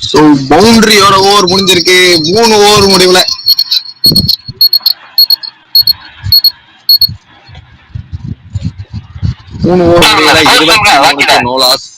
So பவுண்டரியோட over முடிஞ்சிருக்கு. 3 over முடிவுல no loss.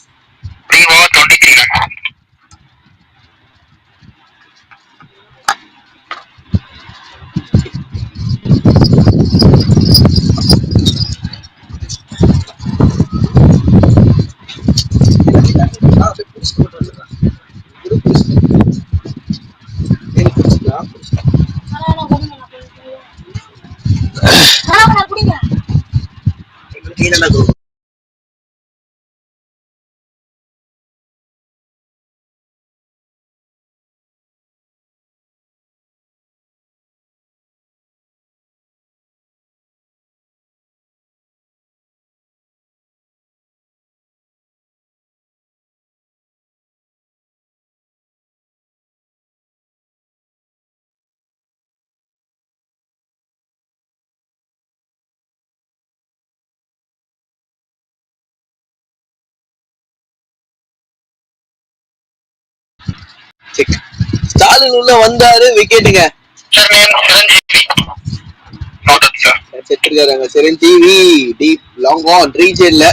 Stalin உள்ள வந்தாரு, விக்கெட்டுங்க. செத்துருக்காங்க Chiranjeevi. Deep long on reach இல்ல.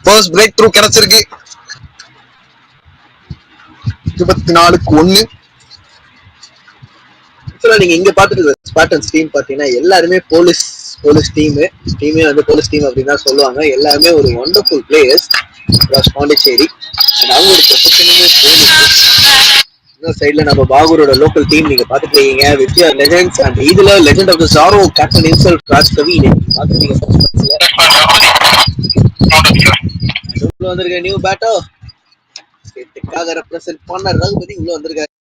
ஃபர்ஸ்ட் பிரேக் த்ரூ கிடைச்சிருக்கு. 24-1. நீங்க இங்க பாத்துட்டு ஸ்பார்டன்ஸ் டீம் பாத்தீங்கன்னா எல்லாருமே போலீஸ் டீமே வந்து போலீஸ் டீம் அப்படின்னு தான் சொல்லுவாங்க. எல்லாருமே ஒரு வண்டர்ஃபுல் பிளேயர்ஸ் பாண்டிச்சேரி. அவங்களோட ப்ரொஃபஷனுமே போலீஸ். இன்னொரு சைட்ல நம்ம பாகூரோட லோக்கல் டீம் நீங்க பாத்துட்டு இருக்கீங்க. வித்யார் லெஜெண்ட்ஸ் அண்ட் இதுல லெஜெண்ட் ஆஃப் த ஜாரோ கேப்டன் ஹிம்செல்ஃப் ராஜ்கவி பாத்துருக்கீங்க. வந்திருக்க நியூ பேட்டர் ஸ்டேட்டுக்காக ரெப்ரசென்ட் பண்ண ரகுபதி உள்ள வந்திருக்காரு.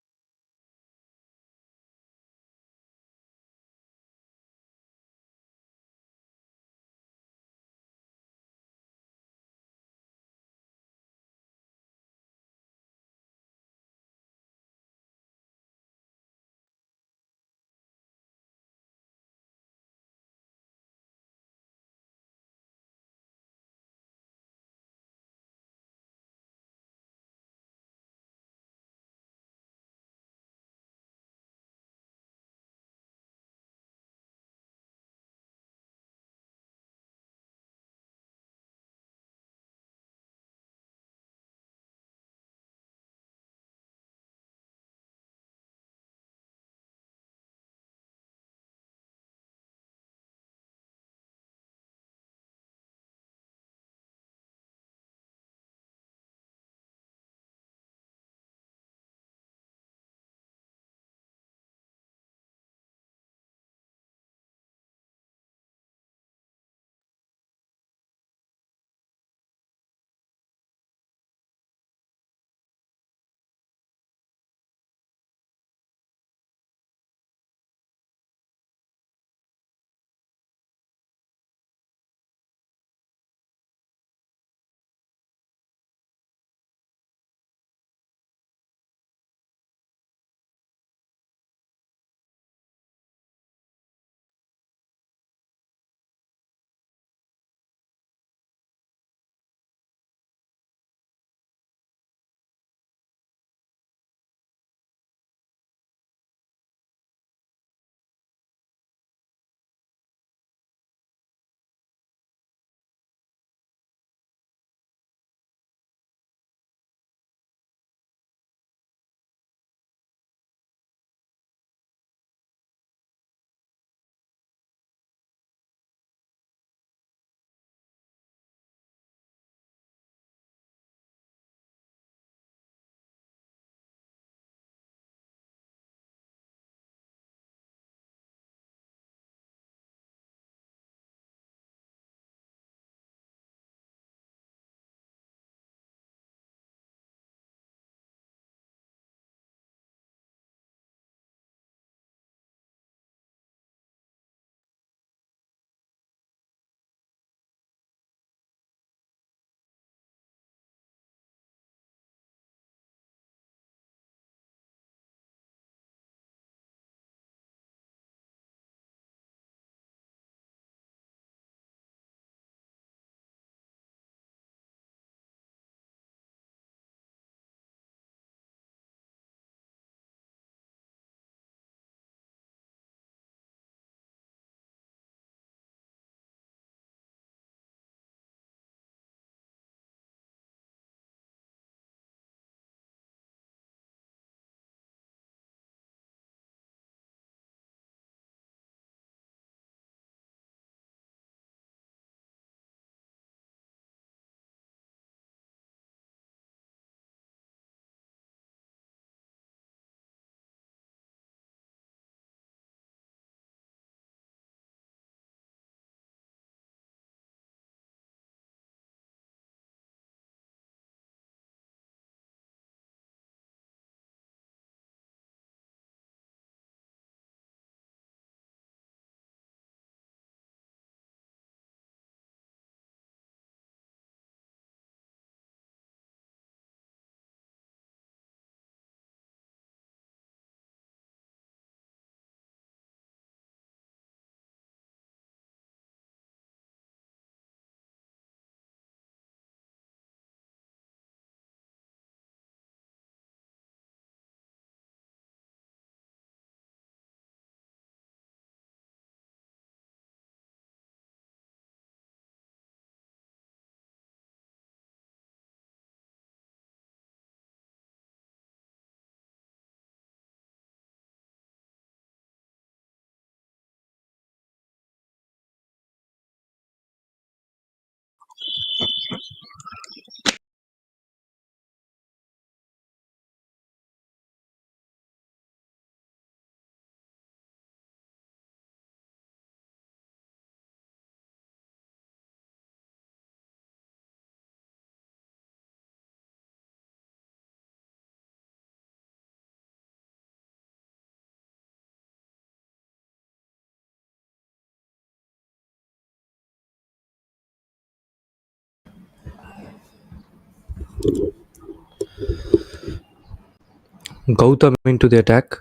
Gautam into the attack,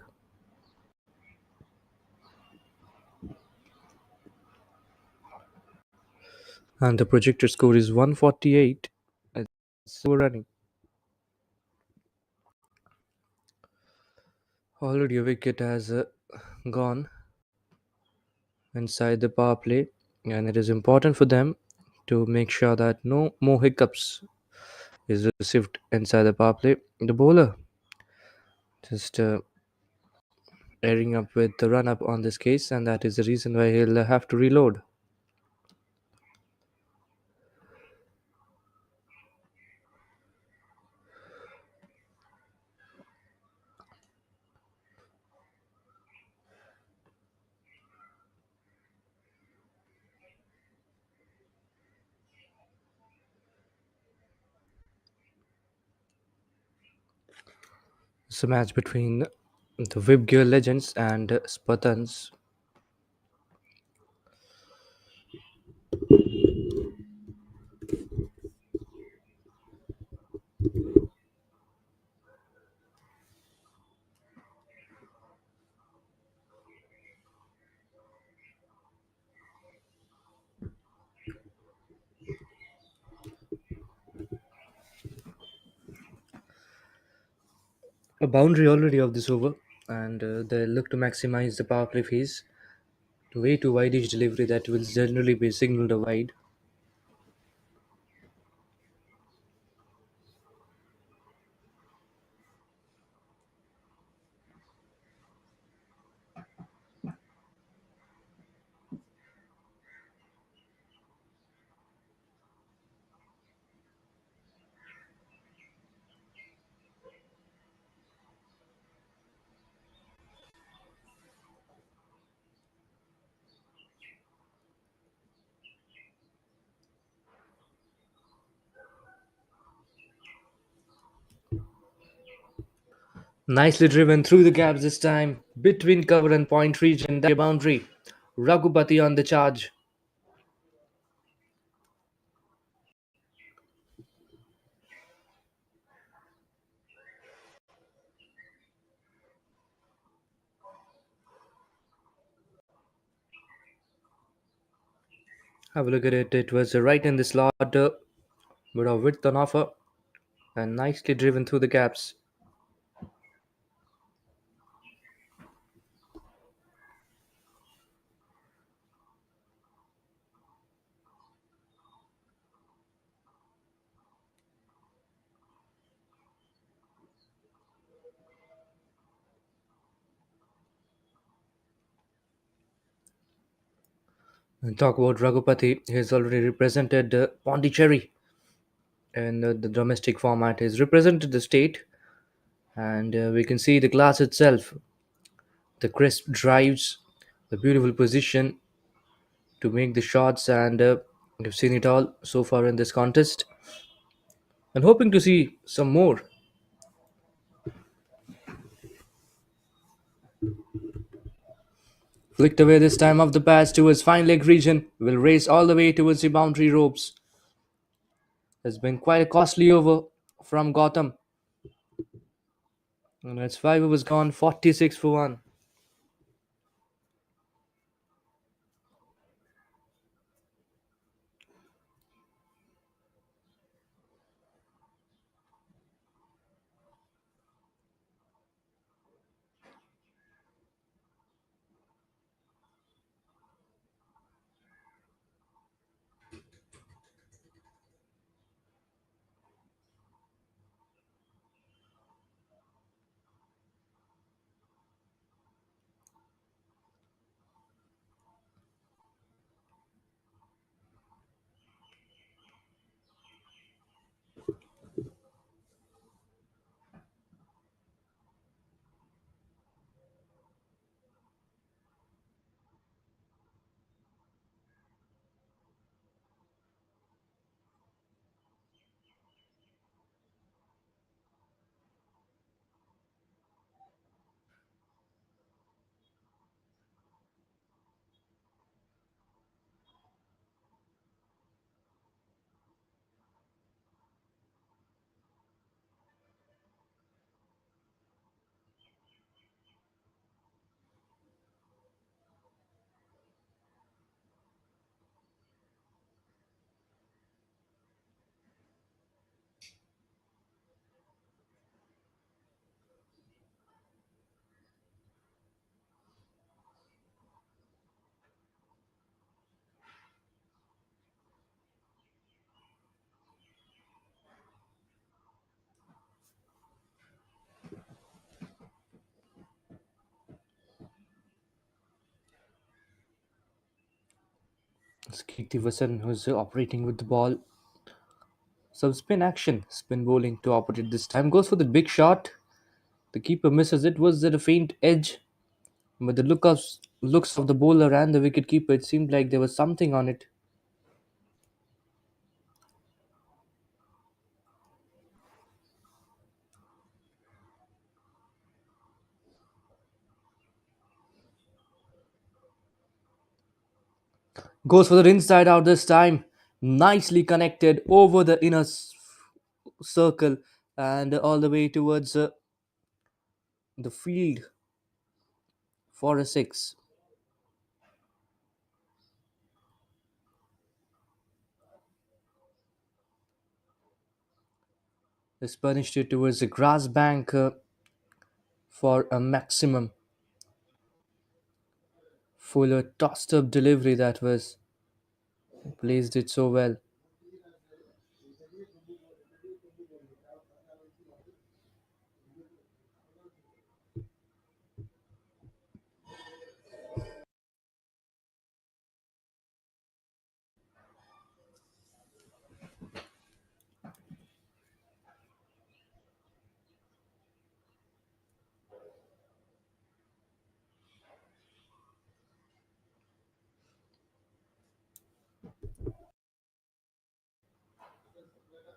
and the projected score is 148. It's over running. Already a wicket has gone inside the power play, and it is important for them to make sure that no more hiccups is received inside the power play. The bowler just airing up with the run up on this case, and that is the reason why he'll have to reload. It's a match between the VIBGYOR legends and Spartans. A boundary already of this over, and they look to maximize the power play phase. Way too wide-ish delivery that will generally be signaled a wide. Nicely driven through the gaps this time, between cover and point region. That boundary. Ragupati on the charge. Have a look at it. It was right in the slot, with a width on offer, and nicely driven through the gaps. And talk about Ragupati. He has already represented Pondicherry in the domestic format. He's represented the state, and we can see the class itself, the crisp drives, the beautiful position to make the shots, and we've seen it all so far in this contest, and hoping to see some more. Flicked away this time off the pass towards fine leg region, will race all the way towards the boundary ropes. Has been quite a costly over from Gotham, and its 5 overs gone, 46 for 1. It's Kirti Vasan who's operating with the ball. Some spin action, spin bowling to operate this time. Goes for the big shot. The keeper misses it. Was there a faint edge? But the looks of the bowler and the wicket keeper, it seemed like there was something on it. Goes for the inside out this time. Nicely connected over the circle and all the way towards the field for a six. Is punished it towards the grass bank for a maximum. Fuller tossed up delivery that was placed it so well.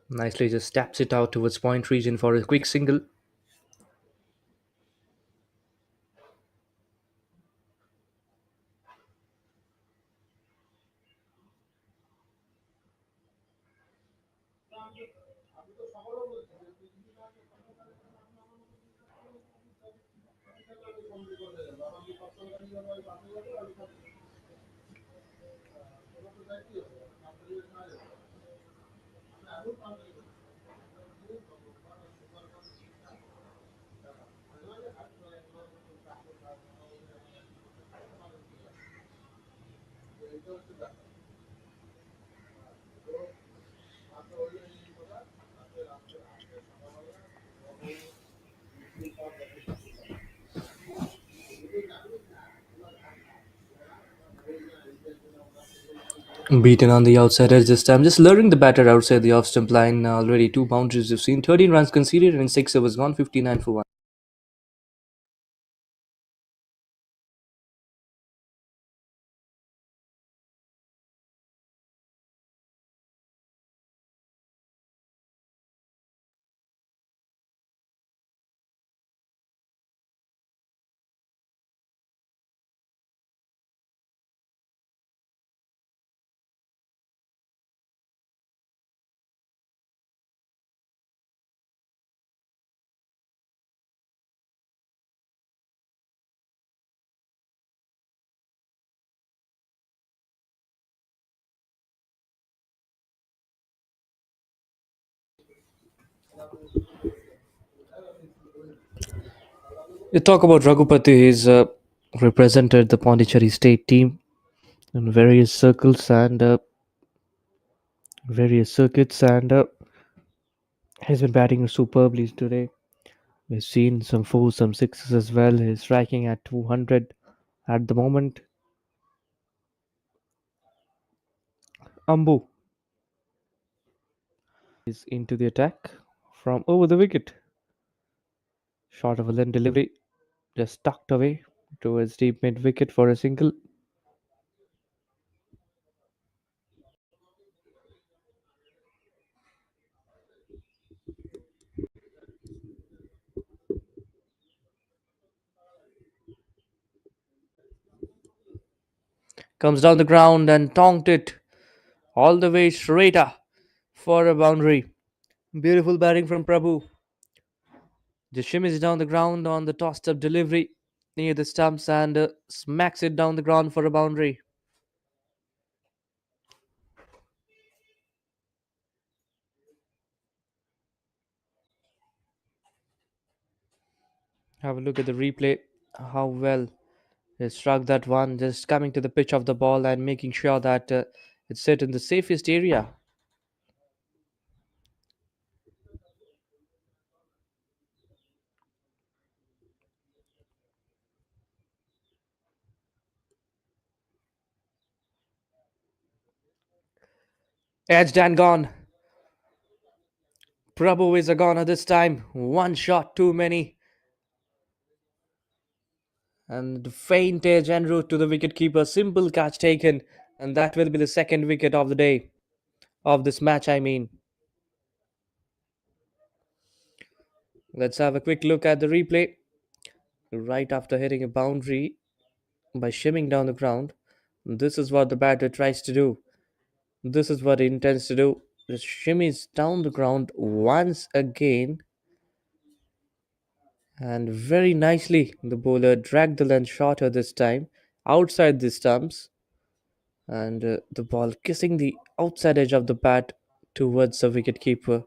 Nicely just taps it out towards point region for a quick single. Beaten on the outside edge this time. Just luring the batter outside the off stump line. Already two boundaries you've seen. 13 runs conceded and 6 overs gone. 59 for 1. You talk about Ragupati. He's represented the Pondicherry state team in various circles and various circuits, and he's been batting superbly today. We've seen some fours, some sixes as well. He's striking at 200 at the moment. Ambu is into the attack from over the wicket. Short of a limb delivery, just tucked away towards deep mid wicket for a single. Comes down the ground and tonked it all the way straighter for a boundary. Beautiful batting from Prabhu. Just shimmies down the ground on the tossed up delivery near the stumps and smacks it down the ground for a boundary. Have a look at the replay. How well he struck that one, just coming to the pitch of the ball and making sure that it's set in the safest area. Edged and gone. Prabhu is a goner this time. One shot too many. And the faint edge en route to the wicket-keeper. Simple catch taken. And that will be the second wicket of the day. Of this match, I mean. Let's have a quick look at the replay. Right after hitting a boundary by shimming down the ground, this is what the batter tries to do. This is what he intends to do. Just shimmies down the ground once again. And very nicely, the bowler dragged the length shorter this time, outside the stumps, and the ball kissing the outside edge of the bat towards the wicketkeeper.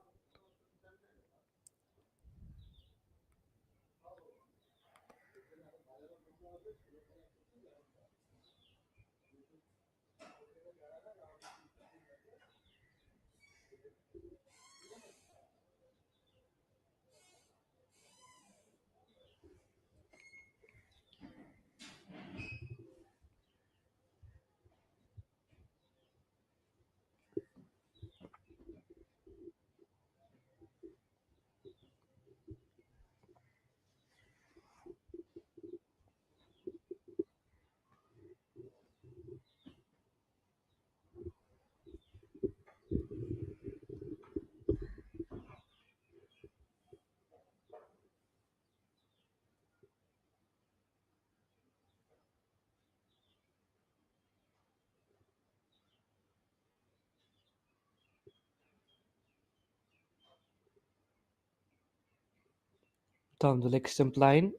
Down the leg stump line,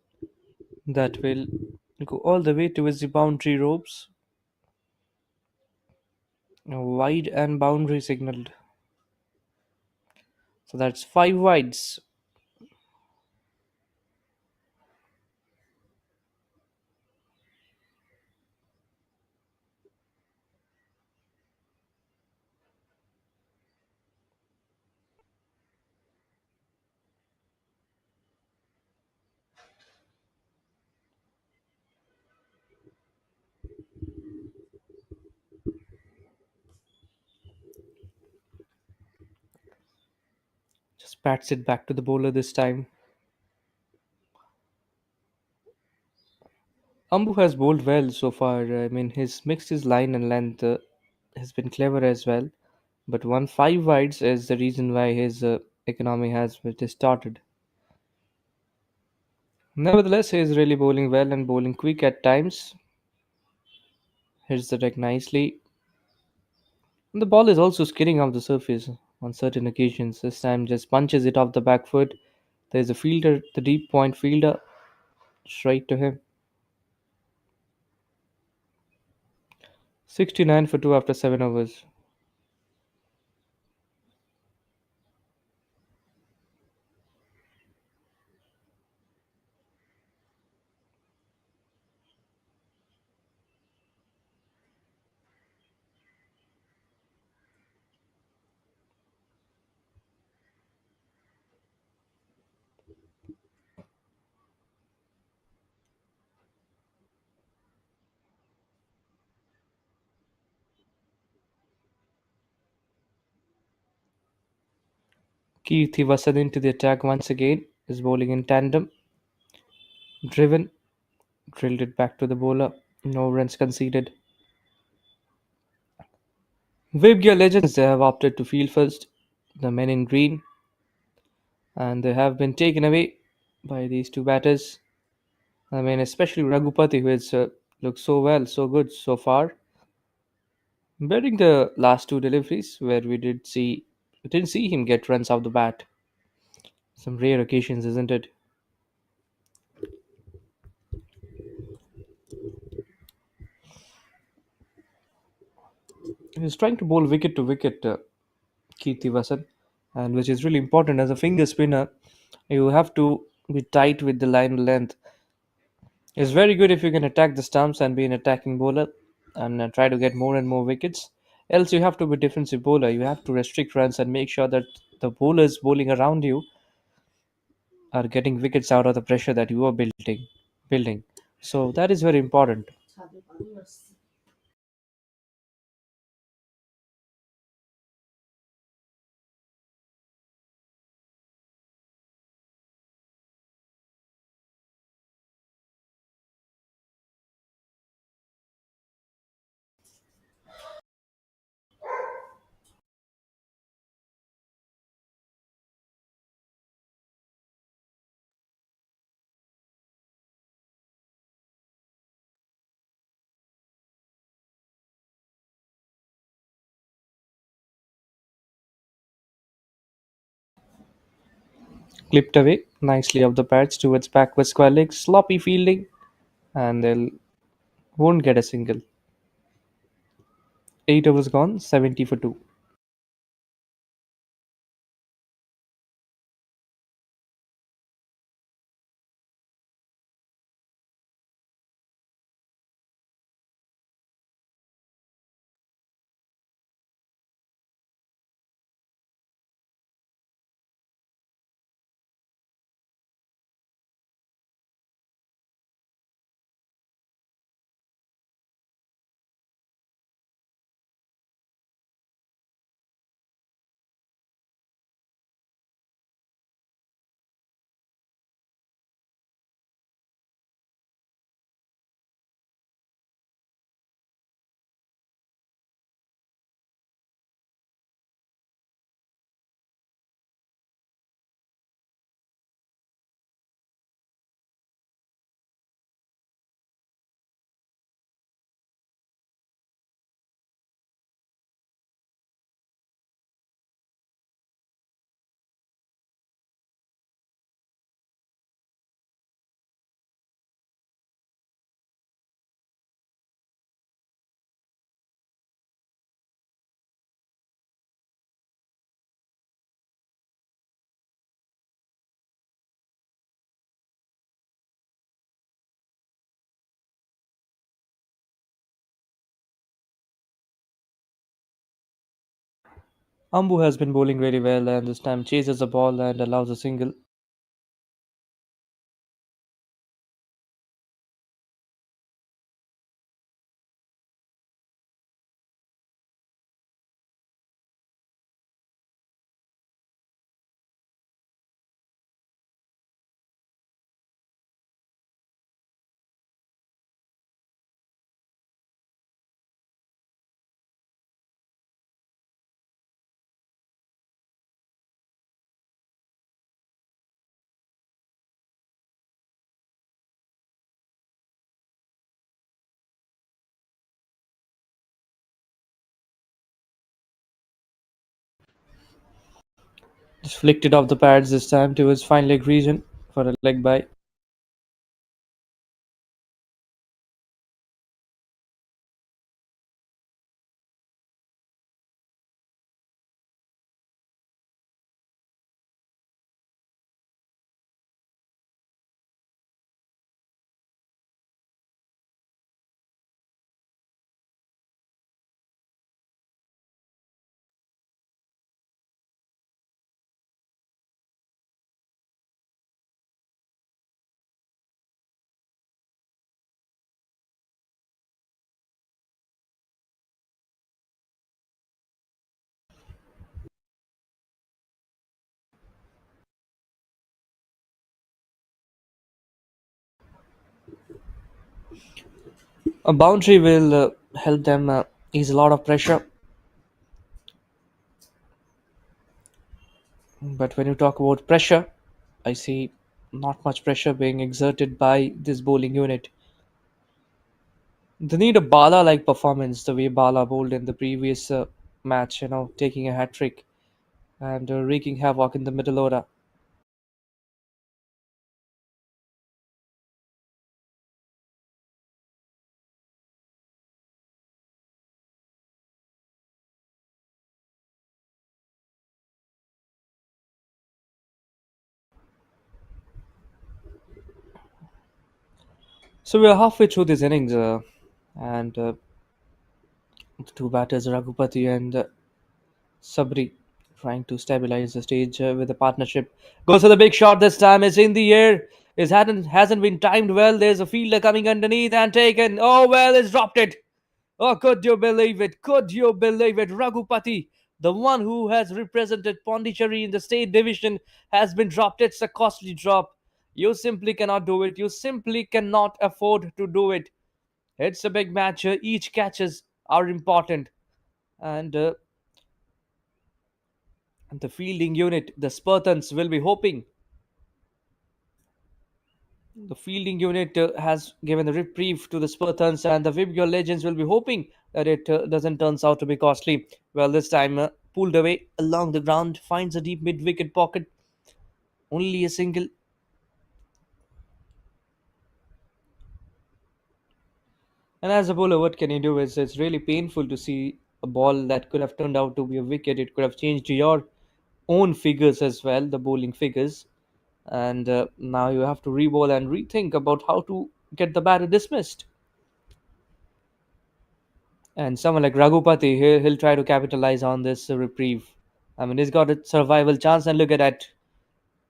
that will go all the way towards the boundary ropes. Wide and boundary signaled. So that's five wides. Just bats it back to the bowler this time. Ambu has bowled well so far. I mean, his mixed his line and length has been clever as well. But one five wides is the reason why his economy has been distorted. Nevertheless, he is really bowling well and bowling quick at times. Hits the deck nicely. And the ball is also skidding off the surface on certain occasions. This time just punches it off the back foot. There's a fielder, the deep point fielder, straight to him. 69 for 2 after 7 overs. Kirti Vasan into the attack once again. Is bowling in tandem. Driven. Drilled it back to the bowler. No runs conceded. VIBGYOR legends, they have opted to field first. The men in green. And they have been taken away by these two batters. I mean, especially Ragupati, who has looked so well, so good so far. Bearing the last two deliveries, where we didn't see him get runs off the bat. Some rare occasions, isn't it? He's trying to bowl wicket to wicket, Kirti Vasan, and which is really important as a finger spinner. You have to be tight with the line length. It's very good if you can attack the stumps and be an attacking bowler and try to get more and more wickets. Else, you have to be defensive bowler. You have to restrict runs and make sure that the bowlers bowling around you are getting wickets out of the pressure that you are building. So that is very important. Clipped away nicely off the pads towards backward square leg, sloppy fielding, and they'll won't get a single. 8 overs gone, 70 for 2. Ambu has been bowling really well and this time chases the ball and allows a single. Just flicked it off the pads this time to his fine leg region for a leg bye. A boundary will help them ease a lot of pressure. But when you talk about pressure, I see not much pressure being exerted by this bowling unit. They need a Bala like performance, the way Bala bowled in the previous match, taking a hat trick and wreaking havoc in the middle order. So we are halfway through this innings, and the two batters, Ragupati and Sabri, trying to stabilize the stage with a partnership. Goes for the big shot this time. It's in the air. It hasn't been timed well. There's a fielder coming underneath and taken. Oh well, it's dropped it. Oh, could you believe it? Could you believe it? Ragupati, the one who has represented Pondicherry in the state division, has been dropped. It's a costly drop. You simply cannot do it. You simply cannot afford to do it. It's a big match. Each catches are important. And the fielding unit, the Spartans, will be hoping. The fielding unit has given a reprieve to the Spartans, and the VIBGYOR legends will be hoping that it doesn't turns out to be costly. Well, this time pulled away along the ground, finds a deep mid-wicket pocket. Only a single. And as a bowler, what can you do? It's really painful to see a ball that could have turned out to be a wicket. It could have changed your own figures as well, the bowling figures. And now you have to re-bowl and rethink about how to get the batter dismissed. And someone like Ragupati, he'll try to capitalize on this reprieve. I mean, he's got a survival chance, and look at that.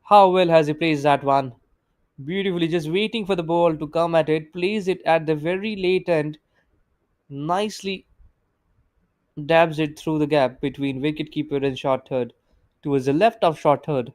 How well has he placed that one? Beautifully, just waiting for the ball to come at it, plays it at the very late end, nicely dabs it through the gap between wicketkeeper and short third, towards the left of short third.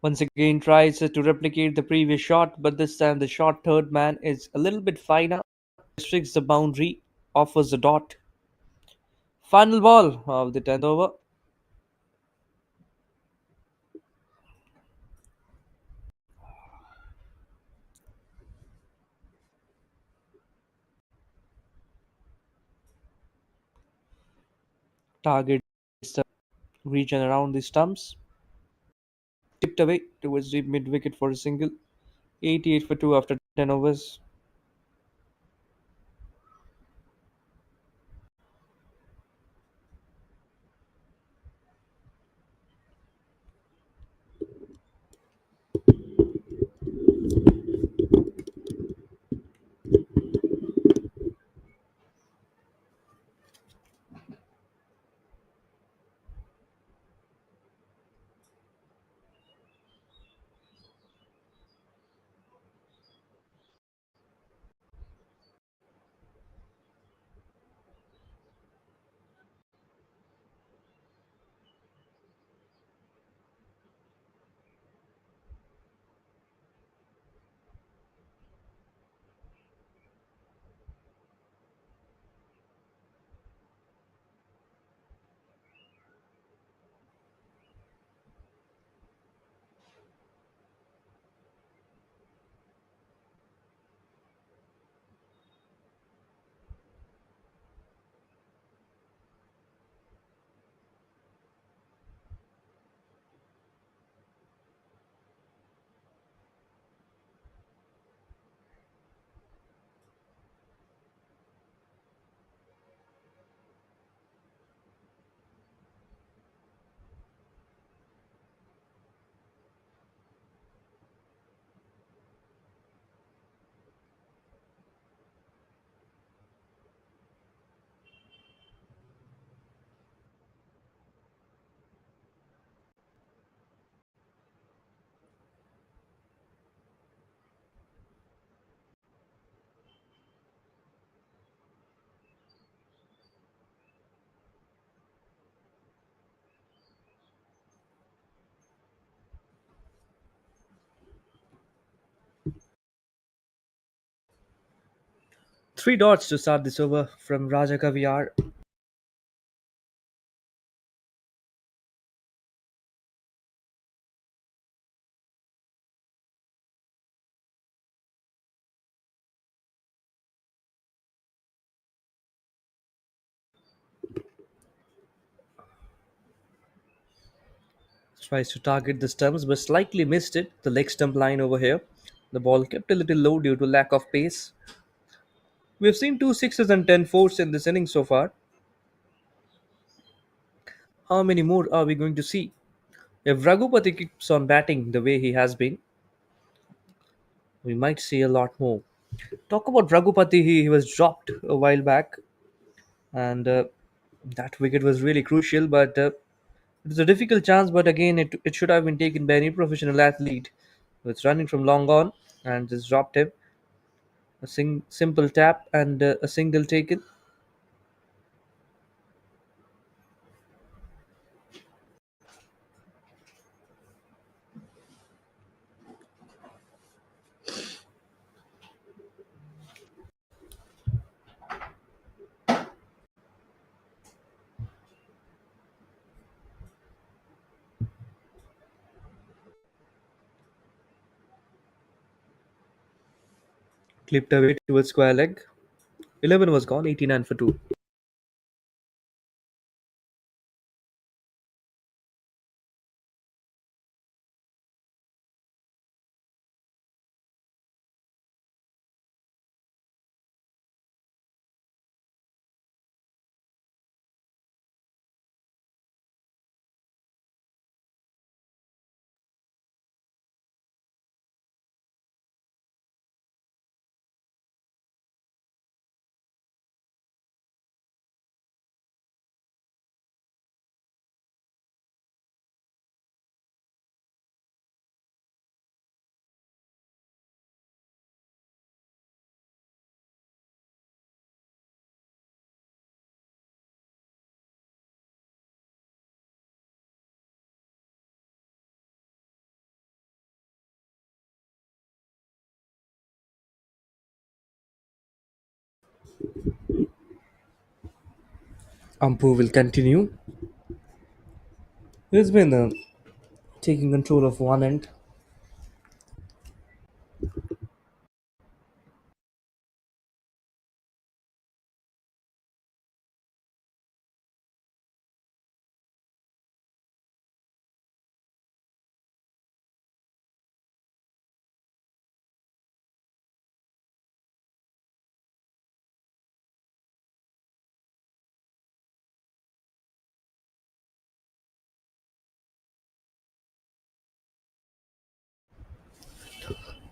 Once again, tries to replicate the previous shot, but this time the short third man is a little bit finer, restricts the boundary, offers a dot. Final ball of the 10th over. Targets the region around the stumps. Tipped away towards the mid wicket for a single. 88 for 2 after 10 overs. Three dots to start this over from Raja Kaviar. Tries to target the stumps but slightly missed it, the leg stump line over here. The ball kept a little low due to lack of pace. We've seen two sixes and 10 fours in this inning so far. How many more are we going to see? If Ragupati keeps on batting the way he has been, we might see a lot more. Talk about Ragupati, he was dropped a while back, and that wicket was really crucial, but it was a difficult chance, but again, it should have been taken by any professional athlete. It's running from long on and just dropped him. A simple tap and a single taken. Clipped away towards square leg. 11 was gone, 89 for 2. Ampu will continue. He's been taking control of one end.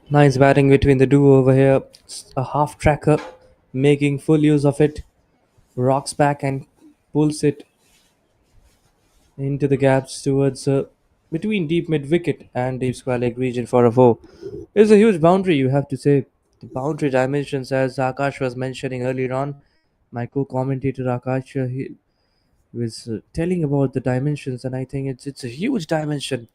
Nice batting between the duo over here. A half tracker making full use of it. Rocks back and pulls it into the gaps towards between deep mid wicket and deep square leg region for a four. It's a huge boundary, you have to say. The boundary dimensions, as Akash was mentioning earlier on, my co-commentator Akash, he was telling about the dimensions, and I think it's a huge dimension.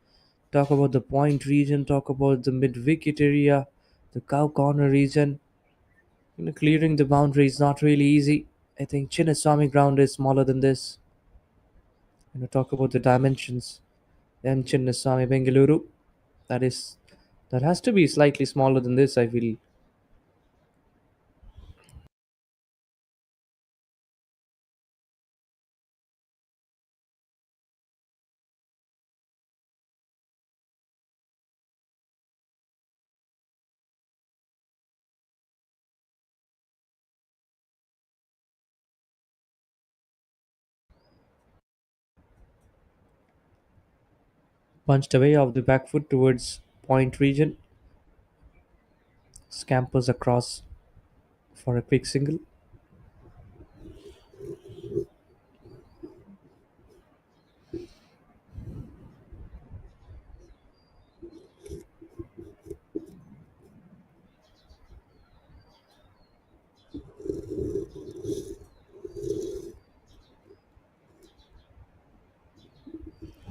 Talk about the point region, talk about the mid wicket area, the cow corner region. Clearing the boundary is not really easy. I think Chinnaswamy ground is smaller than this. Talk about the dimensions. M Chinnaswamy Bengaluru. That is, that has to be slightly smaller than this, I feel. Punched away off the back foot towards point region. Scampers across for a quick single.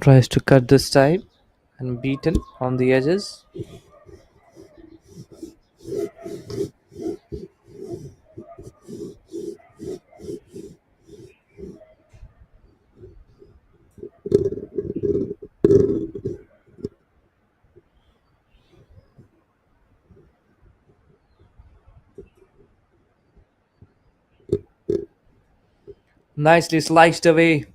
Tries to cut this time and beaten on the edges. Nicely sliced away.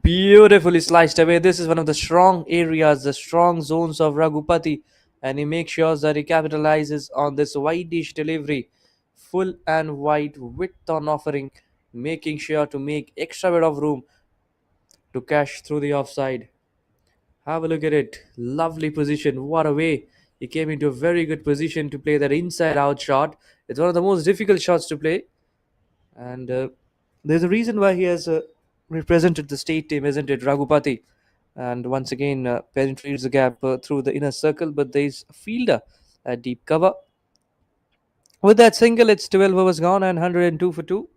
Beautifully sliced away. This is one of the strong areas, the strong zones of Ragupati. And he makes sure that he capitalizes on this wide dish delivery. Full and wide width on offering. Making sure to make extra bit of room to cash through the offside. Have a look at it. Lovely position. What a way. He came into a very good position to play that inside out shot. It's one of the most difficult shots to play. And there's a reason why he has represented the state team, isn't it, Ragupati? And once again, penetrates the gap through the inner circle, but there's a fielder at deep cover. With that single, it's 12 overs gone and 102 for 2.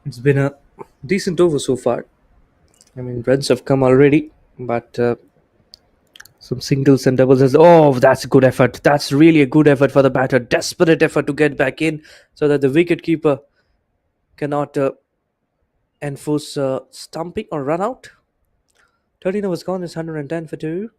It's been a decent over so far. I mean, runs have come already, but some singles and doubles. Oh, that's a good effort. That's really a good effort for the batter. Desperate effort to get back in so that the wicket keeper cannot enforce stumping or run out. 13 overs gone is 110 for two.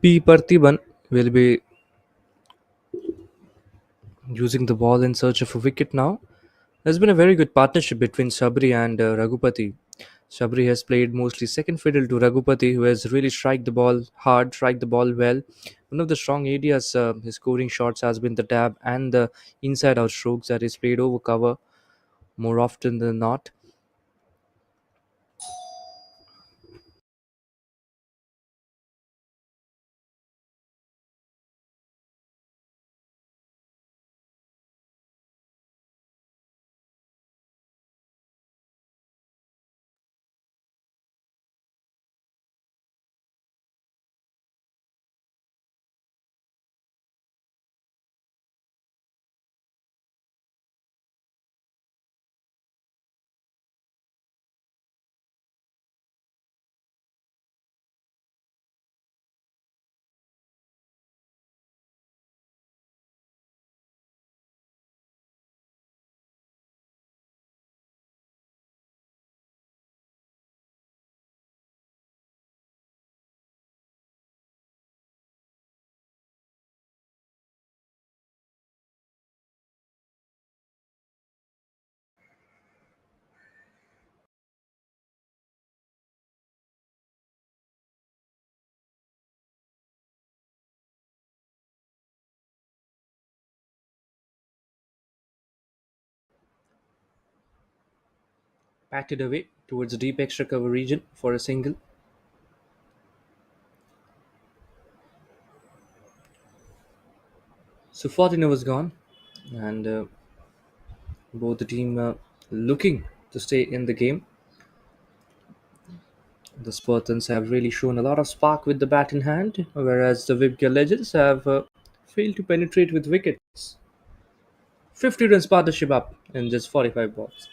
P. Parthiban will be using the ball in search of a wicket now. There's been a very good partnership between Sabri and Ragupati. Sabri has played mostly second fiddle to Ragupati, who has really strike the ball hard, strike the ball well. One of the strong areas his scoring shots has been the dab and the inside out strokes that is played over cover more often than not. Patted away towards the deep extra cover region for a single. So 14 overs gone, and both the team looking to stay in the game. The Spartans have really shown a lot of spark with the bat in hand, whereas the VIBGYOR legends have failed to penetrate with wickets. 50 runs partnership up in just 45 balls.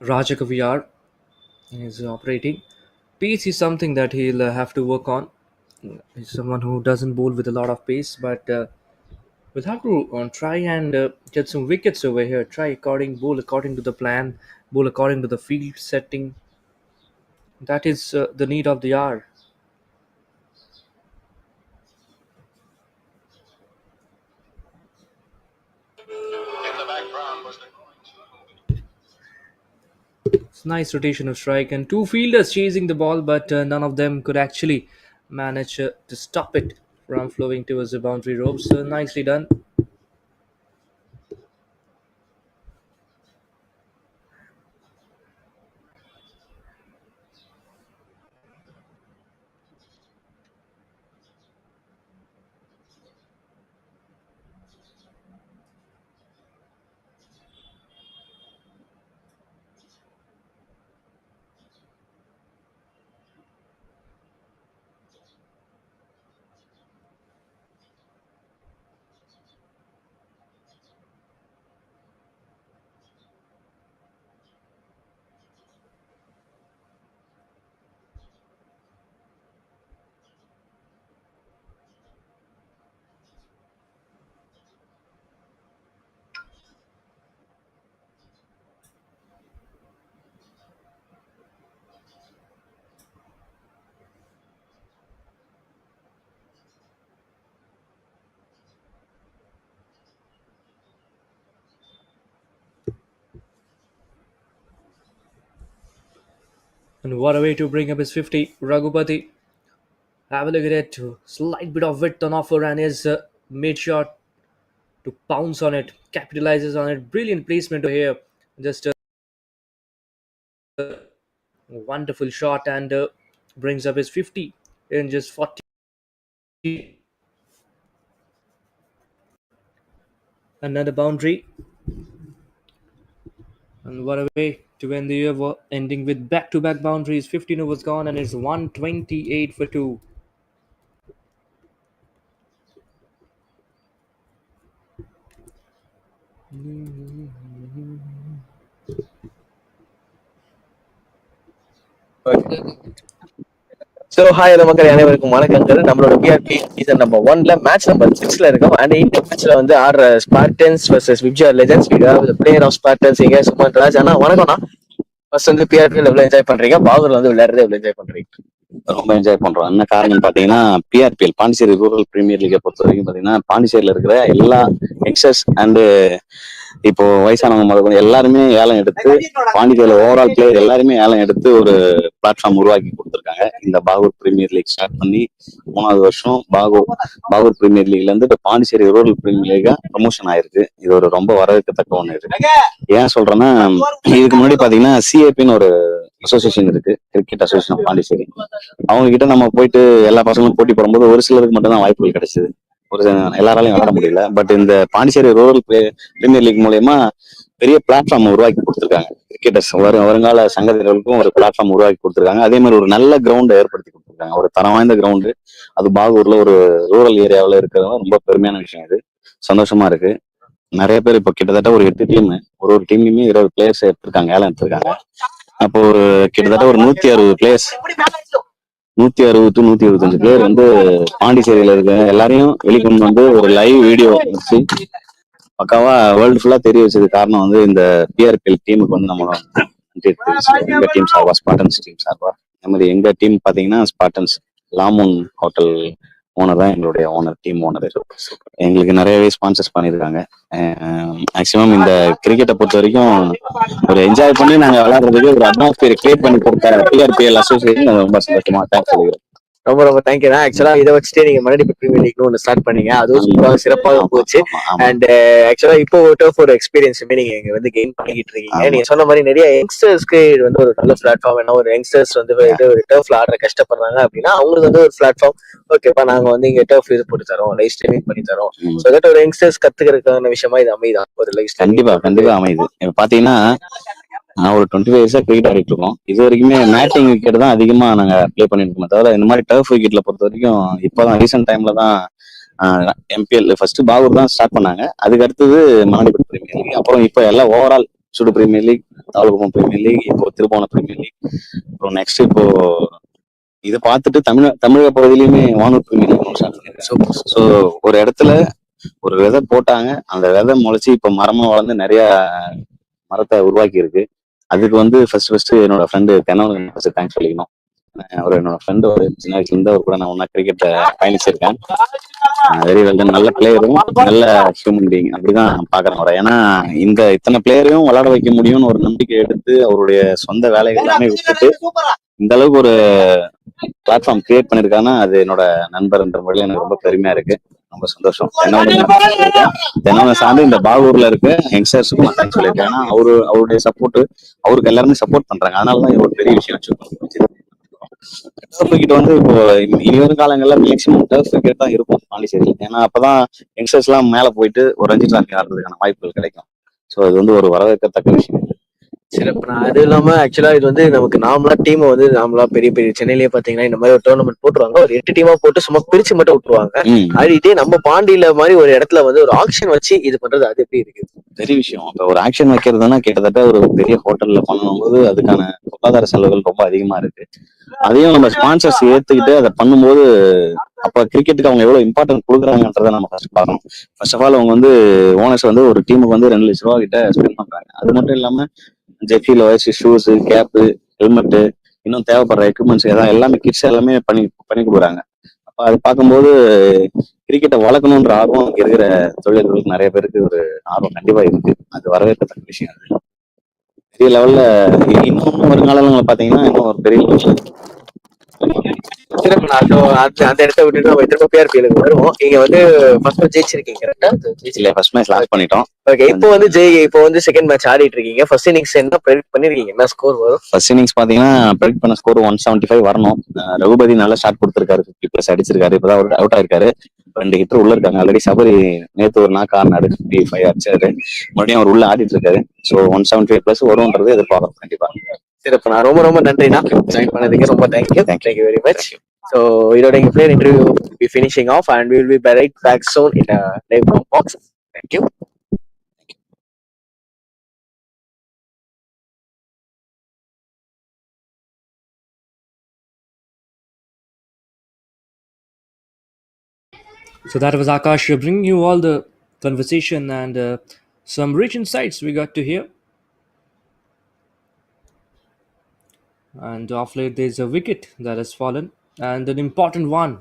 VIBGYOR is operating. Pace is something that he'll have to work on. He's someone who doesn't bowl with a lot of pace, but we'll have to try and get some wickets over here. Bowl according to the plan, bowl according to the field setting. That is the need of the hour. It's nice rotation of strike and two fielders chasing the ball, but none of them could actually manage to stop it from flowing towards the boundary ropes. So nicely done. And what a way to bring up his 50. Ragupati, have a look at it. Slight bit of width on offer and his mid shot to pounce on it, capitalizes on it. Brilliant placement over here. Just a wonderful shot and brings up his 50 in just 40. Another boundary. And what a way to end the year, ending with back to back boundaries. 15 overs gone and it's 128 for 2. So hi மக்கள் அனைவருக்கும் வணக்கங்கள். நம்மளோட P R P season number 1ல match number 6ல இருக்கோம். And இந்த மேட்ச்ல வந்து ஆடுற Spartans versus VIBGYOR legends. Player of Spartans இங்க சுமன் ராஜ். ஆனா வணக்கம்ண்ணா. ஃபர்ஸ்ட் வந்து பிஆர்பிஎல் எவ்வளவு என்ஜாய் பண்றீங்க? பாகூர்ல வந்து விளையாடுறது எவ்வளவு என்ஜாய் பண்றீங்க? ரொம்ப என்ஜாய் பண்றோம். என்ன காரணம் பாத்தீங்கன்னா, பிஆர்பிஎல் பாண்டிச்சேரி ரூரல் பிரீமியர் லீகை பொறுத்த வரைக்கும் பாத்தீங்கன்னா, பாண்டிச்சேரியில இருக்கிற எல்லா யங்ஸ்டர்ஸ் அண்ட் இப்போ வயசானவங்க முதல் எல்லாருமே ஏலம் எடுத்து, பாண்டிச்சேரியில ஓவரால் பிளேயர் எல்லாருமே ஏலம் எடுத்து ஒரு பிளாட்ஃபார்ம் உருவாக்கி கொடுத்துருக்காங்க. இந்த பாகூர் பிரீமியர் லீக் ஸ்டார்ட் பண்ணி 3வது வருஷம் பாகூர் பிரீமியர் லீக்ல இருந்து இப்போ Pondicherry rural premier Liga promotion ஆயிருக்கு. இது ஒரு ரொம்ப வரவேற்கத்தக்க ஒண்ணு இருக்கு. ஏன் சொல்றேன்னா, இதுக்கு முன்னாடி பாத்தீங்கன்னா சிஏபின்னு ஒரு அசோசியேஷன் இருக்கு, கிரிக்கெட் அசோசியேஷன் ஆஃப் பாண்டிச்சேரி. அவங்க கிட்ட நம்ம போயிட்டு எல்லா பசங்களும் போட்டி போடும்போது ஒரு சிலருக்கு மட்டும் தான் வாய்ப்புகள் கிடைச்சது. எல்லாராலையும் விளாட முடியல. பட் இந்த பாண்டிச்சேரி ரூரல் பிரீமியர் லீக் மூலயமா பெரிய பிளாட்ஃபார்ம் உருவாக்கி கொடுத்துருக்காங்க. கிரிக்கெட்டர்ஸ் வருங்கால சங்கதிகளுக்கும் ஒரு பிளாட்ஃபார்ம் உருவாக்கி கொடுத்துருக்காங்க. அதே மாதிரி ஒரு நல்ல கிரவுண்டை ஏற்படுத்தி கொடுத்துருக்காங்க. ஒரு தரம் வாய்ந்த கிரவுண்டு, அது பாகூர்ல ஒரு ரூரல் ஏரியாவில் இருக்கிறது ரொம்ப பெருமையான விஷயம். இது சந்தோஷமா இருக்கு. நிறைய பேர் இப்போ கிட்டத்தட்ட ஒரு 8 டீம், ஒரு டீம்லயுமே 20 பிளேயர்ஸ் எடுத்திருக்காங்க, ஏலம் எடுத்திருக்காங்க. அப்போ ஒரு கிட்டத்தட்ட ஒரு 160 பிளேயர்ஸ், 160 to 125 பேர் வந்து பாண்டிச்சேரியில இருக்க எல்லாரையும் வெளிக்கொண்டு வந்து ஒரு லைவ் வீடியோ வச்சு பக்காவா வேர்ல்டு ஃபுல்லா தெரிய வச்சது காரணம் வந்து இந்த பிஆர்பிஎல் டீமுக்கு வந்து நம்ம எங்க டீம் சார்பா, ஸ்பார்டன்ஸ் டீம் சார்பா. அதே மாதிரி எங்க டீம் பாத்தீங்கன்னா ஸ்பார்டன்ஸ் லாமூன் ஹோட்டல் ஓனர் தான் எங்களுடைய ஓனர், டீம் ஓனர். எங்களுக்கு நிறையவே ஸ்பான்சர்ஸ் பண்ணியிருக்காங்க. மேக்சிமம் இந்த கிரிக்கெட்டை பொறுத்த வரைக்கும் ஒரு என்ஜாய் பண்ணி நாங்க விளையாடுறதுக்கு ஒரு அட்மாஸ்பியர் கிரியேட் பண்ணி கொடுத்த பிஆர்பிஎல் அசோசியேஷன் ரொம்ப சந்தோஷமா தேங்க்ஸ் சொல்லிக்கிறோம். ரொம்ப ரொம்ப தேங்க்யூ. ஆக்சுவலா இதை வச்சுட்டு நீங்க மறுபடியும் பிரீமியர் லீக்னு ஒன்று ஸ்டார்ட் பண்ணீங்க, அதுவும் சிறப்பாக போச்சு. அண்ட் ஆக்சுவலா இப்போ ஒரு எக்ஸ்பீரியன்ஸுமே நீங்க இங்க வந்து கெயின் பண்ணிக்கிட்டு இருக்கீங்க. நீங்க சொன்ன மாதிரி நிறைய யங்ஸ்டர்ஸ்க்கு இது வந்து ஒரு நல்ல பிளாட்ஃபார்ம். ஏன்னா ஒரு யங்ஸ்டர்ஸ் வந்து ஒரு டர்ஃப்ல ஆடுற கஷ்டப்படுறாங்க அப்படின்னா அவங்களுக்கு வந்து ஒரு பிளாட்ஃபார்ம். ஓகேப்பா, நாங்க வந்து இங்க டர்ஃப் இது போட்டு தரோம், லைவ் ஸ்ட்ரீமிங் பண்ணி தரோம். ஸோ தட் ஒரு யங்ஸ்டர்ஸ் கத்துக்கிறதுக்கான விஷயமா இது அமைதான் ஒரு லைவ் ஸ்ட்ரீமிங். கண்டிப்பா அமையுது. பாத்தீங்கன்னா நான் ஒரு 25 இயர்ஸா கிரிக்கெட் ஆடிட்டு இருக்கோம். இது வரைக்குமே மேட்டிங் விக்கெட் தான் அதிகமா நாங்க பிளே பண்ணிட்டு இருக்கோம். தவிர இந்த மாதிரி டர்ஃப் விக்கெட்ல பொறுத்த வரைக்கும் இப்பதான் ரீசெண்ட் டைம்ல தான் எம்பிஎல் ஃபர்ஸ்ட் பாகூர் தான் ஸ்டார்ட் பண்ணாங்க. அதுக்கு அடுத்தது மணலிபுரம் பிரீமியர் லீக், அப்புறம் இப்ப எல்லாம் ஓவரால் சுடு பிரீமியர் லீக், தாலுகுப்பம் பிரீமியர் லீக், இப்போ திருப்போணம் பிரீமியர் லீக், அப்புறம் நெக்ஸ்ட் இப்போ இதை பார்த்துட்டு தமிழக பகுதியிலுமே வானூர் பிரீமியர் லீக் ஸ்டார்ட் பண்ணிருக்காங்க. ஸோ ஒரு இடத்துல ஒரு விதை போட்டாங்க, அந்த விதை முளைச்சி இப்ப மரமா வளர்ந்து நிறைய மரத்தை உருவாக்கி இருக்கு. அதுக்கு வந்து ஃபர்ஸ்ட் என்னோட ஃப்ரெண்டு தென்னவனுக்கு ஃபர்ஸ்ட் தேங்க்ஸ் சொல்லிக்கணும். அவர் என்னோட ஃப்ரெண்டு, ஒரு சின்ன வயசுல இருந்து அவர் கூட நான் ஒன்னா கிரிக்கெட்டை பயணிச்சிருக்கேன். Very well done. நல்ல பிளேயரும் நல்ல ஹியூமன் பீயிங், அப்படிதான் பாக்குறேன் அவரை. ஏன்னா இந்த இத்தனை பிளேயரையும் விளையாட வைக்க முடியும்னு ஒரு நம்பிக்கை எடுத்து அவருடைய சொந்த வேலைகள் எல்லாமே விட்டுட்டு இந்த அளவுக்கு ஒரு பிளாட்ஃபார்ம் கிரியேட் பண்ணிருக்காங்கன்னா அது என்னோட நண்பர்ன்ற முறையில் எனக்கு ரொம்ப பெருமையா இருக்கு. ரொம்ப சந்தோஷம். தென்னவனை சார்ந்து இந்த பாகூர்ல இருக்க யங்ஸ்டர்ஸுக்கும் நான் தேங்க்ஸ் சொல்லியிருக்கேன். ஏன்னா அவருடைய சப்போர்ட், அவருக்கு எல்லாருமே சப்போர்ட் பண்றாங்க. அதனாலதான் இது ஒரு பெரிய விஷயம் வச்சிருக்கோம். டர்ஃப் விக்கெட் வந்து இப்போ இனி வரும் காலங்கள்ல மேக்சிமம் டர்ஃப் விக்கெட் தான் இருக்கும் பாண்டிச்சேரியில். ஏன்னா அப்பதான் யங்ஸ்டர்ஸ் எல்லாம் மேல போயிட்டு ஒரு ரஞ்சி டிராஃபி ஆடுறதுக்கான வாய்ப்புகள் கிடைக்கும். ஸோ இது வந்து ஒரு வரவேற்கத்தக்க விஷயம். சிறப்பு. அது இல்லாம ஆக்சுவலா இது வந்து நமக்கு நார்மலா டீம் வந்து நார்மலா பெரிய பெரிய சென்னையிலேயே பாத்தீங்கன்னா இந்த மாதிரி ஒரு டோர்னமெண்ட் போட்டுருவாங்க, ஒரு 8 டீமா போட்டு சும்மா பிரிச்சு மட்டும் விட்டுருவாங்க. அது இதே நம்ம பாண்டியில மாதிரி ஒரு இடத்துல வந்து ஒரு ஆக்ஷன் வச்சு இது பண்றது, அது எப்படி இருக்கு? பெரிய விஷயம். இப்ப ஒரு ஆக்ஷன் வைக்கிறதுனா கிட்டத்தட்ட ஒரு பெரிய ஹோட்டல்ல பண்ணும்போது அதுக்கான பொருளாதார செலவுகள் ரொம்ப அதிகமா இருக்கு. அதையும் நம்ம ஸ்பான்சர்ஸ் ஏத்துக்கிட்டு அதை பண்ணும்போது அப்ப கிரிக்கெட்டுக்கு அவங்க எவ்வளவு இம்பார்ட்டன்ட் கொடுக்குறாங்கன்றத நம்ம ஃபர்ஸ்ட் பார்க்கணும். ஃபர்ஸ்ட் ஆஃப் ஆல் அவங்க வந்து ஓனர்ஸ் வந்து ஒரு டீமுக்கு வந்து 2 லட்சம் ரூபா கிட்ட ஸ்பெண்ட் பண்றாங்க. அது மட்டும் இல்லாம jersey, lowers, shoes, cap, helmet, இன்னும் தேவைப்படுற எக்யூப்மெண்ட்ஸ் எல்லாமே கிட்ஸ் எல்லாமே பண்ணி கொடுக்குறாங்க. அப்ப அது பார்க்கும்போது கிரிக்கெட்டை வளர்க்கணுன்ற ஆர்வம் இங்க இருக்கிற தொழிலாளர்களுக்கு நிறைய பேருக்கு ஒரு ஆர்வம் கண்டிப்பா இருக்கு. அது வரவேற்கத்தக்க விஷயம். அது பெரிய லெவல்ல இன்னும் வருங்காலங்கள்ல பாத்தீங்கன்னா இன்னும் ஒரு பெரிய லெவல்ல சிறப்பு. அந்த இடத்த விட்டுட்டு நம்ம திரும்ப PRPL வருவோம். நீங்க வந்து ஃபர்ஸ்ட் மேட்ச் ஜெயிச்சிருக்கீங்க கரெக்டா? இல்ல, ஃபர்ஸ்ட் மேட்ச் லாஸ் பண்ணிட்டோம். ஓகே, இப்போ வந்து செகண்ட் மேட்ச் ஆடிட்டு இருக்கீங்க. ஃபர்ஸ்ட் இன்னிங்ஸ் என்ன ப்ரெடிக்ட் பண்ணிருக்கீங்க? என்ன ஸ்கோர் வரும்? ஃபர்ஸ்ட் இன்னிங்ஸ் பாத்தீங்கன்னா ப்ரெடிக்ட் பண்ண ஸ்கோர் 175 வரணும். ரகுபதி நல்லா ஷாட் கொடுத்திருக்காரு, 50+ அடிச்சிருக்காரு. இப்பதான் அவுட் ஆயிருக்காரு. 2 ஹிட்டர் உள்ள இருக்காங்க. ஆல்ரெடி சபரி நேத்து ஒரு நாக்கு ஆடினாரு, 55 அடிச்சாரு. மறுபடியும் அவர் உள்ள ஆடிட்டு இருக்காரு. ஸோ 175+ வரும்ன்றது எதிர்பார்க்கணும் கண்டிப்பா. சிறப்பு. நான் ரொம்ப ரொம்ப நன்றிண்ணா ஜாயின் பண்ணதுக்கு. ரொம்ப தேங்க்யூ வெரி மச். So இதோட எங்க player interview be finishing off and we will be right back soon in a live box. Thank you. So that was Akash bringing you all the conversation and some rich insights we got to hear. And off late, there's a wicket that has fallen, and an important one.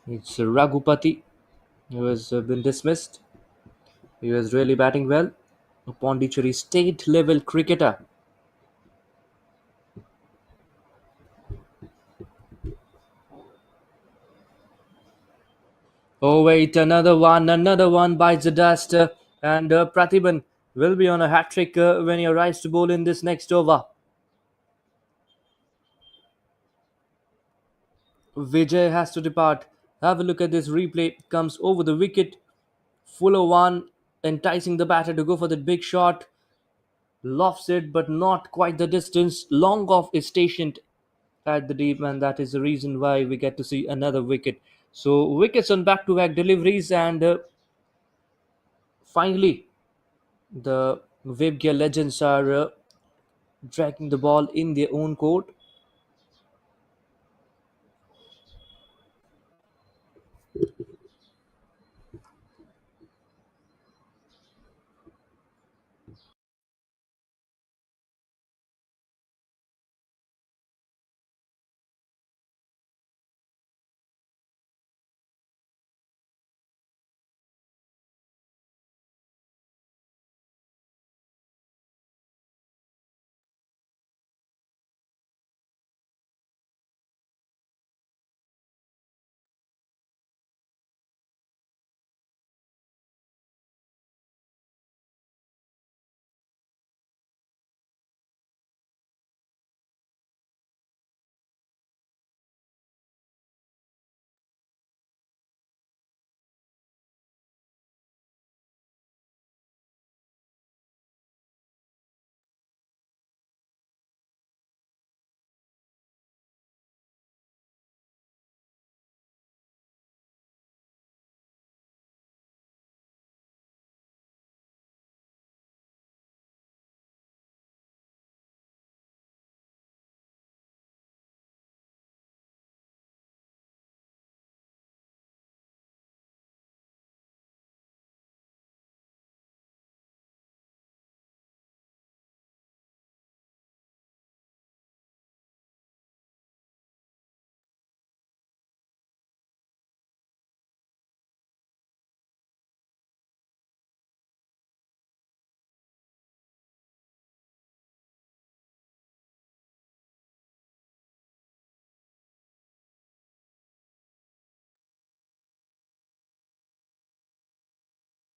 It's Ragupati, who has been dismissed. He was really batting well. A Pondicherry state level cricketer. Oh, wait, another one bites the dust. And Pratibhan will be on a hat trick when he arrives to bowl in this next over. Vijay has to depart. Have a look at this replay. Comes over the wicket. Fuller one, enticing the batter to go for the big shot. Lofts it, but not quite the distance. Long off is stationed at the deep, and that is the reason why we get to see another wicket. So, wickets on back to back deliveries, and finally, the VIBGYOR legends are dragging the ball in their own court.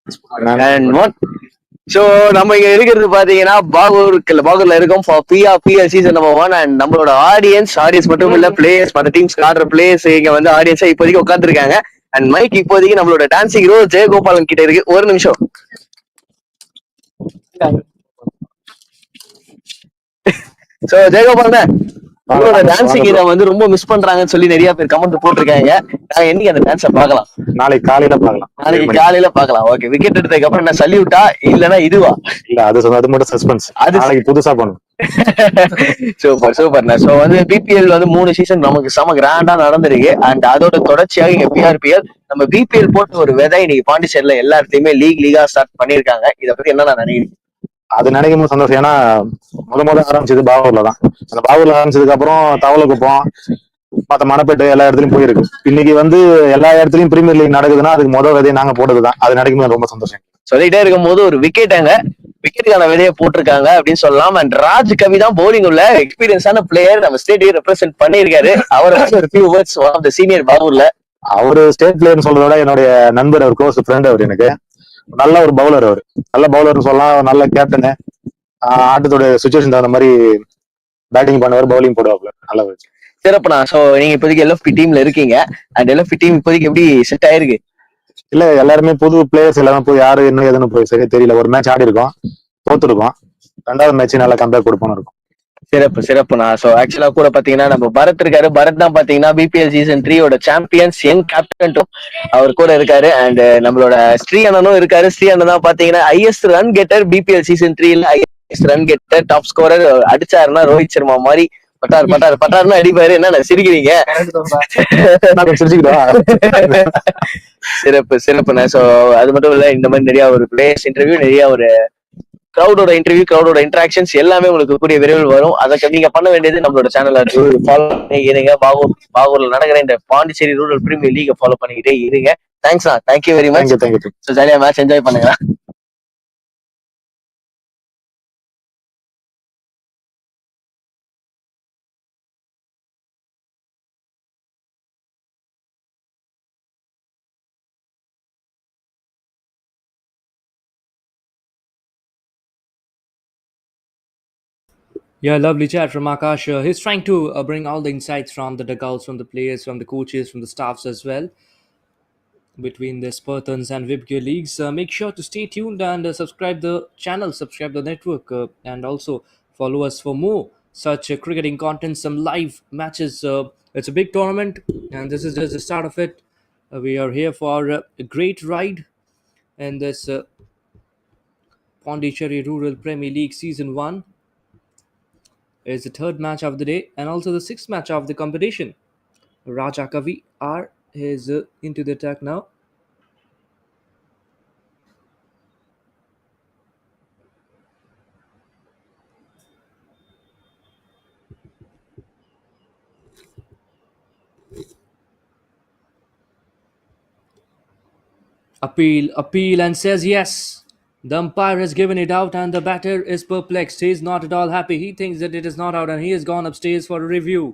And what? So நம்ம இங்க இருக்கிறது பாத்தீங்கன்னா பாகூர்ல இருக்கோம் for PRPL season1 and நம்மளோட audience மட்டும் இல்ல players மற்ற teams ஆடுற பிளேயர்ஸ் இங்க வந்து ஆடியன்ஸா இப்போதைக்கு உட்காந்துருக்காங்க. அண்ட் மைக் இப்போதைக்கு நம்மளோட டான்சிங் ஹீரோ ஜெயகோபாலன் கிட்ட இருக்கு. ஒரு நிமிஷம். சோ ஜெயகோபாலன் உங்களோட டான்சிங் இதை வந்து ரொம்ப மிஸ் பண்றாங்கன்னு சொல்லி நிறைய பேர் கமெண்ட் போட்டிருக்காங்க. நாங்க என்னைக்கு அந்த டான்ஸை பார்க்கலாம்? நாளைக்கு காலையில பாக்கலாம். ஓகே, விக்கெட் எடுத்ததுக்கு அப்புறம் என்ன சல்யூட்டா இல்லனா இதுவா? இல்ல அது மட்டும் சஸ்பென்ஸ். நாளைக்கு புதுசா பண்ணும். சூப்பர். சோ வந்து பிபிஎல் வந்து 3 சீசன் நமக்கு செம கிராண்டா நடந்திருக்கு. அண்ட் அதோட தொடர்ச்சியாக இங்க PRPL நம்ம பிபிஎல் போட்ட ஒரு விதை இன்னைக்கு பாண்டிச்சேரியில எல்லா இடத்தையுமே லீகா ஸ்டார்ட் பண்ணிருக்காங்க. இதை பத்தி என்ன நினைக்கிறீங்க? அது நினைக்கும் போது சந்தோஷம். ஏன்னா முத ஆரம்பிச்சது பாகூர்ல தான். அந்த பாகூர்ல ஆரம்பிச்சதுக்கு அப்புறம் தவளக்குப்பம் மத்த மணப்பேட்டு எல்லா இடத்துலயும் போயிருக்கு. இன்னைக்கு வந்து எல்லா இடத்துலயும் பிரீமியர் லீக் நடக்குதுன்னா அதுக்கு முதல் விதையை நாங்க போட்டதுதான். அது நினைக்கும் போது ரொம்ப சந்தோஷம். சொல்லிட்டே இருக்கும் போது ஒரு விக்கெட்டுக்கான விதையை போட்டிருக்காங்க அப்படின்னு சொல்லலாம். அண்ட் ராஜ் கவி தான் பவுலிங் உள்ள எக்ஸ்பீரியன்ஸான பிளேயர், நம்ம ஸ்டேட்டையும் ரெப்ரசென்ட் பண்ணியிருக்காரு. அவர் ஒரு few words one of the senior பாகூர்ல. அவரு ஸ்டேட் பிளேயர்னு சொல்றத விட என்னுடைய நண்பர், அவர் க்ளோஸ் ஃப்ரெண்ட். அவர் எனக்கு நல்ல ஒரு பவுலர். அவர் நல்ல பவுலர்னு சொல்லலாம். நல்ல கேப்டனு. ஆட்டத்தோட சுச்சுவேஷன் தகுந்த மாதிரி பேட்டிங் பண்ணுவார், பவுலிங் போடுவாப்ல. நல்ல சிறப்புண்ணா. சோ நீங்க இப்போதைக்கு LFP டீம்ல இருக்கீங்க. அண்ட் LFP டீம் இப்போதைக்கு எப்படி செட் ஆயிருக்கு? இல்ல, எல்லாருமே புது பிளேயர்ஸ் எல்லாமே போய் யாரு என்ன எதுன்னு போய் சரியா தெரியல. ஒரு மேட்ச் ஆடி இருக்கோம், தோத்துருக்கோம். 2வது மேட்ச் நல்லா கம்பேர் கொடுப்போம் இருக்கும். சிறப்புண்ணா. சோ ஆக்சுவலா கூட பாத்தீங்கன்னா நம்ம பரத் இருக்காரு. பரத் தான் பாத்தீங்கன்னா BPL சீசன் 3 சாம்பியன்ஸ் யங் கேப்டனும் அவர் கூட இருக்காரு. அண்ட் நம்மளோட ஸ்ரீ அண்ணனும் இருக்காரு. ஸ்ரீ அண்ணன் தான் பாத்தீங்கன்னா highest run getter BPL season 3 highest run getter, top scorer. அடிச்சாருன்னா ரோஹித் சர்மா மாதிரி பட்டாருன்னு அடிப்பாரு. என்ன சிரிக்கிறீங்க? சிறப்புண்ணா. சோ அது மட்டும் இல்ல, இந்த மாதிரி நிறைய ஒரு பிளேயர்ஸ் இன்டர்வியூ, நிறைய ஒரு கிரௌடோட இன்டர்வியூ, கிரௌடோட இன்டராக்ஷன்ஸ் எல்லாமே உங்களுக்கு கூடிய விரைவில் வரும். அதுக்கு நீங்க பண்ண வேண்டியது நம்மளோட சேனலை ஃபாலோ பண்ணி இருங்க. பாகூர்ல நடக்கிற இந்த Pondicherry rural premier league follow பண்ணிக்கிட்டே இருங்க. தேங்க்ஸ்ண்ணா. Thank you very much. ஜாலியா மேட்ச் என்ஜாய் பண்ணுங்க. Yeah, lovely chat from Akash. He's trying to bring all the insights from the dugouts, from the players, from the coaches, from the staffs as well, between the Spartans and VIBGYOR leagues. Make sure to stay tuned and subscribe the channel, subscribe the network, and also follow us for more such cricketing content, some live matches. It's a big tournament, and this is just the start of it. We are here for a great ride in this Pondicherry Rural Premier League Season 1. Is the third match of the day and also the sixth match of the competition. Raja Kavi R is into the attack now. Appeal and says yes. The umpire has given it out and the batter is perplexed. He is not at all happy. He thinks that it is not out and he has gone upstairs for a review.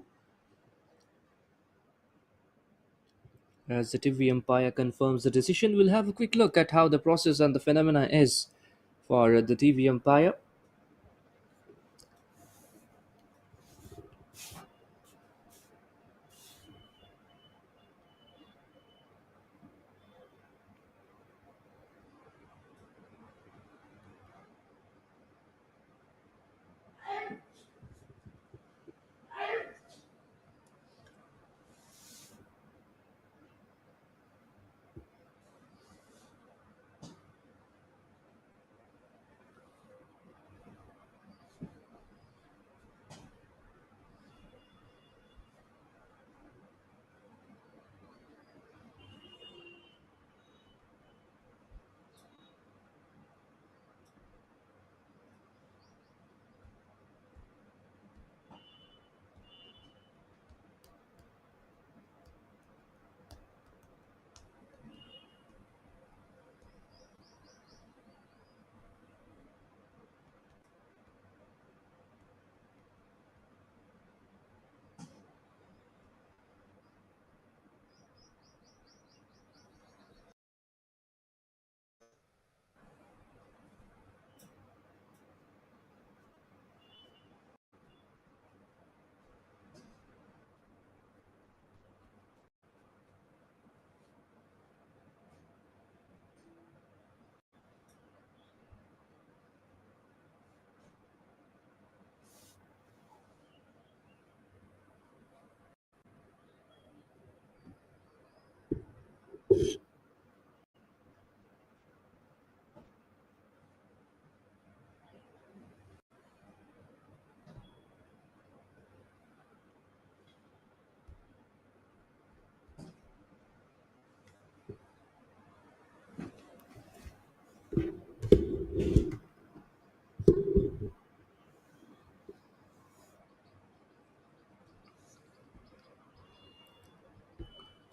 As the TV umpire confirms the decision, we'll have a quick look at how the process and the phenomena is for the TV umpire.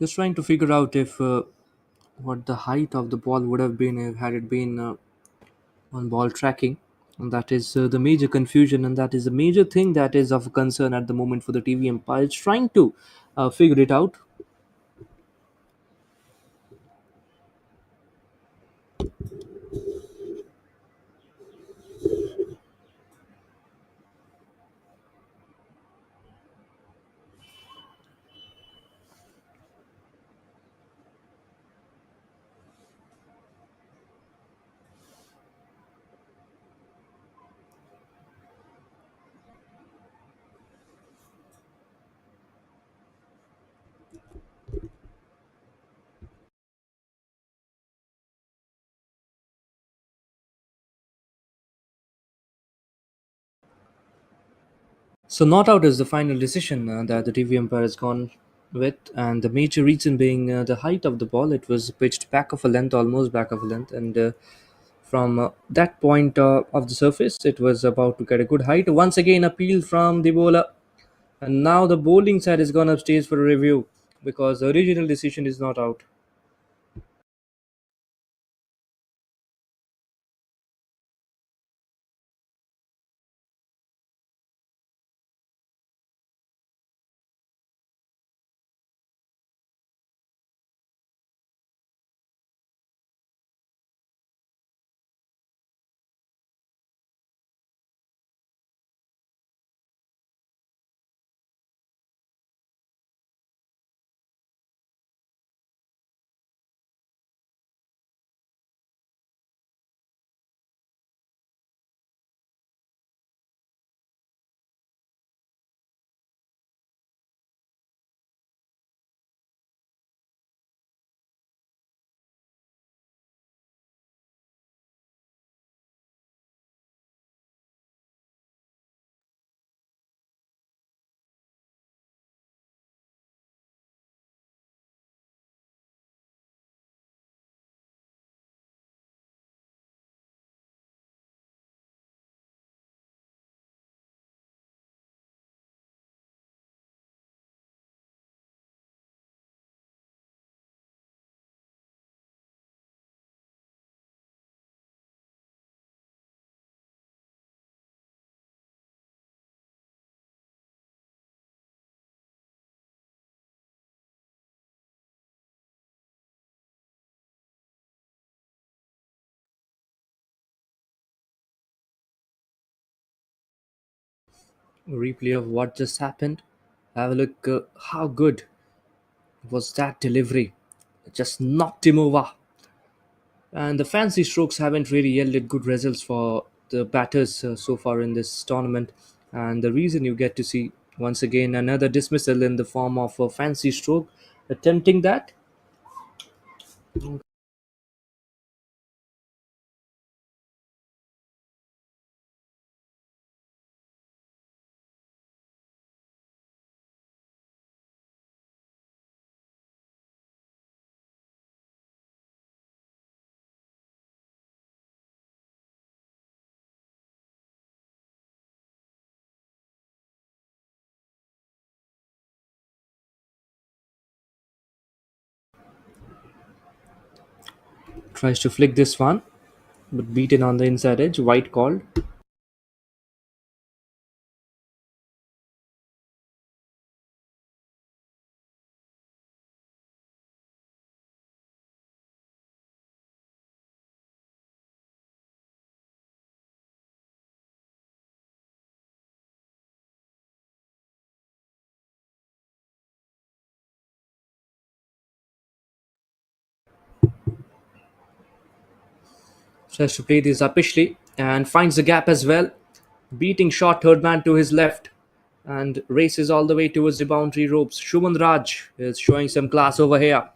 Just trying to figure out if what the height of the ball would have been had it been on ball tracking. And that is the major confusion, and that is the major thing that is of concern at the moment for the TV umpires trying to figure it out. So, not out is the final decision that the TV umpire has gone with, and the major reason being the height of the ball. It was pitched back of a length, almost back of a length, and from that point of the surface, it was about to get a good height. Once again, appeal from the bowler, and now the bowling side has gone upstairs for a review because the original decision is not out. Replay of what just happened. Have a look. How good was that delivery? Just knocked him over. And the fancy strokes haven't really yielded good results for the batters so far in this tournament. And the reason you get to see once again another dismissal in the form of a fancy stroke, attempting that. Tries to flick this one, but beaten on the inside edge. White called. Tries to play this uppishly and finds the gap as well. Beating shot third man to his left and races all the way towards the boundary ropes. Shuman Raj is showing some class over here.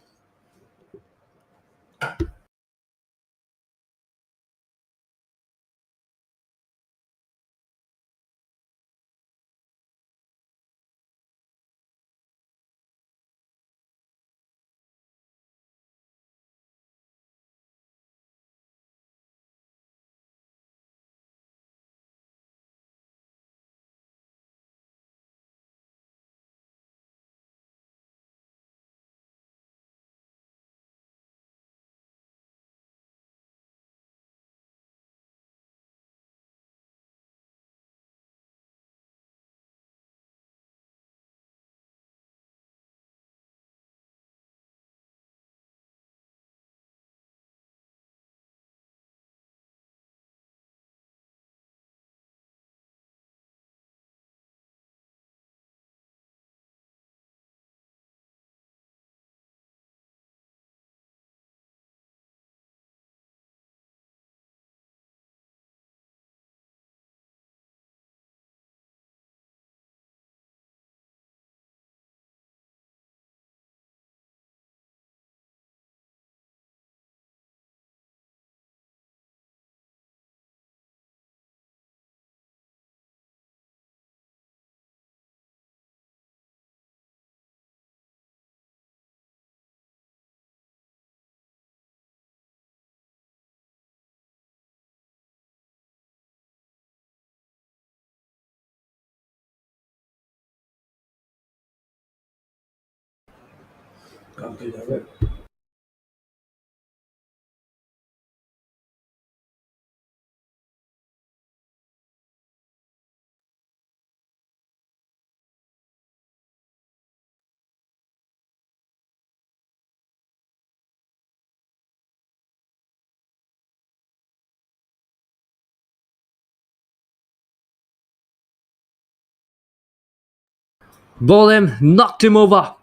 Ball him, knocked him over.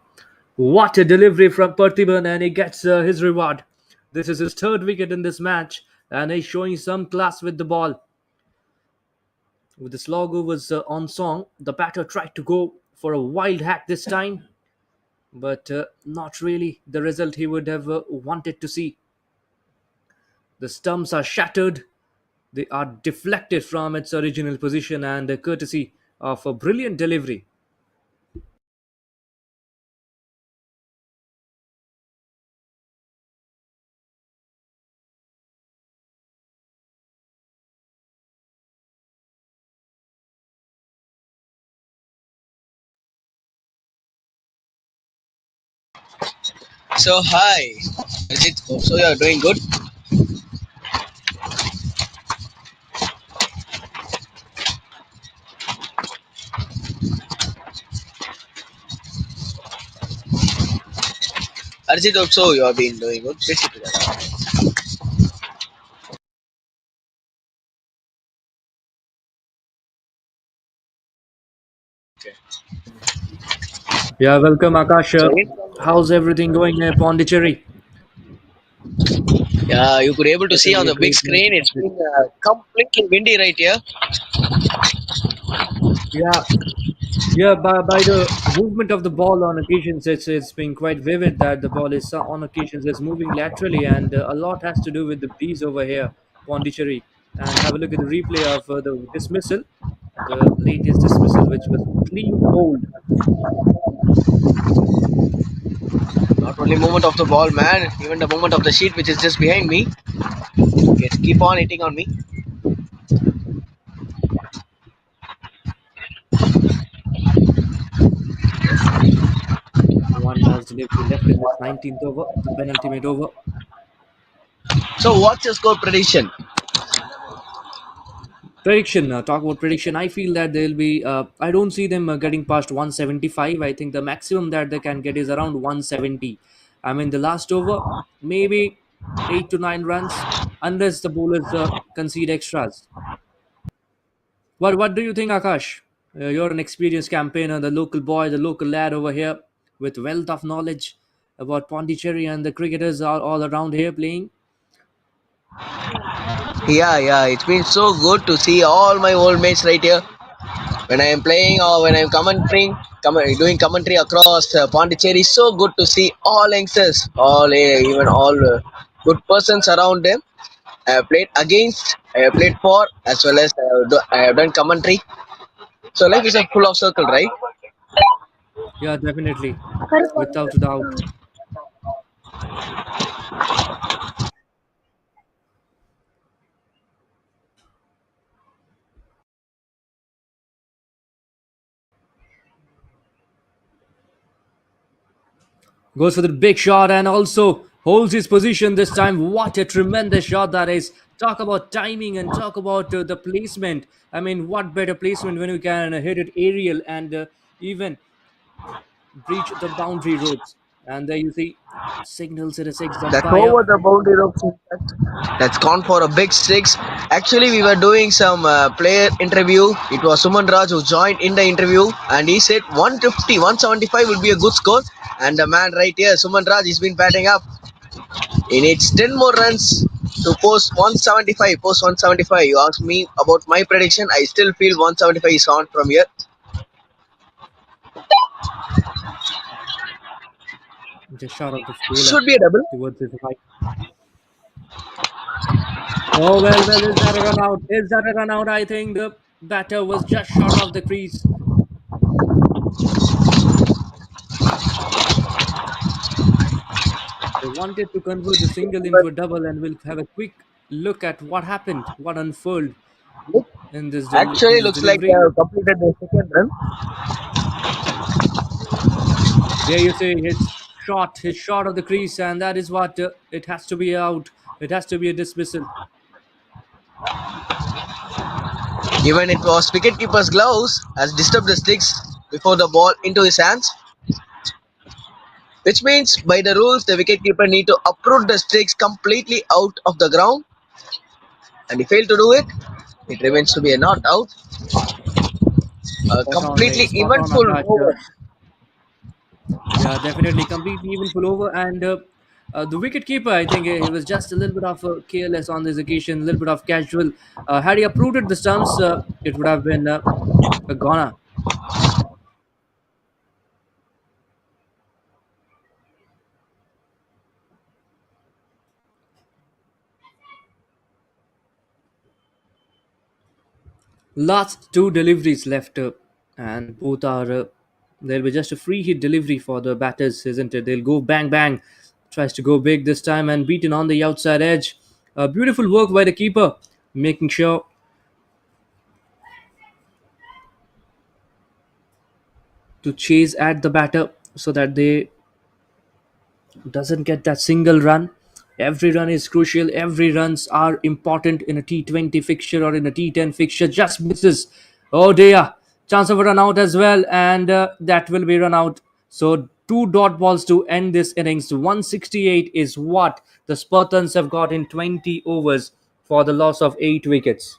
What a delivery from Parthiban, and he gets his reward. This is his third wicket in this match, and he's showing some class with the ball. With the slog overs on song, the batter tried to go for a wild hack this time, but not really the result he would have wanted to see. The stumps are shattered, they are deflected from its original position, and courtesy of a brilliant delivery. So hi, Ajit. Hope so you're doing good. Arjit, hope so you have been doing good. Please keep it up. Okay. Yeah, welcome Akash. Sorry. How's everything going in Pondicherry? Yeah, you could able to see on Certainly a the big great match. screen. It's been completely windy right here. Yeah, yeah. By the movement of the ball on occasions, it's been quite vivid that the ball is on occasions is moving laterally, and a lot has to do with the breeze over here, Pondicherry. And have a look at the replay of the dismissal, the latest dismissal, which was clean bowled. Not only movement of the ball, man. Even the movement of the sheet, which is just behind me. It keep on hitting on me. One more delivery left in this 19th over, the penultimate over. So what's your score prediction? Prediction. Talk about prediction. I feel that they'll be. I don't see them getting past 175. I think the maximum that they can get is around 170. I mean, the last over, maybe 8 to 9 runs, unless the bowlers concede extras. What do you think, Akash? You're an experienced campaigner, the local boy, the local lad over here, with wealth of knowledge about Pondicherry and the cricketers are all around here playing. Yeah. It's been so good to see all my old mates right here. When I am playing or when I am doing commentary across Pondicherry, so good to see all youngsters, even all good persons around them. I have played against, I have played for, as well as I have done commentary. So life is a full of circle, right? Yeah, definitely, without a doubt. Goes for the big shot and also holds his position this time. What a tremendous shot that is. Talk about timing and talk about the placement. I mean, what better placement when you can hit it aerial and even breach the boundary ropes. And there you see, signals it a six That's umpire. over the boundary ropes. In fact. That's gone for a big six. Actually, we were doing some player interview. It was Suman Raj who joined in the interview, and he said 150, 175 will be a good score. And the man right here, Suman Raj, he's been batting up. He needs 10 more runs to post 175. Post 175. You ask me about my prediction. I still feel 175 is on from here. Just shot of the bowler Should be a double. towards his right. Oh, well, is that a run out? Is that a run out? I think the batter was just short of the crease. They wanted to convert the single into a double, and we'll have a quick look at what happened, what unfolded in in Actually, this looks like they delivery. have completed the second run. There you see, hits shot. His shot of the crease, and that is what it has to be out. It has to be a dismissal. Even it was wicketkeeper's gloves has disturbed the sticks before the ball into his hands, which means by the rules the wicketkeeper need to uproot the sticks completely out of the ground, and he failed to do it. It remains to be a not out. A Spot on, completely mate. Spot on eventful that. over. Yeah, definitely completely even pull over. And the wicket keeper, I think he was just a little bit of careless on this occasion, a little bit of casual. Had he uprooted the stumps, it would have been a goner. Last two deliveries left, and both are. There'll be just a free hit delivery for the batters, isn't it? They'll go bang bang, tries to go big this time and beaten on the outside edge. Beautiful work by the keeper, making sure to chase at the batter so that they doesn't get that single run. Every run is crucial. Every runs are important in a T20 fixture or in a T10 fixture. Just misses. Oh dear. Chance of a run out as well, and that will be run out. So two dot balls to end this innings. 168 is what the Spartans have got in 20 overs for the loss of 8 wickets.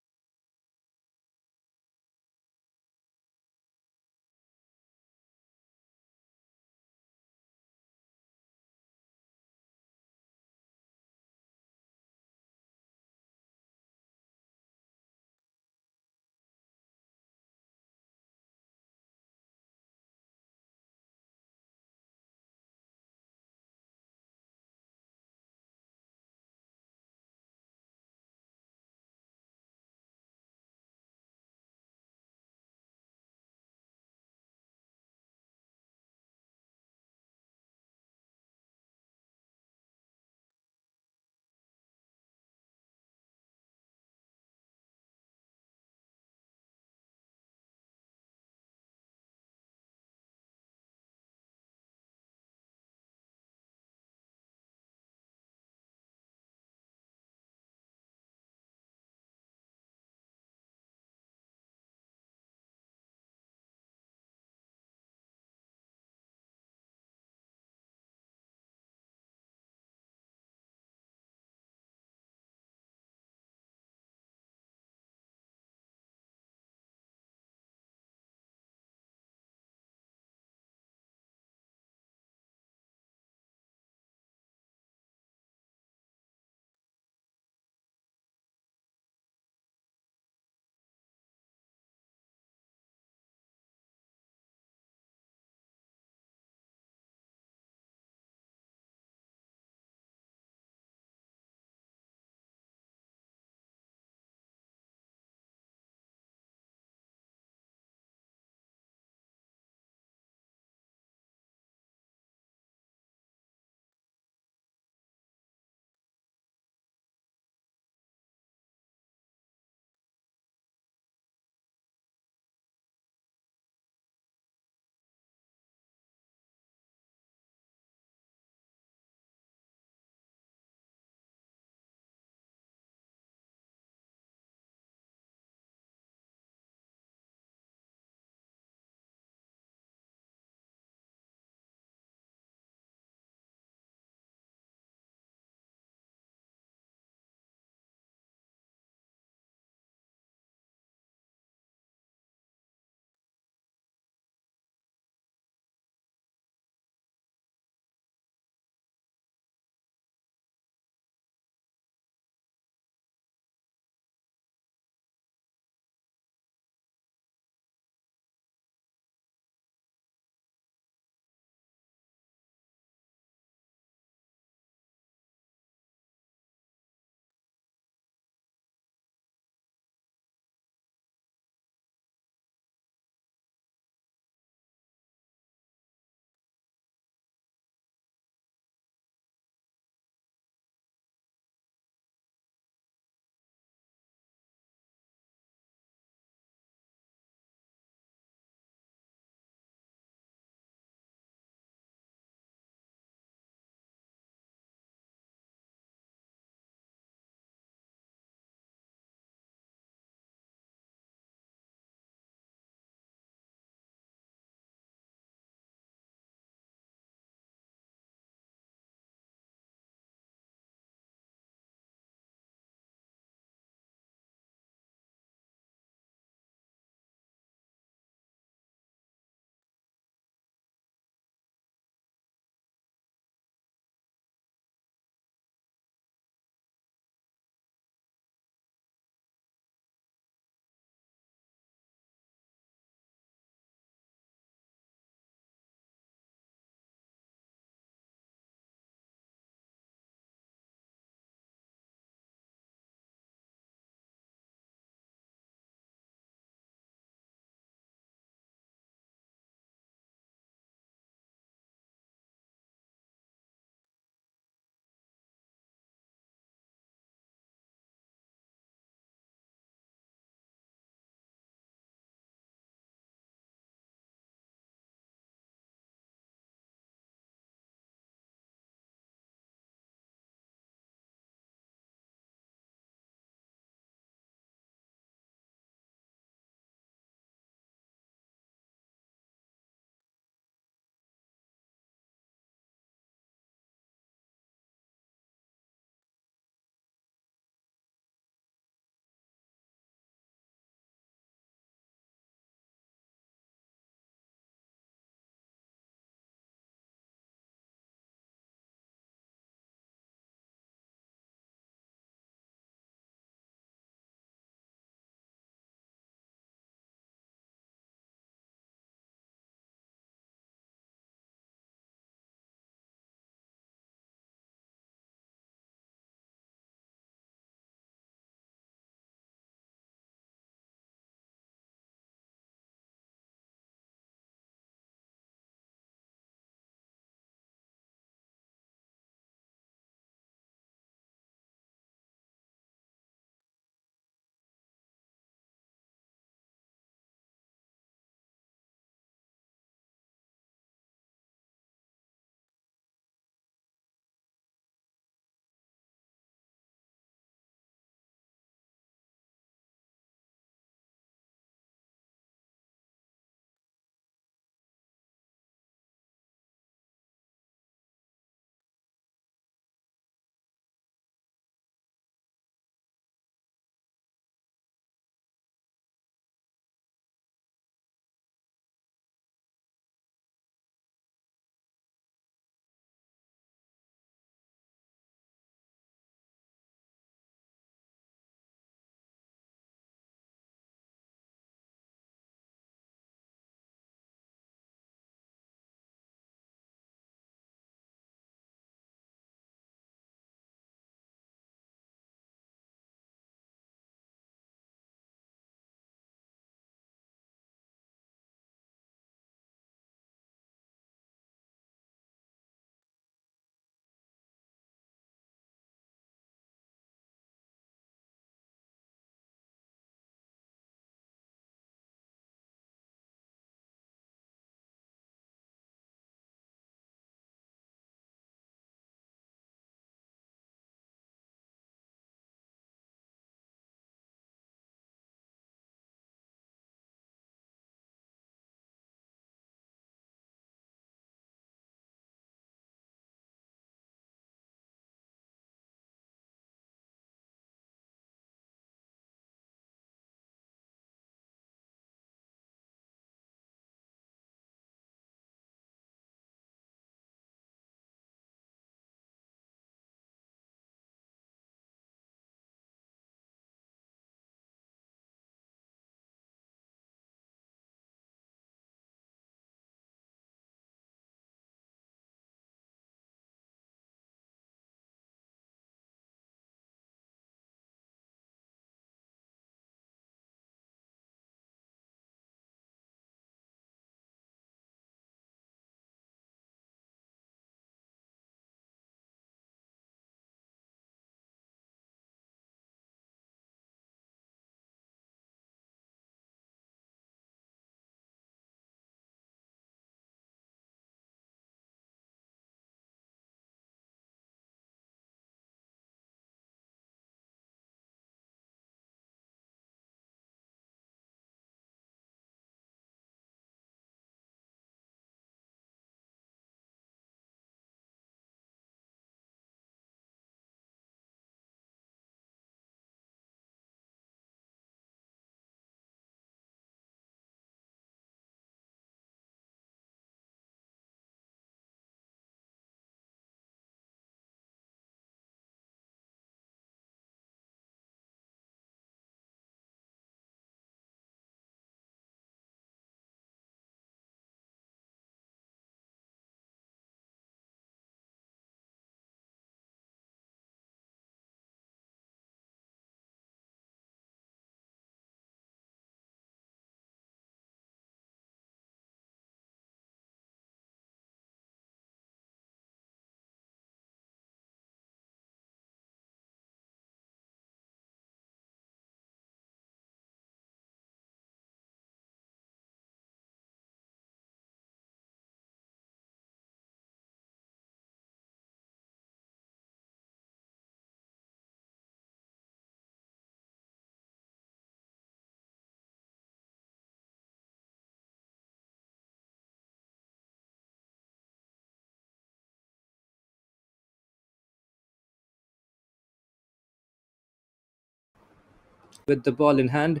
with the ball in hand.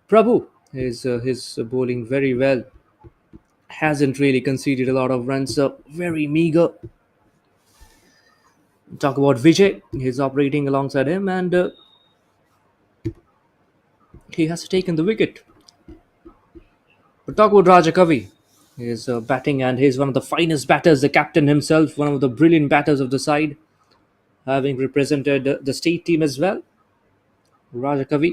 Prabhu is his bowling very well. Hasn't really conceded a lot of runs. Very meager. Talk about Vijay. He's operating alongside him, and he has taken the wicket. But talk about Raja Kavi. He is batting, and he's one of the finest batters. The captain himself, one of the brilliant batters of the side, having represented the state team as well. Raja Kavi.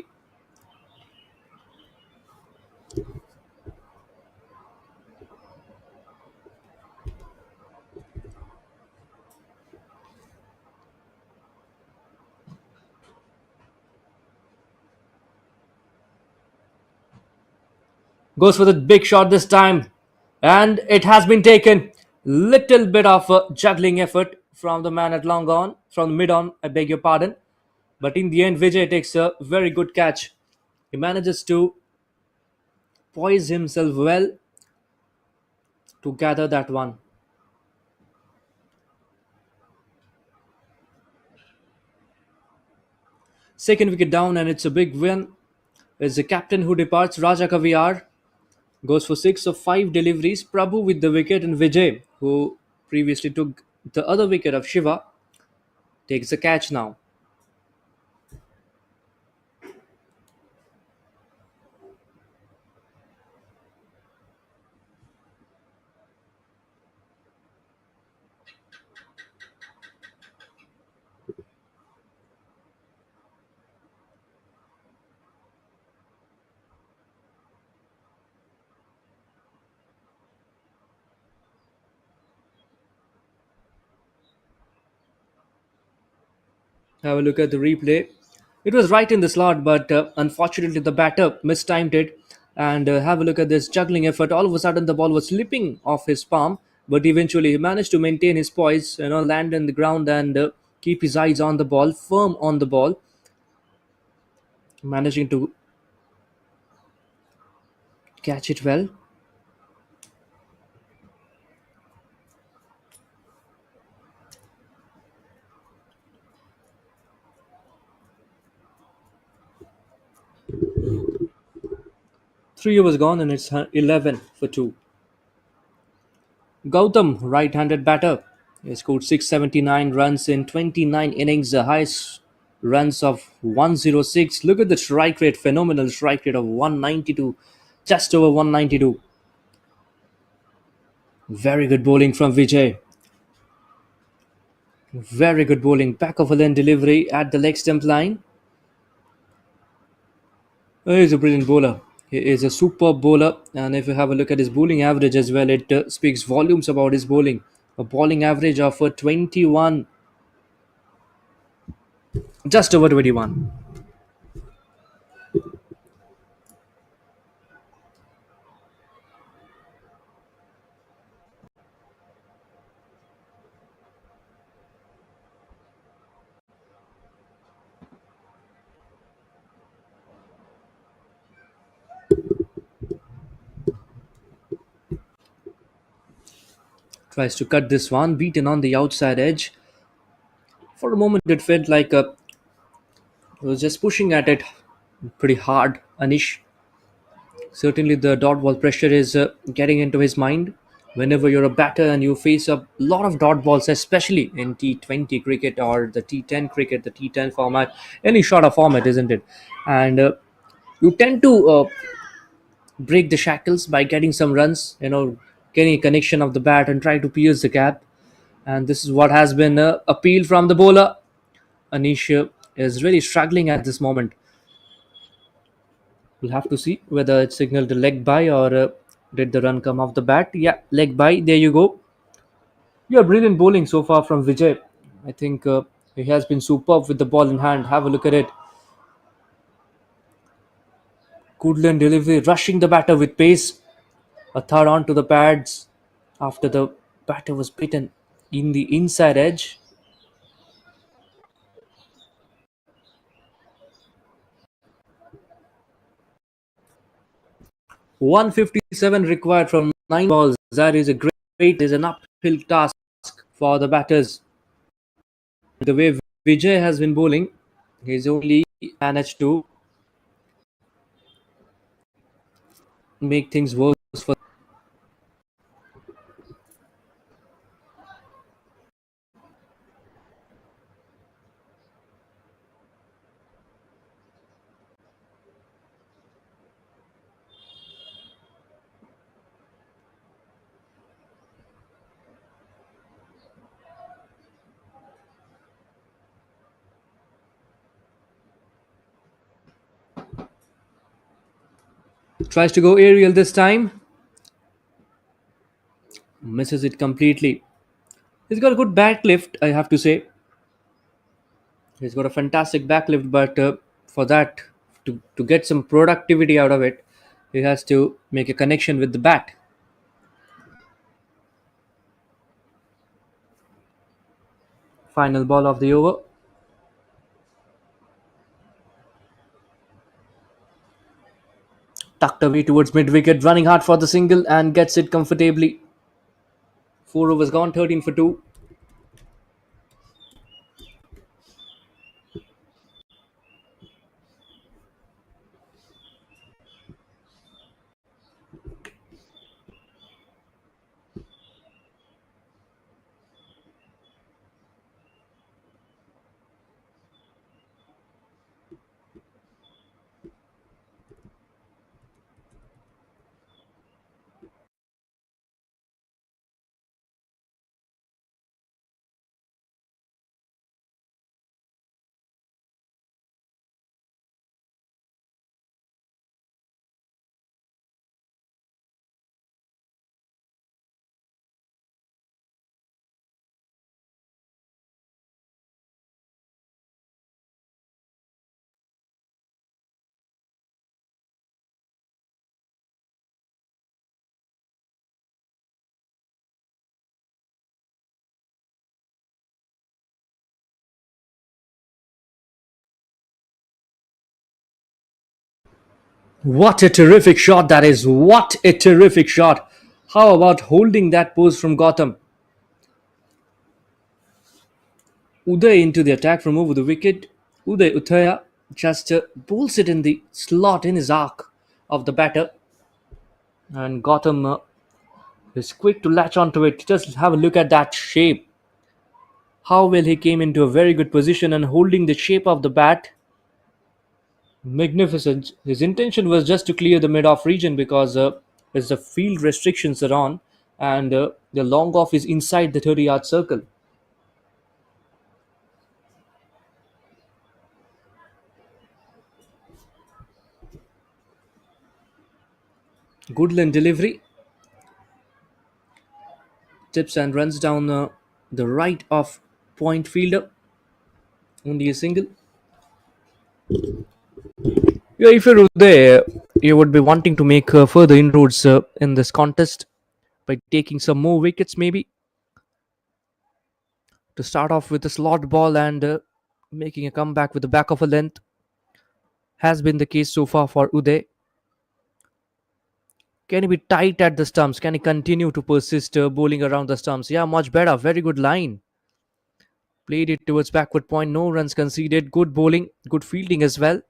Goes for the big shot this time, and it has been taken. Little bit of a juggling effort from the man at long on, from mid on, I beg your pardon. But in the end, Vijay takes a very good catch. He manages to poise himself well to gather that one. Second wicket down, and it's a big win. It's the captain who departs. Raja Kaviar goes for 6 of 5 deliveries. Prabhu with the wicket, and Vijay, who previously took the other wicket of Shiva, takes the catch now. Have a look at the replay. It was right in the slot, but unfortunately the batter mistimed it. And have a look at this juggling effort. All of a sudden, the ball was slipping off his palm, but eventually he managed to maintain his poise, land in the ground and keep his eyes on the ball, firm on the ball, managing to catch it well. Three overs gone, and it's 11 for 2. Gautam, right-handed batter, he scored 679 runs in 29 innings, the highest runs of 106. Look at the strike rate, phenomenal strike rate of 192, just over 192. Very good bowling from Vijay. Very good bowling. Back of a lane delivery at the leg stump line. He's a brilliant bowler. He is a superb bowler, and if you have a look at his bowling average as well, it speaks volumes about his bowling. A bowling average of 21, just over 21. Tries to cut this one, beaten on the outside edge. For a moment, it felt like he was just pushing at it pretty hard. Anish, certainly the dot ball pressure is getting into his mind. Whenever you're a batter and you face a lot of dot balls, especially in T20 cricket or the T10 cricket, the T10 format, any shorter format, isn't it? And you tend to break the shackles by getting some runs, getting a connection of the bat and try to pierce the gap. And this is what has been appealed from the bowler. Anish is really struggling at this moment. We'll have to see whether it signaled a leg by or did the run come off the bat. Yeah, leg by. There you go. Yeah, brilliant bowling so far from Vijay. I think he has been superb with the ball in hand. Have a look at it. Good lane delivery, rushing the batter with pace. A third onto the pads after the batter was beaten in the inside edge. 157 required from 9 balls. That is a great, is an uphill task for the batters. The way Vijay has been bowling, he's only managed to make things worse for. Tries to go aerial this time, misses it completely. He's got a good back lift, I have to say. He's got a fantastic back lift, but for that, to get some productivity out of it, he has to make a connection with the bat. Final ball of the over. Tucked away towards mid wicket, running hard for the single and gets it comfortably. 4 overs gone, 13 for 2. What a terrific shot that is! What a terrific shot! How about holding that pose from Gotham? Uday into the attack from over the wicket. Uday Uthaya just bowls it in the slot in his arc of the batter, and Gotham is quick to latch onto it. Just have a look at that shape. How well he came into a very good position and holding the shape of the bat. Magnificent. His intention was just to clear the mid-off region because as the field restrictions are on, and the long off is inside the 30-yard circle. Goodland delivery. Tips and runs down the right of point fielder. Only a single. Yeah, if you're there, you would be wanting to make further inroads in this contest by taking some more wickets, maybe to start off with a slot ball and making a comeback with the back of a length. Has been the case so far for Uday. Can he be tight at the stumps? Can he continue to persist bowling around the stumps? Yeah, much better. Very good line. Played it towards backward point. No runs conceded. Good bowling. Good fielding as well.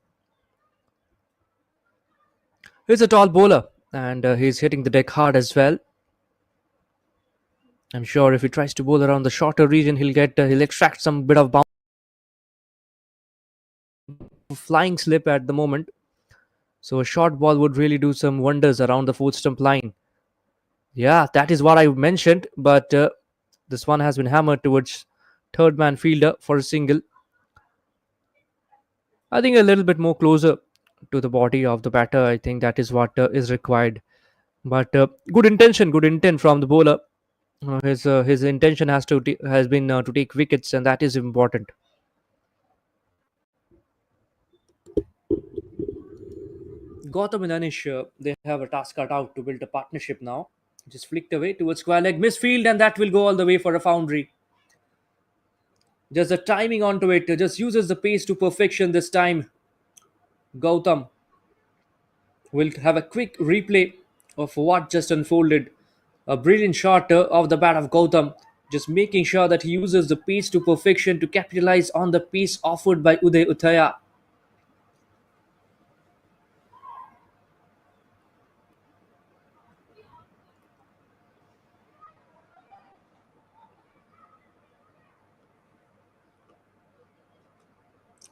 He's a tall bowler and he's hitting the deck hard as well. I'm sure if he tries to bowl around the shorter region, he'll extract some bit of bounce. Flying slip at the moment. So a short ball would really do some wonders around the fourth stump line. Yeah, that is what I mentioned. But this one has been hammered towards third man fielder for a single. I think a little bit more closer to the body of the batter. I think that is what is required. But good intent from the bowler. His intention has been to take wickets, and that is important. Gautam and Anish, they have a task cut out to build a partnership now. Just flicked away towards square leg, misfield, and that will go all the way for a foundry. Just the timing onto it, just uses the pace to perfection this time. Gautam will have a quick replay of what just unfolded. A brilliant shot of the bat of Gautam, just making sure that he uses the pace to perfection to capitalize on the pace offered by Uday Uthaya.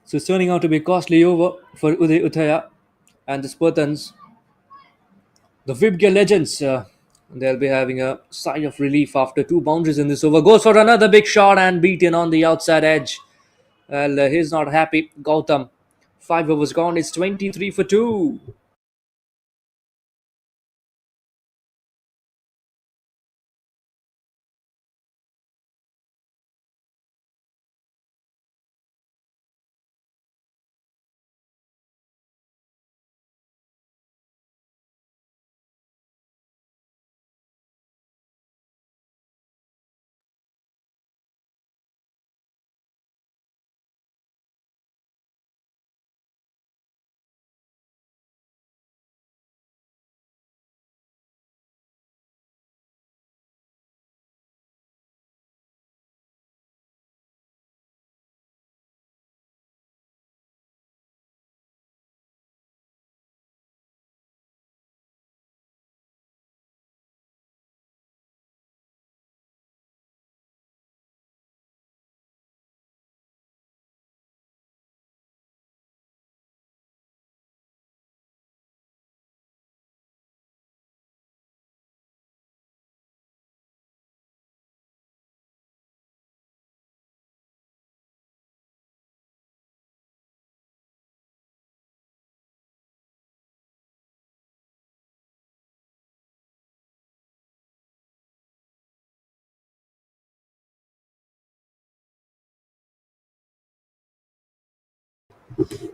So it's turning out to be a costly over for Uday Uthaya and the Spartans. The VIBGYOR legends, they'll be having a sigh of relief after two boundaries in this over. Goes for another big shot and beaten on the outside edge. Well, he's not happy. Gautam, 5 overs gone. It's 23 for 2.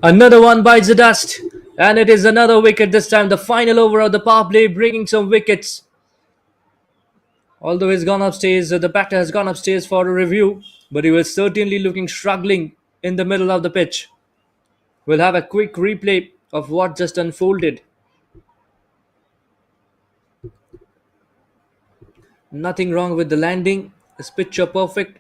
Another one bites the dust. And it is another wicket this time. The final over of the power play bringing some wickets. Although he's gone upstairs, the batter has gone upstairs for a review. But he was certainly looking struggling in the middle of the pitch. We'll have a quick replay of what just unfolded. Nothing wrong with the landing. His picture perfect.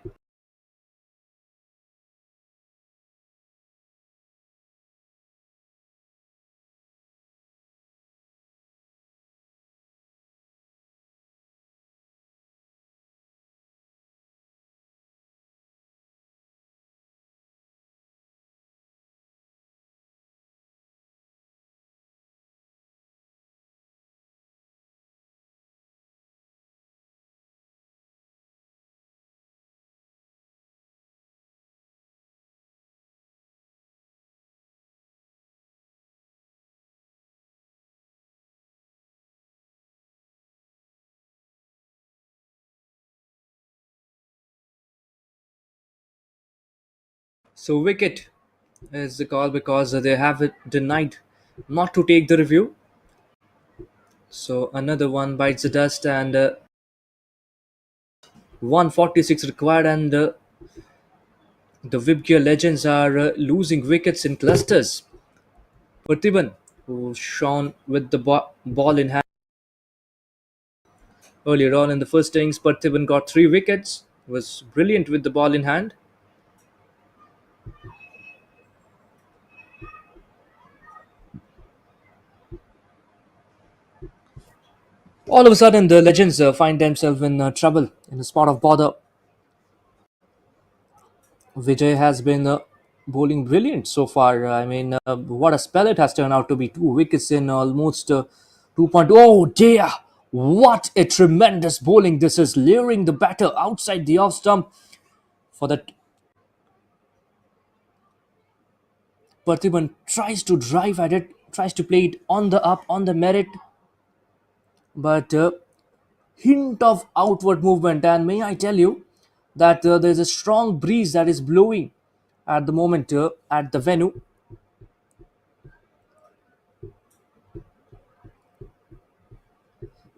So wicket is the call because they have it denied not to take the review. So another one bites the dust and 146 required and the VIBGYOR legends are losing wickets in clusters. Pratibhan, who shone with the ball in hand earlier on in the first innings, Pratibhan got 3 wickets, was brilliant with the ball in hand. All of a sudden, the legends find themselves in trouble, in a spot of bother. Vijay has been bowling brilliant so far. I mean, what a spell it has turned out to be. 2 wickets in almost 2.0. Oh dear! What a tremendous bowling this is. Luring the batter outside the off stump for that. Parthiban tries to drive at it, tries to play it on the up, on the merit, but hint of outward movement. And may I tell you that there's a strong breeze that is blowing at the moment at the venue.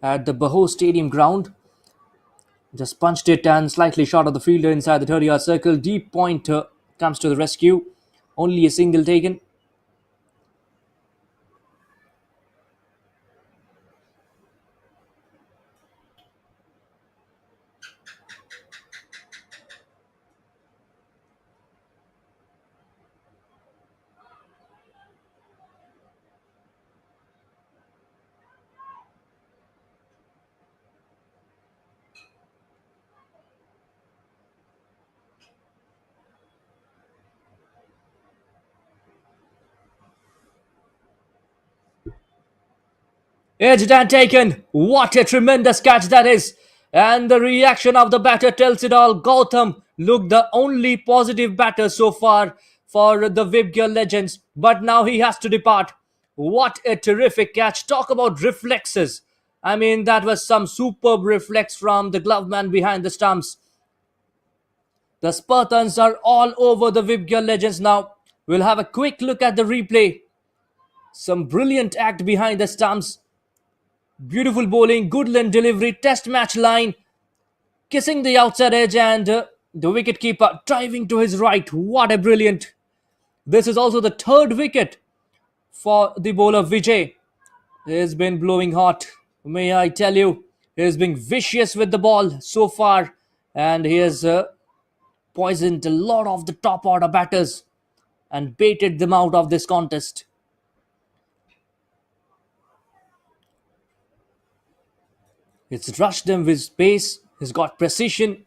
At the Bahour Stadium ground. Just punched it and slightly short of the fielder inside the 30-yard circle. Deep point comes to the rescue. Only a single taken. Edged and taken. What a tremendous catch that is. And the reaction of the batter tells it all. Gautam looked the only positive batter so far for the VIBGYOR legends. But now he has to depart. What a terrific catch. Talk about reflexes. I mean, that was some superb reflex from the glove man behind the stumps. The Spartans are all over the VIBGYOR legends now. We'll have a quick look at the replay. Some brilliant act behind the stumps. Beautiful bowling, good length delivery, test match line, kissing the outside edge, and the wicket keeper driving to his right. What a brilliant. This is also the third wicket for the bowler Vijay. He's been blowing hot. May I tell you, he's been vicious with the ball so far, and he has poisoned a lot of the top order batters and baited them out of this contest. It's rushed them with pace, he's got precision,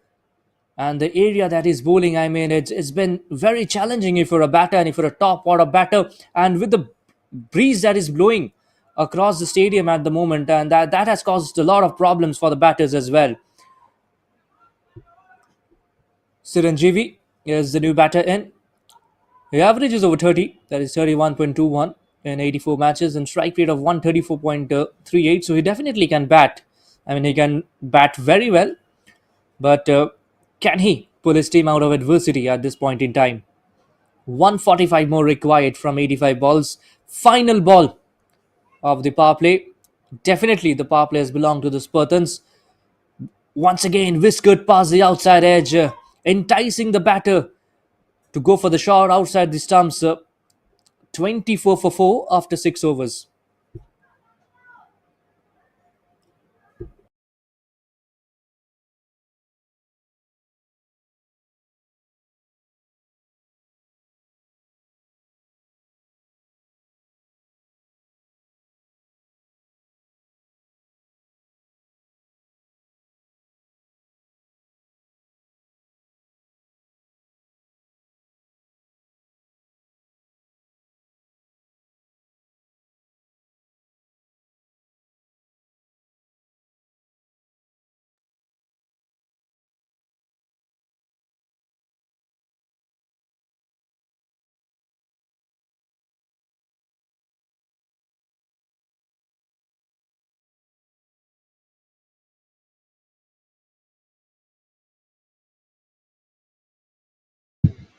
and the area that he's bowling, I mean, it's been very challenging if you're a batter and if you're a top order batter, and with the breeze that is blowing across the stadium at the moment, and that has caused a lot of problems for the batters as well. Siranjeevi is the new batter in. He averages over 30, that is 31.21 in 84 matches, and strike rate of 134.38. So he definitely can bat. I mean, he can bat very well, but can he pull his team out of adversity at this point in time? 145 more required from 85 balls. Final ball of the power play. Definitely the power players belong to the Spartans. Once again, whiskered past the outside edge, enticing the batter to go for the shot outside the stumps. 24 for 4 after 6 overs.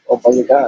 ஓ பண்ணிட்டா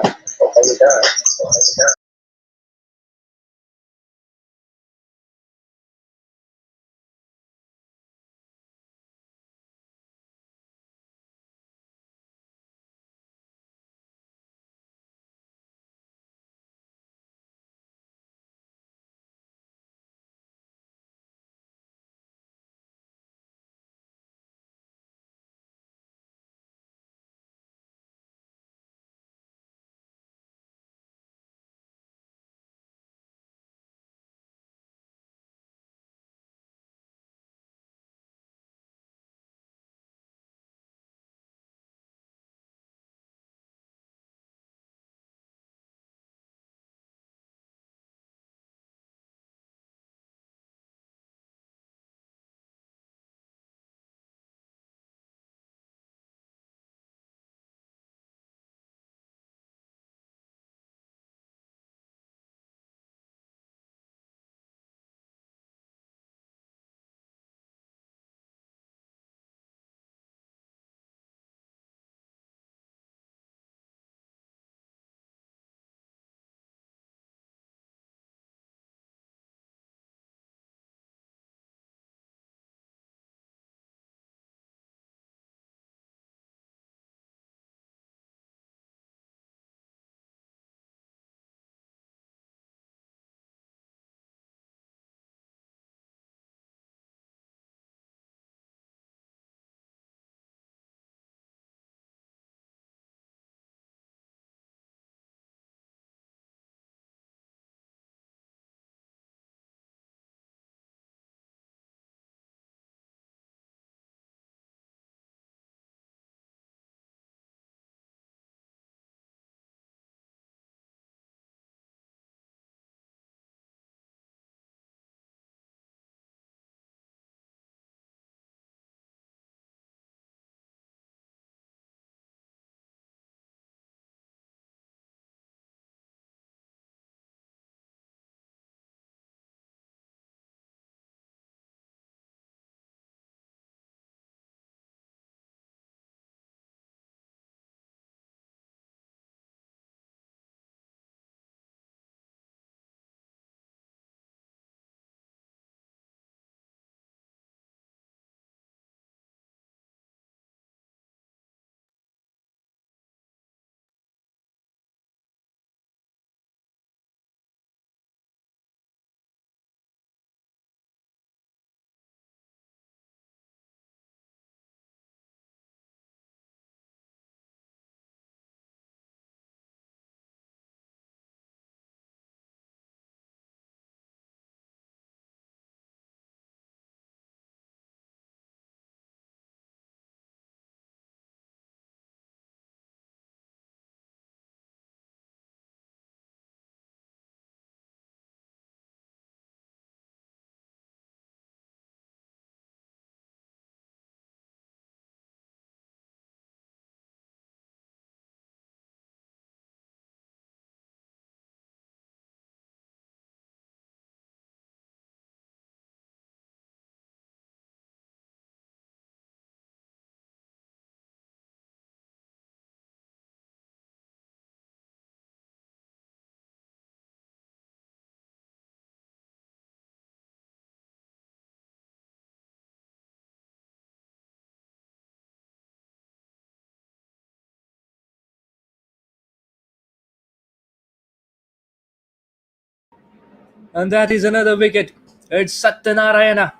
And that is another wicket. It's Satyanarayana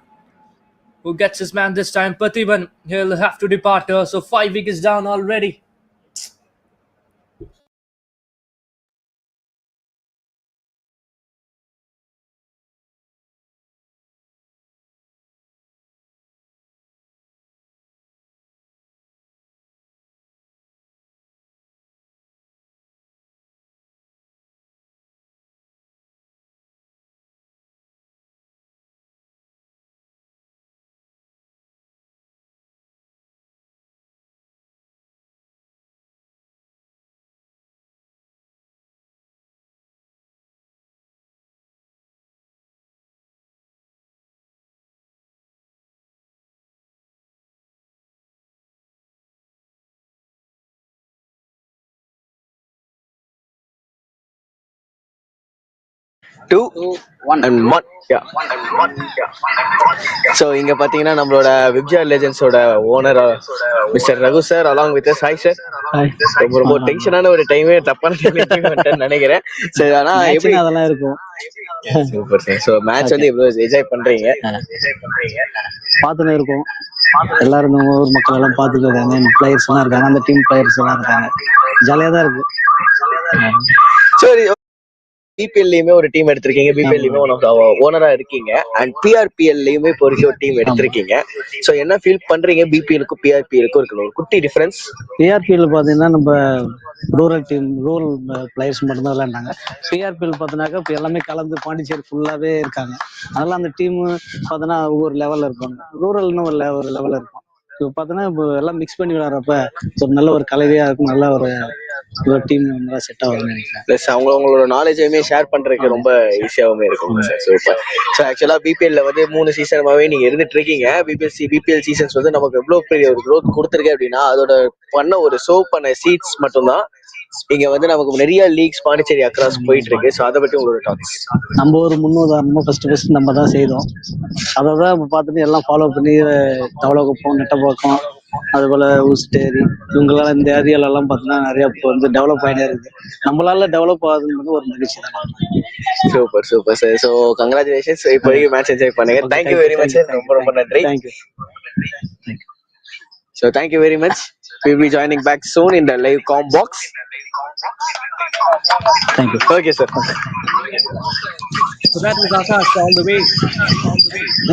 who gets his man this time. Pathiban, he'll have to depart. So 5 wickets down already. Two and one. Yeah. So இங்க பாத்தீங்கன்னா நம்மளோட VIBGYOR லெஜெண்ட்ஸோட owner mister Raghu sir along with hi sir. ரொம்ப ரொம்ப டென்ஷனான ஒரு டைமே தப்பான time நினைக்கிறேன். சரி, ஆனா எப்படி அதெல்லாம் இருக்கும். Super sir. ஸோ மேட்ச் வந்து எவ்வளவு என்ஜாய் பண்றீங்க? பார்த்துன்னு இருக்கோம். எல்லாரும் நம்ம ஊர் மக்கள் எல்லாம் பார்த்துட்டு இருக்காங்க. பிளேயர்ஸ் எல்லாம் இருக்காங்க, அந்த டீம் பிளேயர்ஸ் எல்லாம் இருக்காங்க. ஜாலியா தான் இருக்கு. சரி, பிபிஎல்லையுமே ஒரு டீம் எடுத்திருக்கீங்க, பிபிஎல்லையுமே ஒன் ஆஃப் ஓனரா இருக்கீங்க, அண்ட் பிஆர்பிஎல்லையுமே இப்போ ஒரு டீம் எடுத்திருக்கீங்க. ஸோ என்ன ஃபீல் பண்றீங்க பிபிஎலுக்கும் பிஆர்பிஎலுக்கும் இருக்கிற ஒரு குட்டி டிஃபரன்ஸ்? பிஆர்பிஎல் பாத்தீங்கன்னா நம்ம ரூரல் டீம், ரூரல் பிளேயர்ஸ் மட்டும்தான் விளையாண்டாங்க. பிஆர்பிஎல் பார்த்தீங்கன்னாக்கா இப்போ எல்லாமே கலந்து பாண்டிச்சேரி ஃபுல்லாவே இருக்காங்க. அதெல்லாம் அந்த டீம் பார்த்தோன்னா ஒவ்வொரு லெவல்ல இருப்பாங்க. ரூரல்னு ஒரு லெவல்ல இருக்கும். இப்போ பார்த்தோன்னா இப்போ எல்லாம் மிக்ஸ் பண்ணி விளையாடுறப்ப ஒரு நல்ல ஒரு கலவையா இருக்கும், நல்ல ஒரு டீம் நல்லா செட் ஆகும்னு நினைக்கிறேன். பிளஸ் அவங்களோட நாலேஜையுமே ஷேர் பண்றதுக்கு ரொம்ப ஈஸியாவுமே இருக்கும் சார். சூப்பர். ஸோ ஆக்சுவலா பிபிஎல்ல வந்து 3 சீசனாவே நீங்க இருந்துட்டு இருக்கீங்க. பிபிஎல் சீசன்ஸ் வந்து நமக்கு எவ்வளவு பெரிய ஒரு க்ரோத் கொடுத்துருக்கு அப்படின்னா அதோட பண்ண ஒரு ஷோ பண்ண சீட்ஸ் மட்டும்தான். இங்க வந்து நமக்கு நிறைய லீக்ஸ் பாண்டிச்சேரி அக்ராஸ் போயிட்டு இருக்கு. ஸோ அதை பத்தி உங்களோட டாக்ஸ். நம்ம ஒரு முன்னுதாரணமா ஃபர்ஸ்ட் நம்ம தான் செய்தோம். அதை தான் இப்போ பார்த்துட்டு எல்லாம் ஃபாலோ பண்ணி தவளகுப்பம், நெட்டப்பாக்கம், அது போல ஊஸ்டேரி, இவங்களால இந்த ஏரியால எல்லாம் பார்த்தீங்கன்னா நிறைய இப்போ வந்து டெவலப் ஆகிட்டே இருக்கு. நம்மளால டெவலப் ஆகுதுன்றது ஒரு மகிழ்ச்சி தான். Super super sir. So congratulations. இப்போதைக்கு மேட்ச் என்ஜாய் பண்ணுங்க. Thank you very much sir. ரொம்ப ரொம்ப நன்றி. Thank you. So thank you very much. We'll be joining back soon in the live com box. Thank you. Okay sir. So that was Akash all the way.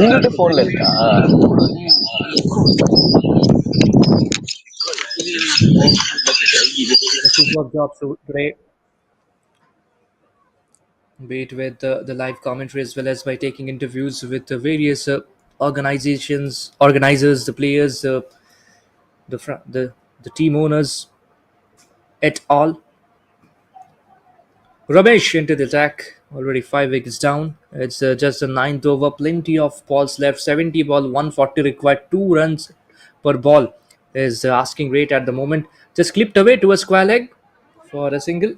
உங்களுக்கு போன்ல இருக்கா? A superb job today, be it with the live commentary as well as by taking interviews with the various organizers, the players, the team owners, et al. Ramesh into the attack, already 5 wickets down. It's just the ninth over, plenty of balls left. 70 ball, 140 required, 2 runs per ball is the asking rate at the moment. Just clipped away to a square leg for a single.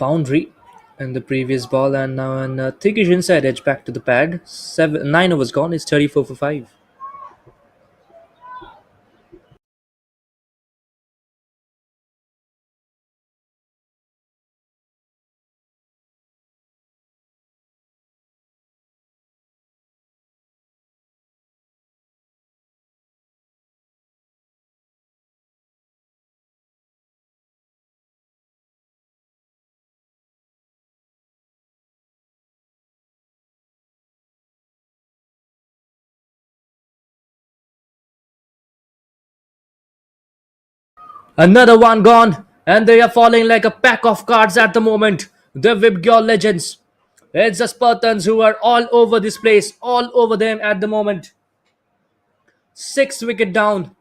Boundary in the previous ball, and now an thickish inside edge back to the pad. 9 overs gone. It's 34 for 5. Another one gone, and they are falling like a pack of cards at the moment. The VIBGYOR legends. It's the Spartans who are all over this place, all over them at the moment. 6 wicket down.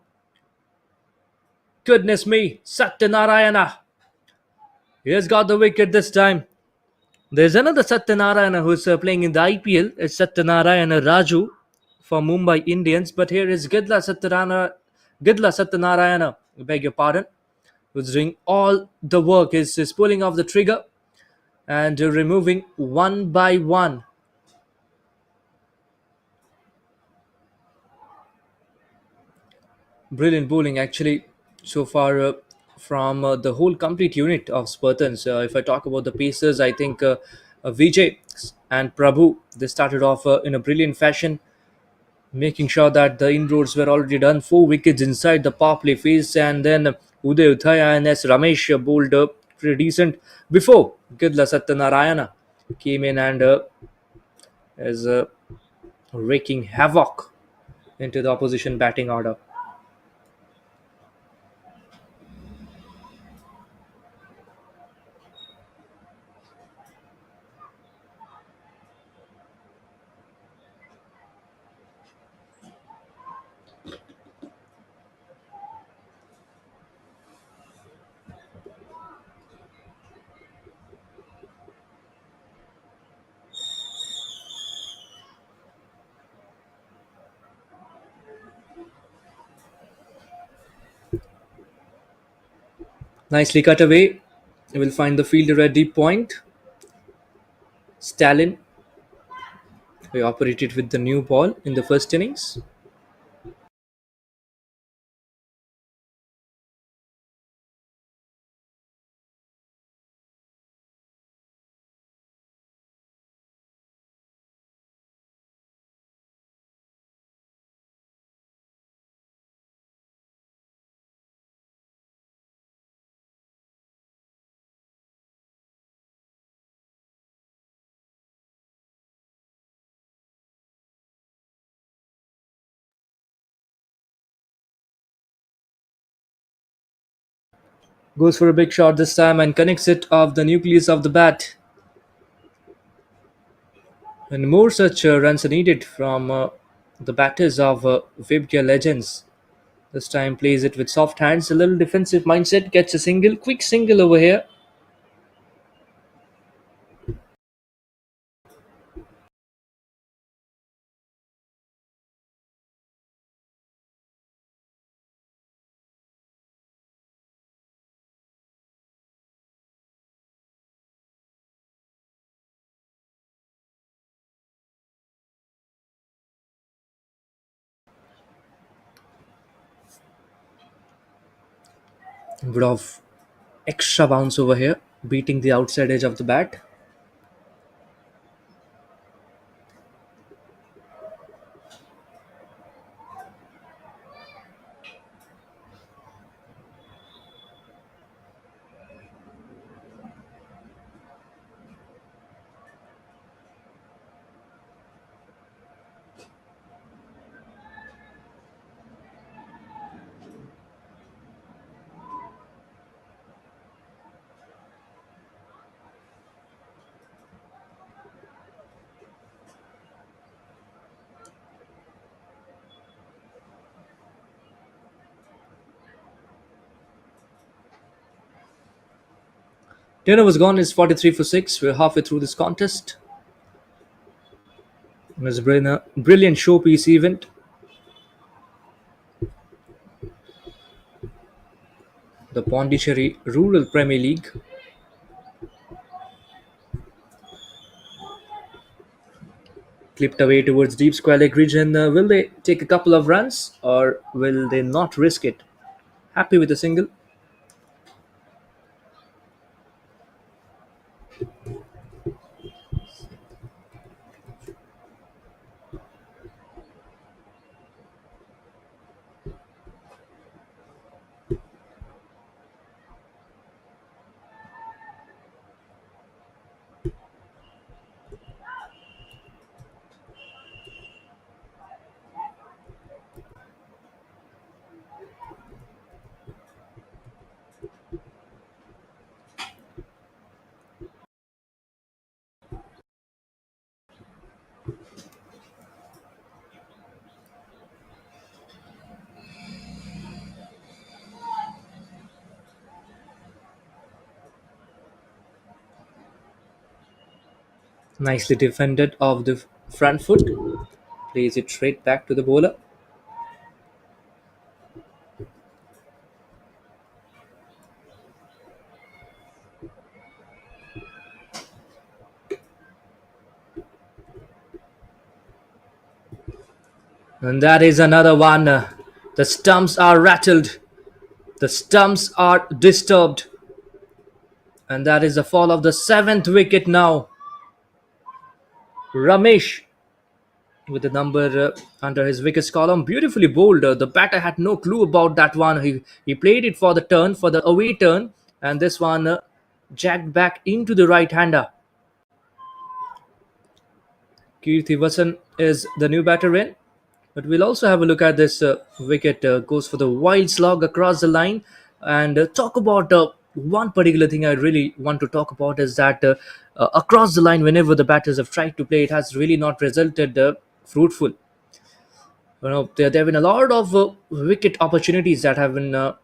Goodness me, Satyanarayana. He has got the wicket this time. There's another Satyanarayana who's playing in the IPL. It's Satyanarayana Raju for Mumbai Indians. But here is Gidla Satyanarayana, I beg your pardon, who's doing all the work. Is pulling off the trigger and removing one by one. Brilliant bowling, actually, so far from the whole complete unit of Spartans. If I talk about the pacers, I think Vijay and Prabhu, they started off in a brilliant fashion, making sure that the inroads were already done. 4 wickets inside the power play phase, and then Uday Uthaya and S. Ramesh bowled pretty decent before Gidla Satyanarayana came in and is wreaking havoc into the opposition batting order. Nicely cut away. You will find the fielder at deep point. Stalin, we operated with the new ball in the first innings. Goes for a big shot this time and connects it off the nucleus of the bat. And more such runs are needed from the batters of VIBGYOR legends. This time plays it with soft hands, a little defensive mindset, gets a single, quick single over here. Would have extra bounce over here, beating the outside edge of the bat. Dinner was gone, is 43 for 6. We're halfway through this contest. It was a brilliant showpiece event. The Pondicherry Rural Premier League. Clipped away towards deep square leg region. Will they take a couple of runs or will they not risk it? Happy with a single. Nicely defended off the front foot. Plays it straight back to the bowler. And that is another one. The stumps are rattled. The stumps are disturbed. And that is the fall of the seventh wicket now. Ramesh with the number under his wickets column. Beautifully bowled. The batter had no clue about that one. He played it for the turn, for the away turn. And this one jacked back into the right hander. Kirti Vasan is the new batter in. But we'll also have a look at this wicket. Goes for the wild slog across the line. And talk about one particular thing I really want to talk about is that across the line, whenever the batters have tried to play, it has really not resulted fruitful. There have been a lot of wicket opportunities that have been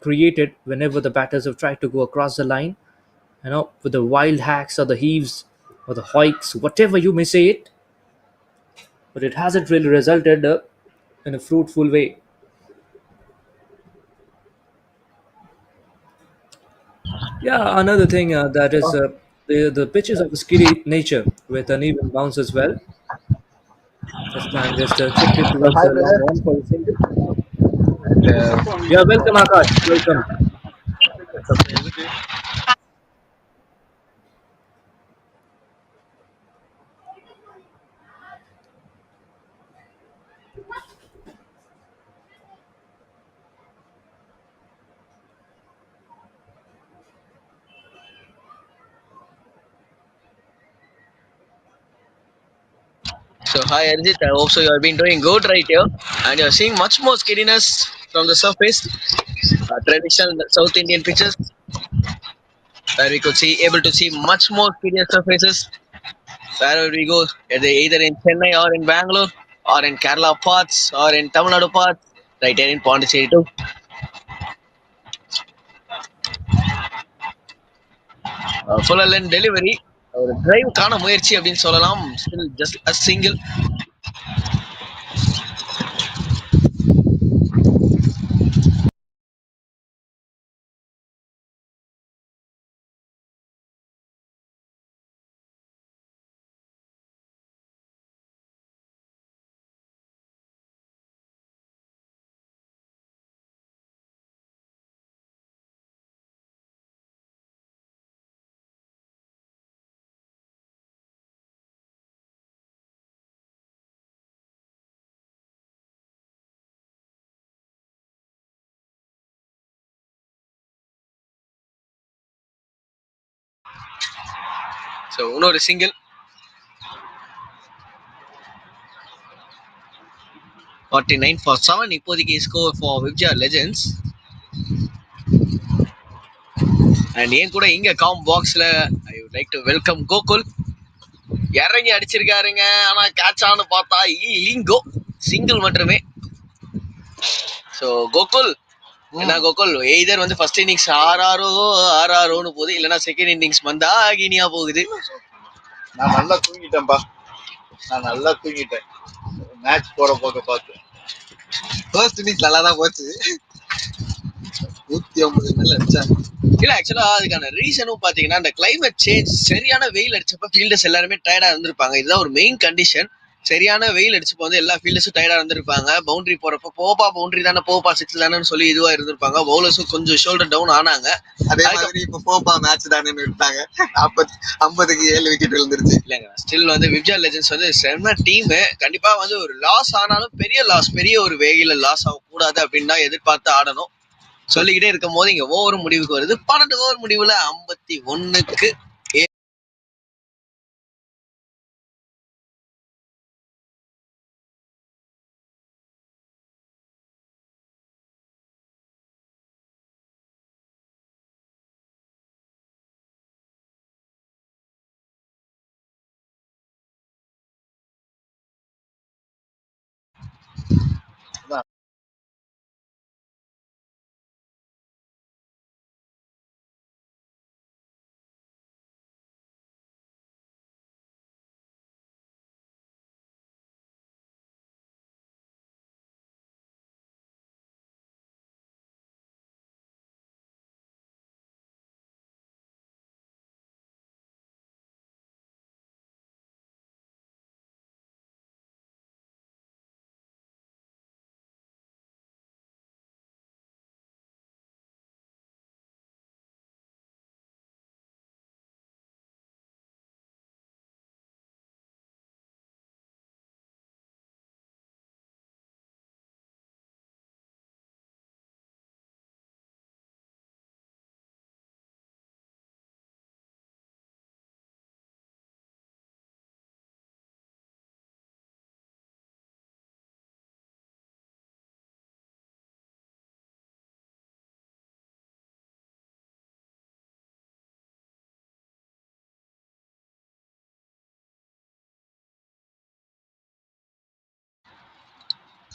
created whenever the batters have tried to go across the line. With the wild hacks or the heaves or the hoiks, whatever you may say it, but it hasn't really resulted in a fruitful way. Yeah, another thing that is the pitches of a skilly nature with uneven bounce as well. This time just chipped it So towards hi the long brother. on for a single. And yeah, welcome Akash, welcome. So hi Arjit, I hope so you have been doing good right here, and you're seeing much more skinniness from the surface. Traditional South Indian pitches, where we could see able to see much more skinnier surfaces wherever we go, either in Chennai or in Bangalore or in Kerala parts or in Tamil Nadu parts, right here in Pondicherry too. Full length delivery, ஒரு drive காண முயற்சி அப்படின்னு சொல்லலாம். Still just a single. So இன்னொரு single. 49 for 7 இப்போதைக்கு score for VIBGYOR Legends. And ஏன் கூட இங்க காம் பாக்ஸ்ல ஐ would like to welcome Gokul. இறங்கி அடிச்சிருக்காருங்க, ஆனா கேட்ச் ஆனு பார்த்தா இல்லிங்கோ, சிங்கிள் மட்டுமே. ஸோ கோகுல், என்ன கோகுல், எய்தர் வந்து ஃபர்ஸ்ட் இன்னிங்ஸ் ஆர்ஆர்ஓன்னு போகுது, இல்லைன்னா செகண்ட் இன்னிங்ஸ் மந்தாகினியா போகுது. நான் நல்லா தூங்கிட்டேன்பா. நான் நல்லா தூங்கிட்டேன். மேட்ச் போற போக்க பார்த்து. ஃபர்ஸ்ட் இன்னிங்ஸ் நல்லா தான் போச்சு. 150 மேல அடிச்சாங்க. இல்ல ஆக்சுவலா அதுக்கான ரீசனும் பாத்தீங்கன்னா, இந்த கிளைமேட் சேஞ்ச், சரியான வெயில் அடிச்சப்ப ஃபீல்டர்ஸ் எல்லாருமே டயர்டா இருந்திருப்பாங்க. இதுதான் ஒரு மெயின் கண்டிஷன். சரியான வெயில் அடிச்சப்போ வந்து எல்லா ஃபீல்டர்ஸும் டயர்டா இருந்திருப்பாங்க. பவுண்டரி போறப்ப போப்பா பவுண்டரி தானே, போப்பா சிக்ஸ் தானேன்னு சொல்லி இதுவா இருந்திருப்பாங்க. பவுலர்ஸும் கொஞ்சம் ஷோல்டர் டவுன் ஆனாங்க. அதே மாதிரி இப்ப போப்பா மேட்ச் தானே விட்டாங்க. 50க்கு 7 விக்கெட் விழுந்துருச்சு. இல்லங்க, ஸ்டில் வந்து விப்ஜிஆர் லெஜெண்ட்ஸ் வந்து செம்ம டீம். கண்டிப்பா வந்து ஒரு லாஸ் ஆனாலும் பெரிய லாஸ், பெரிய ஒரு வேகில லாஸ் ஆகக்கூடாது அப்படின்னு தான் எதிர்பார்த்து ஆடணும். சொல்லிக்கிட்டே இருக்கும் போது இங்க ஓவர் முடிவுக்கு வருது. 12 ஓவர் முடிவுல 51க்கு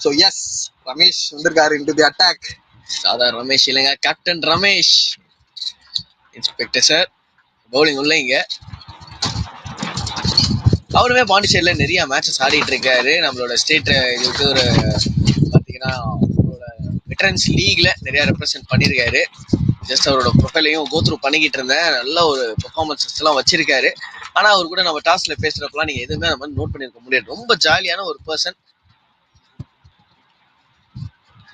ஸோ எஸ் ரமேஷ் வந்திருக்காரு இன்டு தி அட்டாக். சாதாரண ரமேஷ் இல்லைங்க, captain Ramesh. Inspector sir bowling உள்ள இங்க. அவருமே பாண்டிச்சேரியில நிறைய மேட்சஸ் ஆடிட்டு இருக்காரு. நம்மளோட ஸ்டேட் இதுக்கு ஒரு பாத்தீங்கன்னா வெட்டரன்ஸ் லீக்ல நிறைய ரெப்ரசென்ட் பண்ணியிருக்காரு. ஜஸ்ட் அவரோட ப்ரொஃபைலையும் கோத்ரூ பண்ணிக்கிட்டு இருந்தேன். நல்ல ஒரு பெர்ஃபார்மன்ஸஸ் எல்லாம் வச்சிருக்காரு. ஆனா அவர் கூட நம்ம டாஸ்ல பேசுறப்பெல்லாம் நீங்க எதுவுமே நம்ம நோட் பண்ணிருக்க முடியாது. ரொம்ப ஜாலியான ஒரு பர்சன்.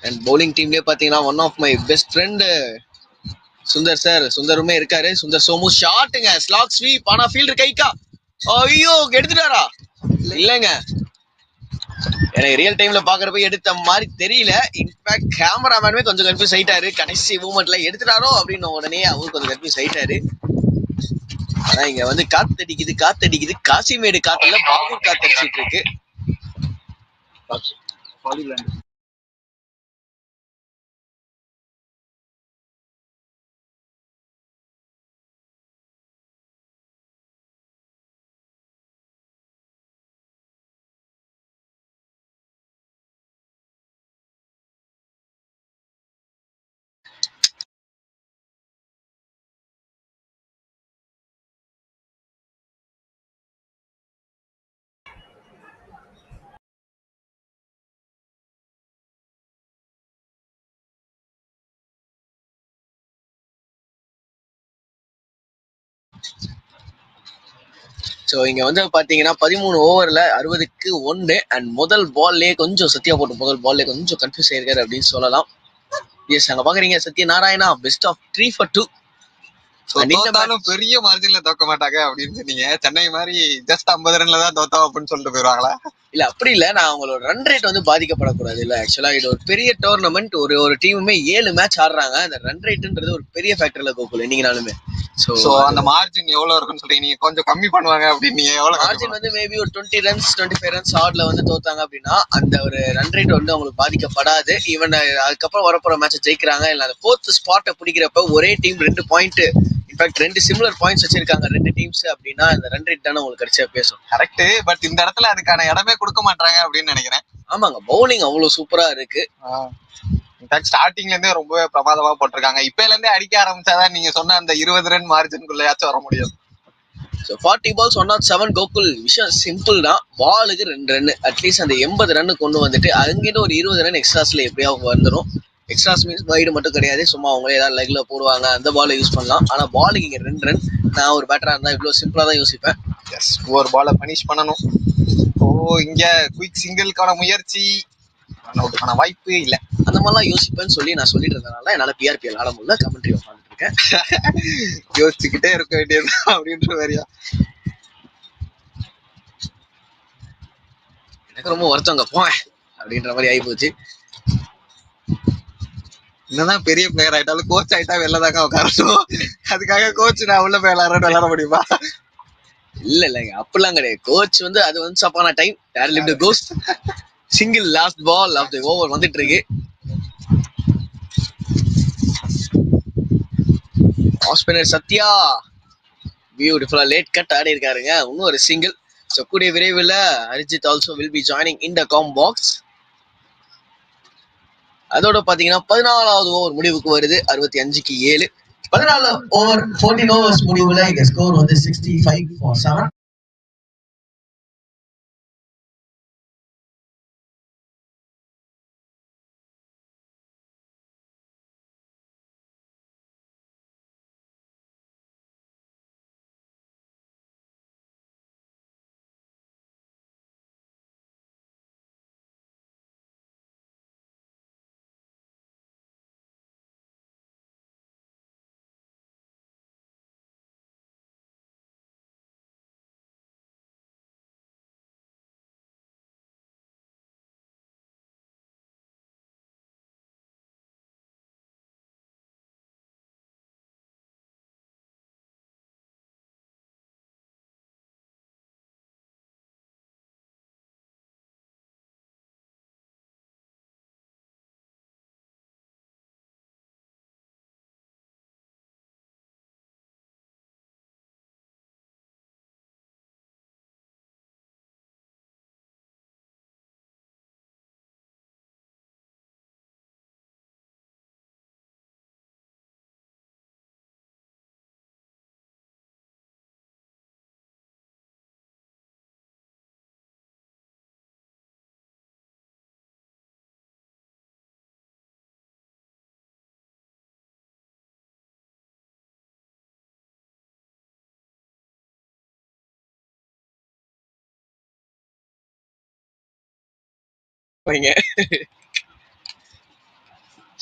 அண்ட் பவுலிங் டீம்லயே பாத்தீங்கன்னா one of my best friend Sundar sir. சுந்தருமே இருக்காரு. சுந்தர் சோமு ஷாட்டுங்க, ஸ்லாக் ஸ்வீப். ஆனா ஃபீல்டர் கைக்கா, ஐயோ எடுத்துட்டாரா? இல்லங்க, எனக்கு ரியல் டைம்ல பாக்குறப்ப எடுத்த மாதிரி தெரியல. இன்ஃபேக்ட் கேமராமேனுமே கொஞ்சம் கன்ஃபியூஸ் ஆயிட்டாரு. கடைசி மூமெண்ட்ல எடுத்துட்டாரோ அப்படின்னு உடனே அவரு கொஞ்சம் கன்ஃபியூஸ் ஆயிட்டாரு. ஆனா இங்க வந்து காத்தடிக்குது காத்தடிக்குது, காசிமேடு காத்துல பாகூர் காத்தடிச்சிட்டு இருக்கு. ஸோ இங்க வந்து பாத்தீங்கன்னா 13 ஓவர்ல 60க்கு 1 அண்ட் முதல் பால்லே கொஞ்சம் சத்யா போட்டு முதல் பால்லே கொஞ்சம் கன்ஃபியூஸ் ஆயிருக்காரு அப்படின்னு சொல்லலாம். எஸ், அங்க பாக்குறீங்க Sathya Narayana best of 3 for 2. பெரிய மார்ஜின்ல தோக்க மாட்டாங்க அப்படின்னு சொன்னீங்க. சென்னை மாதிரி ஜஸ்ட் 50 ரன்ல தான் தோத்தோம் அப்படின்னு சொல்லிட்டு போயிருவாங்களா? இல்ல அப்படி இல்ல, நான் அவங்களோட ரன் ரேட் வந்து பாதிக்கப்படக்கூடாது இல்ல. ஆக்சுவலா இது ஒரு பெரிய டோர்னமெண்ட். ஒரு டீமுமே 7 மேட்ச் ஆடுறாங்க. அந்த ரன் ரேட்ன்றது ஒரு பெரிய ஃபேக்டர்ல கோகுல் இன்னைக்குனாலுமே. சோ அந்த மார்ஜின் எவ்வளவு இருக்குன்னு சொல்றீங்க? நீங்க கொஞ்சம் கம்மி பண்ணுவாங்க அப்படின்னு நீங்க எவ்வளவு மார்ஜின் வந்து மேபி ஒரு 20 ரன்ஸ் 25 ரன்ஸ் ஆட்ல வந்து தோத்தாங்க அப்படின்னா அந்த ஒரு ரன் ரேட் வந்து அவங்களுக்கு பாதிக்கப்படாது. ஈவன் அதுக்கப்புறம் வரப்போற மேட்ச் ஜெயிக்கிறாங்க இல்ல அந்த 4th ஸ்பாட்டை பிடிக்கிறப்ப ஒரே team 2 point, in fact 2 similar points வச்சிருக்காங்க 2 டீம்ஸ் அப்படின்னா இந்த ரன் ரேட் தானே உங்களுக்கு கிடைச்சா பேசும். கரெக்ட், பட் இந்த இடத்துல அதுக்கான இடமே கொடுக்க மாட்டாங்க அப்படின்னு நினைக்கிறேன். ஆமாங்க, பவுலிங் அவ்வளவு சூப்பரா இருக்கு. இன்ஃபேக்ட் ஸ்டார்டிங்ல இருந்தே ரொம்பவே பிரமாதமா போட்டிருக்காங்க. இப்பல இருந்தே அடிக்க ஆரம்பிச்சாதான் நீங்க சொன்ன அந்த 20 ரன் மார்ஜின்குள்ளயாச்சும் வர முடியும். So 40 balls 107 Gokul. விஷயம் சிம்பிள் தான். பாலுக்கு 2 ரன், அட்லீஸ்ட் அந்த 80 ரன் கொண்டு வந்துட்டு அங்கிட்ட ஒரு 20 ரன் எக்ஸ்ட்ராஸ்ல எப்படியாவது வந்துடும். எக்ஸ்ட்ராஸ் மீன்ஸ் வைடு மட்டும் கிடையாது, சும்மா அவங்களே ஏதாவது லெக்ல போடுவாங்க, அந்த பாலை யூஸ் பண்ணலாம். ஆனா பாலுக்கு இங்க 2 ரன். நான் ஒரு பேட்டரா இருந்தா இவ்வளவு சிம்பிளா தான் யோசிப்பேன். எஸ், ஒரு பாலை பனிஷ் பண்ணணும். இங்க குயிக் சிங்கிள்கான முயற்சி, அதுக்கான வாய்ப்பு இல்ல. அந்த மாதிரிலாம் யோசிப்பேன்னு சொல்லி நான் சொல்லிட்டு இருந்தனால என்னால PRPL ஆட முடியல. கமெண்ட்ரி உட்காந்துட்டு இருக்கேன். யோசிச்சுக்கிட்டே இருக்க வேண்டியது அப்படின்ற மாதிரியா? எனக்கு ரொம்ப வருத்தங்க போவேன் அப்படின்ற மாதிரி ஆகி போச்சு. என்னதான் பெரிய பிளேயர் ஆயிட்டாலும் கோச் ஆயிட்டா வெளிலதாங்க உட்காரணும். அதுக்காக கோச் நான் உள்ள போய் விளையாட முடியுமா? இல்லங்க, அப்படிலாம் கிடையாது. கோச் வந்து அது வந்து சப்பான டைம் டேர் லிவ் தி கோஸ்ட். Single last ball of the over வந்துட்டு இருக்கு. ஆஃப் ஸ்பின்னர் சத்யா பியூட்டிஃபுல்லா லேட் கட் ஆடி இருக்காருங்க. இன்னும் ஒரு சிங்கிள். ஸோ கூடிய விரைவில் Arijit also will be joining in the com box. அதோட பாத்தீங்கன்னா 14வது ஓவர் முடிவுக்கு வருது. 65க்கு 7. 14 ஓவர் 14 ஓவர்ஸ் முடிவுல இங்க ஸ்கோர் வந்து 65 for 7.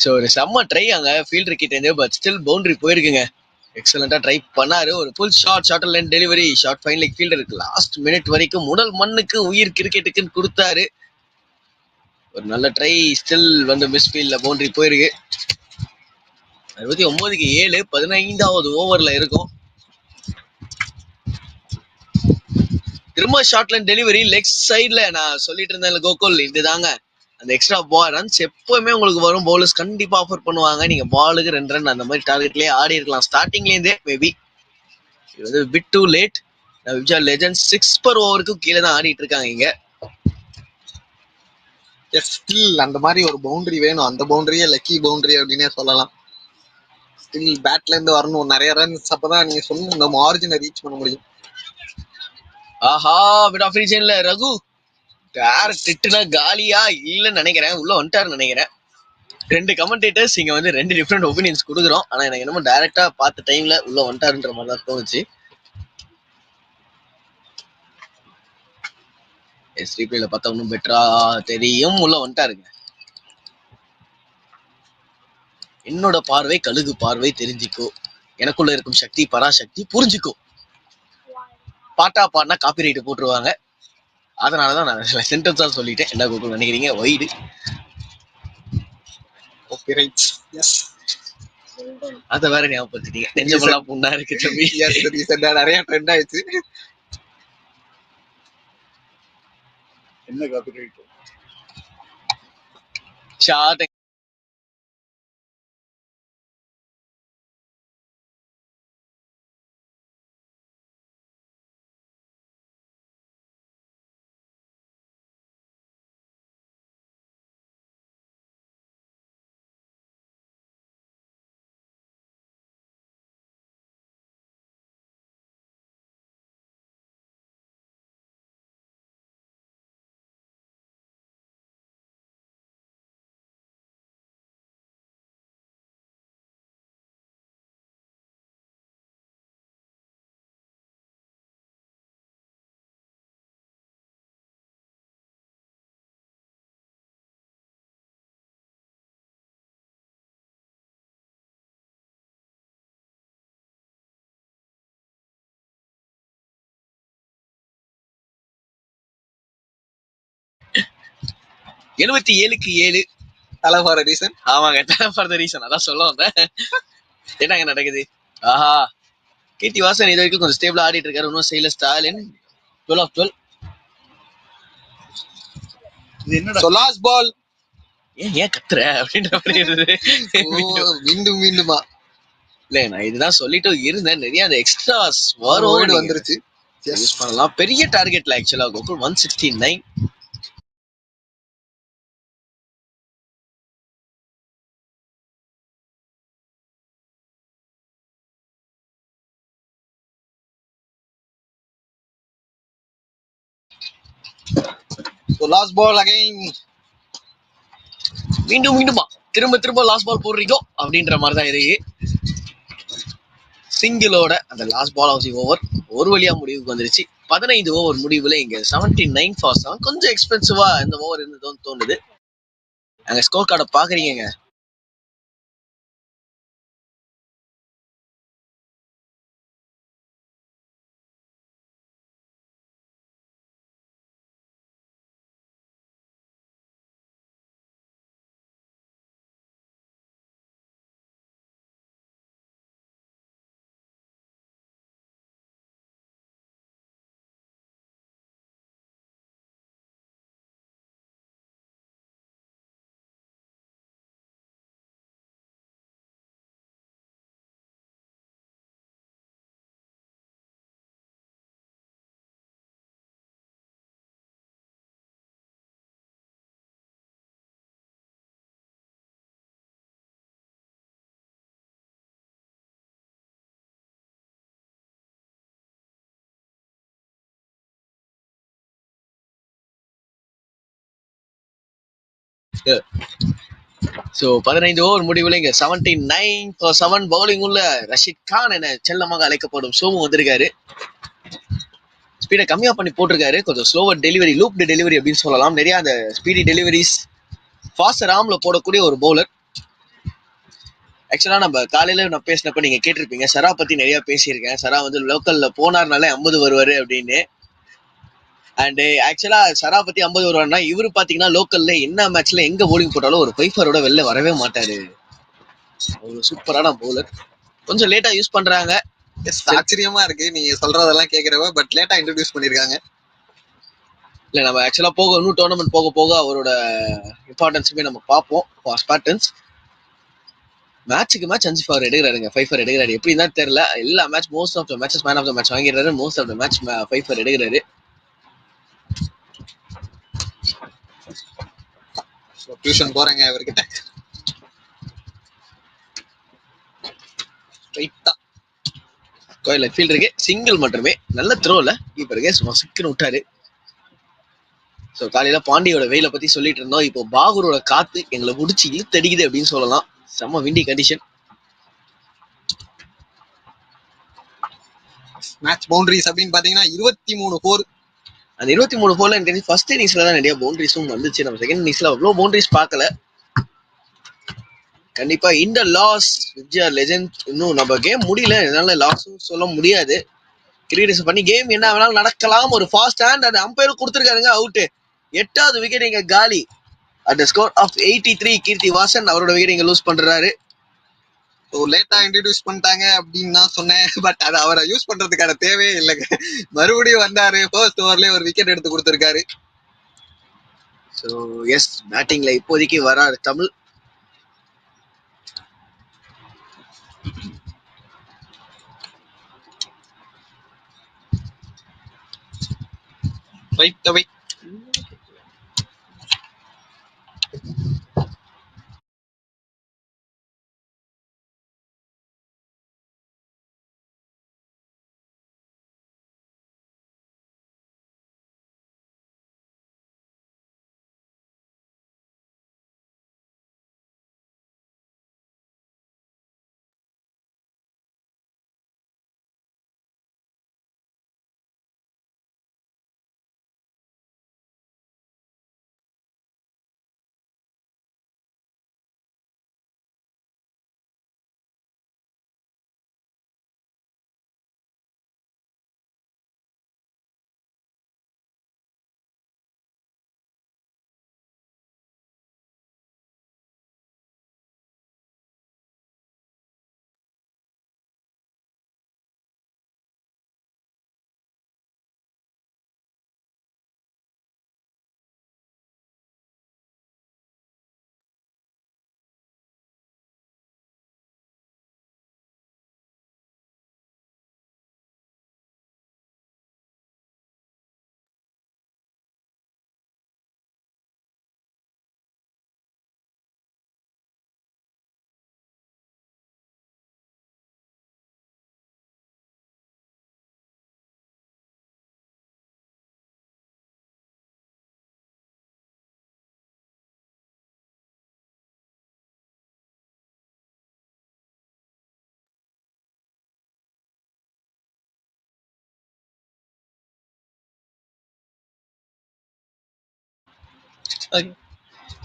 ஸோ ஒரு செம்ம ட்ரை அங்க ஃபீல்டர் கிட்ட இருந்து, பட் ஸ்டில் பவுண்டரி போயிருக்குங்க. எக்ஸலண்டா ட்ரை பண்ணாரு. ஒரு full short line delivery, short fine leg ஃபீல்டருக்கு லாஸ்ட் மினிட் வரைக்கும் முதல் மண்ணுக்கு உயிர் கிரிக்கெட்டுக்குன்னு கொடுத்தாரு. ஒரு நல்ல ட்ரை, ஸ்டில் வந்து மிஸ் ஃபீல்ட்ல பவுண்டரி போயிருக்கு. 69க்கு 7, 15வது ஓவர்ல இருக்கும். திரும்ப ஷார்ட் லைன் டெலிவரி லெக் சைட்ல. நான் சொல்லிட்டு இருந்தேன் கோகுல், இதுதாங்க அந்த எக்ஸ்ட்ரா ரன்ஸ் எப்பவுமே உங்களுக்கு வரும். பவுலர்ஸ் கண்டிப்பா ஆஃபர் பண்ணுவாங்க. நீங்க பாலுக்கு 2 ரன் அந்த மாதிரி டார்கெட்லயே ஆடி இருக்கலாம் ஸ்டார்டிங்ல இருந்தே. மேபி இது வந்து bit too late. VIBGYOR legends 6 per ஓவருக்கு கீழே தான் ஆடிட்டு இருக்காங்க இங்க. ஸ்டில் அந்த மாதிரி ஒரு பவுண்டரி வேணும். அந்த பவுண்டரியே லக்கி பவுண்டரி அப்படின்னே சொல்லலாம். ஸ்டில் பேட்ல இருந்து வரணும் நிறைய ரன்ஸ், அப்பதான் நீங்க சொன்ன இந்த மார்ஜினை ரீச் பண்ண முடியும். ஆஹா, பிட் ஆஃப் ரீஜன்ல ரகு டேரக்ட்னா காலியா இல்லன்னு நினைக்கிறேன். உள்ள வந்துட்டாருன்னு நினைக்கிறேன். 2 கமெண்டேட்டர்ஸ் இங்க வந்து 2 டிஃப்ரெண்ட் ஒப்பீனியன்ஸ் கொடுக்குறோம். ஆனா எனக்கு என்னமோ டைரக்டா பார்த்த டைம்ல உள்ள வந்துட்டாருன்ற மாதிரி தான் தோணுச்சு. ரீப்ளேல பார்த்தா இன்னும் பெட்டரா தெரியும். உள்ள வந்துட்டாருங்க. என்னோட பார்வை கழுகு பார்வை, தெரிஞ்சுக்கோ. எனக்குள்ள இருக்கும் சக்தி பராசக்தி புரிஞ்சுக்கோ. பாட்டா பாடினா காப்பி ரைட் போட்டுருவாங்க. அதனாலதான் நான் சென்டென்ஸா சொல்லிட்டேன். என்ன கூகுள் நினைக்கிறீங்க? வைடு அத வேற ஞாபகப்படுத்திட்டீங்க. நெஞ்சமெல்லாம் புண்ணா இருக்கு தம்பி. நிறைய ட்ரெண்ட் ஆயிடுச்சு. என்ன காப்பி ரைட் ஷார்ட். எழுபத்தி 7 தலை ஃபார் ரீசன். ஆமாங்க, தலை ஃபார் த ரீசன். அதான் சொல்ல வந்தேன். என்னங்க நடக்குது? ஆஹா, கேடி வாசன் இது வரைக்கும் கொஞ்சம் ஸ்டேபிளா ஆடிட்டு இருக்காரு. இன்னும் செய்யல ஸ்டாலின். 12 of 12. இது என்ன லாஸ்ட் பால்? ஏன் கத்துற அப்படின்ற மாதிரி இருந்தது. மீண்டும் மீண்டுமா? இல்ல, நான் இதுதான் சொல்லிட்டு இருந்தேன். நிறைய அந்த எக்ஸ்ட்ராஸ் வரும் வந்துருச்சு. யூஸ் பண்ணலாம். பெரிய டார்கெட்ல ஆக்சுவலா கோகுல் 169. Last ball again. மீண்டுமா திரும்ப லாஸ்ட் பால் போடுறீங்க அப்படின்ற மாதிரி தான் இருக்கு. சிங்கிளோட அந்த last ball of the over ஒரு வழியா முடிவுக்கு வந்துருச்சு. 15 ஓவர் முடிவுல இங்க 79 for 7. கொஞ்சம் எக்ஸ்பென்சிவா இந்த ஓவர் இருந்ததுன்னு தோணுது. அங்க ஸ்கோர் கார்டை பாக்குறீங்க. சோ 15 ஓவர் முடிவுல இங்க 79 for 7. பவுலிங் உள்ள ரஷீத் கான் என செல்லமாக அழைக்கப்படும் சோமு வந்திருக்காரு. ஸ்பீடை கம்மியா பண்ணி போட்டிருக்காரு. கொஞ்சம் ஸ்லோவர் டெலிவரி, லூப்டு டெலிவரி அப்படின்னு சொல்லலாம். நிறைய அந்த ஸ்பீடி டெலிவரிஸ், ஃபாஸ்டர் ஆர்ம்ல போடக்கூடிய ஒரு பவுலர். ஆக்சுவலா நம்ம காலையில நான் பேசினப்ப நீங்க கேட்டிருப்பீங்க, சரா பத்தி நிறைய பேசியிருக்கேன். சரா வந்து லோக்கல்ல போனார்னாலே 50 வருவாரு அப்படின்னு. அண்ட் ஆக்சுவலா சரா பத்தி 50 வருவாருன்னா, இவரு பாத்தீங்கன்னா லோக்கல்ல என்ன மேட்ச்ல எங்க போலிங் போட்டாலும் ஒரு பைஃபரோட வெளில வரவே மாட்டாரு. ஒரு சூப்பரான பவுலர். கொஞ்சம் லேட்டா யூஸ் பண்றாங்க. ஆச்சரியமா இருக்கு நீங்க சொல்றதெல்லாம் கேக்குறவ, பட் லேட்டா இன்ட்ரோடியூஸ் பண்ணிருக்காங்க. இல்ல நம்ம ஆக்சுவலா போக இன்னும் டோர்னமெண்ட் போக போக அவரோட இம்பார்ட்டன்ஸுமே நம்ம பார்ப்போம். ஸ்பார்டன்ஸ் மேட்சுக்கு மேட்ச் 5 ஃபார் எடுக்கிறாருங்க, 5 ஃபார் எடுக்கிறாரு. எப்படின்னு தான் தெரியல. எல்லா match most of the matches man of the match வாங்கிடுறாரு. Most of the match 5 for எடுக்கிறாரு. டியூஷன் போறேங்க இவர்கிட்ட. கோயில் ஃபீல்ட் இருக்கு, சிங்கிள் மட்டுமே. நல்ல த்ரோல கீப்பருக்கு சும்மா சிக்குன்னு விட்டாரு. ஸோ காலையில பாண்டியோட வெயில பத்தி சொல்லிட்டு இருந்தோம். இப்போ பாகூரோட காத்து எங்களை முடிச்சு இழுத்தடிக்குது அப்படின்னு சொல்லலாம். செம்ம விண்டி கண்டிஷன். மேட்ச் பவுண்டரிஸ் அப்படின்னு பாத்தீங்கன்னா 23 4. அந்த 23 போல எனக்கு ஃபர்ஸ்ட் இன்னிங்ஸ்ல தான் நிறைய பவுண்டரிஸும் வந்துச்சு. நம்ம செகண்ட் இன்னிங்ஸ்ல அவ்வளோ பவுண்டரிஸ் பார்க்கல. கண்டிப்பா இந்த லாஸ் விப்ஜிஆர் லெஜெண்ட் இன்னும் நம்ம கேம் முடியல, இதனால லாஸும் சொல்ல முடியாது. கிரியேட்டர்ஸ் பண்ணி கேம் என்ன வேணாலும் நடக்கலாம். ஒரு ஃபாஸ்ட் ஹேண்ட் அந்த அம்பையரும் கொடுத்துருக்காருங்க, அவுட். 8வது விக்கெட் இங்க காலி. At score of 83. Keerthi Vasan அவரோட விக்கெட் இங்க லூஸ் பண்றாரு. லேட்டா இன்ட்ரோடியூஸ் பண்ணிட்டாங்க அப்படின்னு நான் சொன்னேன், பட் அதை அவரை யூஸ் பண்றதுக்கான தேவையே இல்லைங்க. மறுபடியும் வந்தாரு, ஃபர்ஸ்ட் ஓவர்லயே ஒரு விக்கெட் எடுத்து கொடுத்திருக்காரு. ஸோ எஸ், பேட்டிங்ல இப்போதைக்கு வராரு தமிழ். Right away.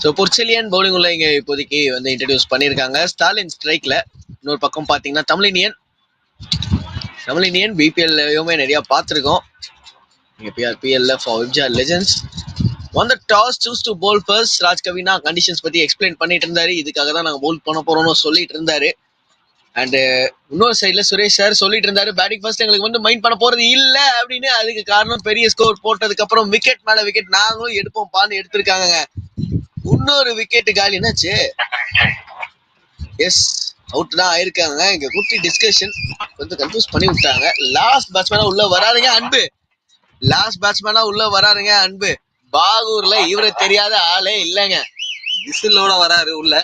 ஸோ பொர்ச்செலியன் பவுலிங் உள்ள இங்க இப்போதைக்கு வந்து இன்ட்ரடியூஸ் பண்ணியிருக்காங்க. ஸ்டாலின் ஸ்ட்ரைக்ல. இன்னொரு பக்கம் பாத்தீங்கன்னா தமிழினியன் பிபிஎல்லையுமே நிறைய பார்த்துருக்கோம். இங்க பிஆர்பிஎல்ல for VIBGYOR legends. On the toss, choose to bowl first. Raj கவினா கண்டிஷன்ஸ் பத்தி எக்ஸ்பிளைன் பண்ணிட்டு இருந்தாரு. இதுக்காக தான் நாங்க போல் பண்ண போறோம்னு சொல்லிட்டு இருந்தாரு. அண்ட் இன்னொரு சைட்ல சுரேஷ் சார் சொல்லிட்டு இருந்தாரு, பேட்டிங் ஃபர்ஸ்ட் எங்களுக்கு வந்து மைண்ட் பண்ண போறது இல்ல அப்படின்னு. அதுக்கு காரணம் பெரிய ஸ்கோர் போட்டதுக்கு அப்புறம் விக்கெட் மேல விக்கெட் நாங்களும் எடுப்போம் பான்னு எடுத்திருக்காங்க. இன்னொரு விக்கெட் காலி. என்னாச்சு? எஸ், அவுட் தான் ஆயிருக்காங்க. இங்க குட்டி டிஸ்கஷன் கொஞ்சம் கன்ஃபியூஸ் பண்ணி விட்டாங்க. லாஸ்ட் பேட்ஸ்மேனா உள்ள வராதுங்க அன்பு. அன்பு. பாகூர்ல இவரு தெரியாத ஆளே இல்லைங்க. விசிலோட வராரு உள்ள.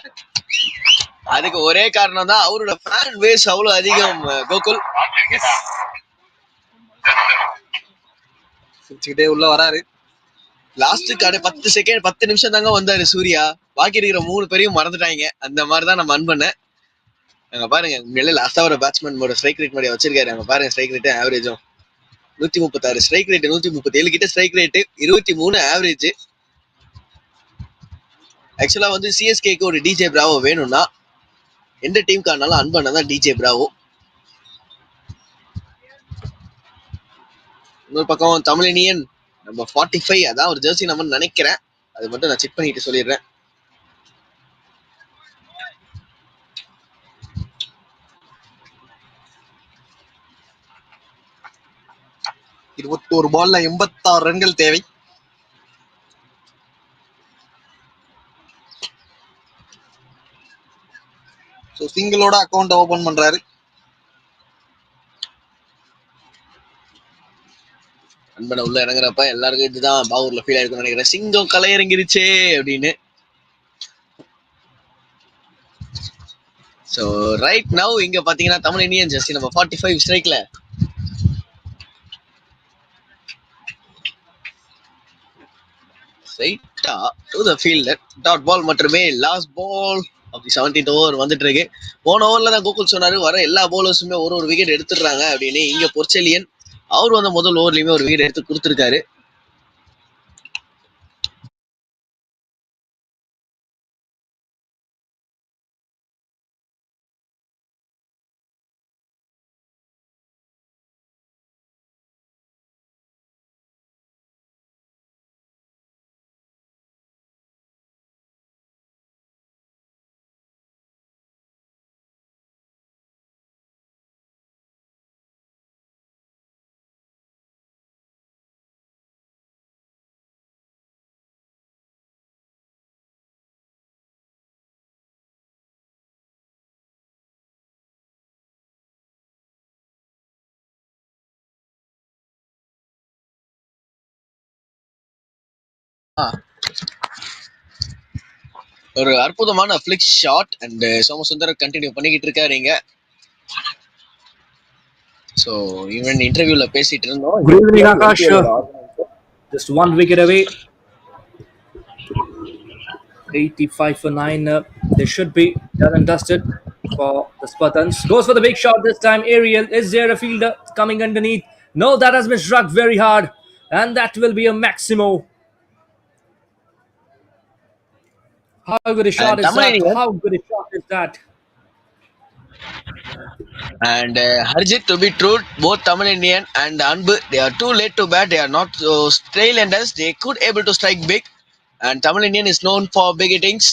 அதுக்கு ஒரே காரணம் தான் அவரோட ஃபேன் பேஸ் அவ்வளவு அதிகம். கோகுல் உள்ள வராரு. லாஸ்ட்டுக்கு 10 செகண்ட் 10 நிமிஷம் தாங்க வந்தாரு சூர்யா. பாக்கி இருக்கிற 3 பேரையும் மறந்துட்டாங்க. அந்த மாதிரிதான் நம்ம அன்பண்ண. அங்க பாருங்க, உண்மையிலே லாஸ்டா ஒரு பேட்ஸ்மேன் ஸ்ட்ரைக் ரேட் மாதிரி வச்சிருக்காரு. அங்க பாருங்க ஸ்ட்ரைக் ரேட் ஆவரேஜும். 136 ஸ்ட்ரைக் ரேட், 137 கிட்ட ஸ்ட்ரைக் ரேட், 23 ஆவரேஜ். ஆக்சுவலா வந்து சிஎஸ்கேக்கு ஒரு டிஜே பிராவோ வேணும்னா எந்த டீமுக்கு ஆனாலும் அன்பண்ண தான் டிஜே பிராவோ. இன்னொரு பக்கம் தமிழனியன் நம்ம 45 அதான் ஒரு ஜெர்சி நம்பர் நினைக்கிறேன். அது மட்டும் நான் செக் பண்ணிட்டு சொல்லிடுறேன். ஒரு பால்ல 86 ரன்கள் தேவை. சிங்கிளோட அக்கௌண்ட் ஓபன் பண்றாரு. அன்பனை உள்ள இறங்குறப்ப எல்லாருக்கும் இதுதான் பாவூர்ல ஃபீல் ஆயிருக்கும்னு நினைக்கிறேன். சிங்கம் களை இறங்கிருச்சே அப்படின்னு. சோ ரைட் நவ் இங்க பாத்தீங்கன்னா தமிழ் இந்தியன் ஜெர்சி நம்ம 45 ஸ்ட்ரைக்ல ஸ்ட்ரைட்டா to the fielder. Dot ball மட்டுமே. Last ball of the 17th over வந்துட்டு இருக்கு. போன ஓவர்ல தான் கோகுல் சொன்னாரு வர எல்லா பவுலர்ஸுமே ஒரு விக்கெட் எடுத்துடுறாங்க அப்படின்னு. இங்க பொர்ச்செலியன் அவர் வந்து முதல் ஓவர்லயுமே ஒரு விக்கெட் எடுத்து கொடுத்துருக்காரு. ஒரு அற்புதமான flick shot and Somasundar continue பண்ணிக்கிட்டு இருக்காருங்க. சோ ஈவன் இன்டர்வியூல பேசிட்டு இருந்தோம். Good evening, Akash. Just one wicket away. 85 for 9. They should be done and dusted for the Spartans. Goes for the big shot this time. Ariel, is there a fielder coming underneath? No, that has been struck very hard. And that will be a Maximo. How good a shot And is that? Tamil How good a shot is that? And Harjit, to be true, both Tamil Indian and Anbu, they are too late to bat. They are not so tailenders. They could able to strike big. And Tamil Indian is known for big innings.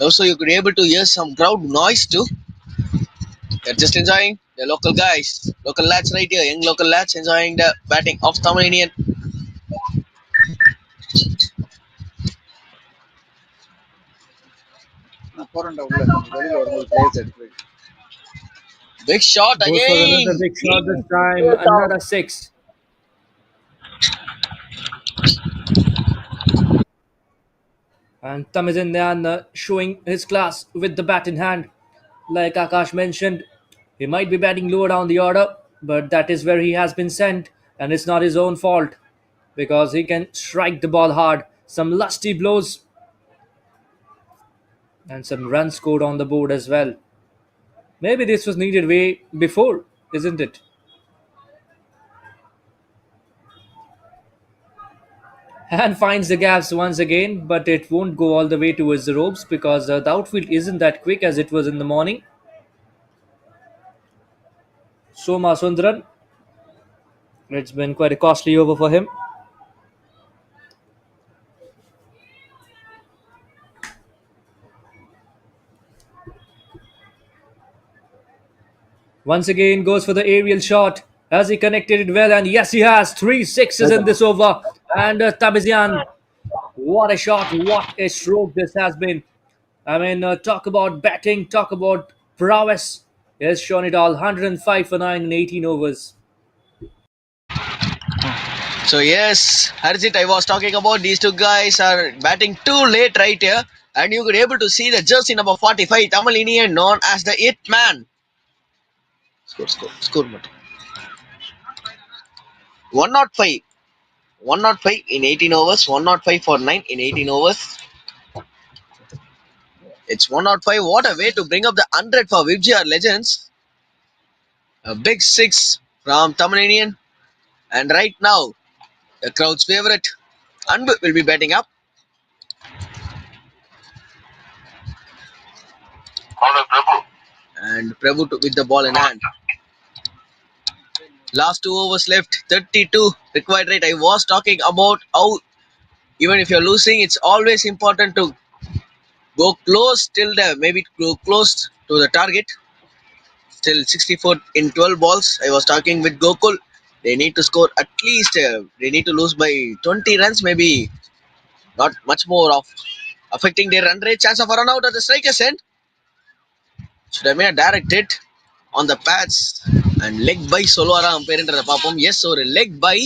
Also, you could able to hear some crowd noise too. They're just enjoying the local guys, local lads right here, young local lads enjoying the batting of Tamil Indian. Big shot Goes for another again. big shot this time. Another 6. And Tamizin showing his class with the bat in hand. Like Akash mentioned, he might be batting lower down the order, but that is where he has been sent, and it's not his own fault because he can strike the ball hard. Some lusty blows and some runs scored on the board as well. Maybe this was needed way before, isn't it? And finds the gaps once again, but it won't go all the way towards the ropes because the outfield isn't that quick as it was in the morning. Soma Sundran, it's been quite a costly over for him. Once again goes for the aerial shot. Has he connected it well? And yes, he has. 3 sixes in this over. And Tabizian, what a shot, what a stroke this has been. I mean, talk about batting, talk about prowess. He has shown it all. 105 for 9 in 18 overs. So yes, Harjit, I was talking about these two guys are batting too late right here, and you could able to see the jersey number 45, Tamil Indian, known as the It Man. Score. 105. 105 in 18 overs, 105 for 9 in 18 overs. It's 105. What a way to bring up the 100 for VIBGYOR legends. A big 6 from Tamil Indian. And right now, the crowd's favorite, Anbu, will be batting up. And Prabhu with the ball in hand. Last 2 overs left, 32 required rate. I was talking about how even if you're losing, it's always important to go close till the maybe go close to the target. Still 64 in 12 balls. I was talking with Gokul. They need to score at least. They need to lose by 20 runs, maybe not much more of affecting their run rate. Chance of a run out at the striker's end. Should have made a direct hit on the pads and leg by Solvara umpire the papum. Yes, or leg by.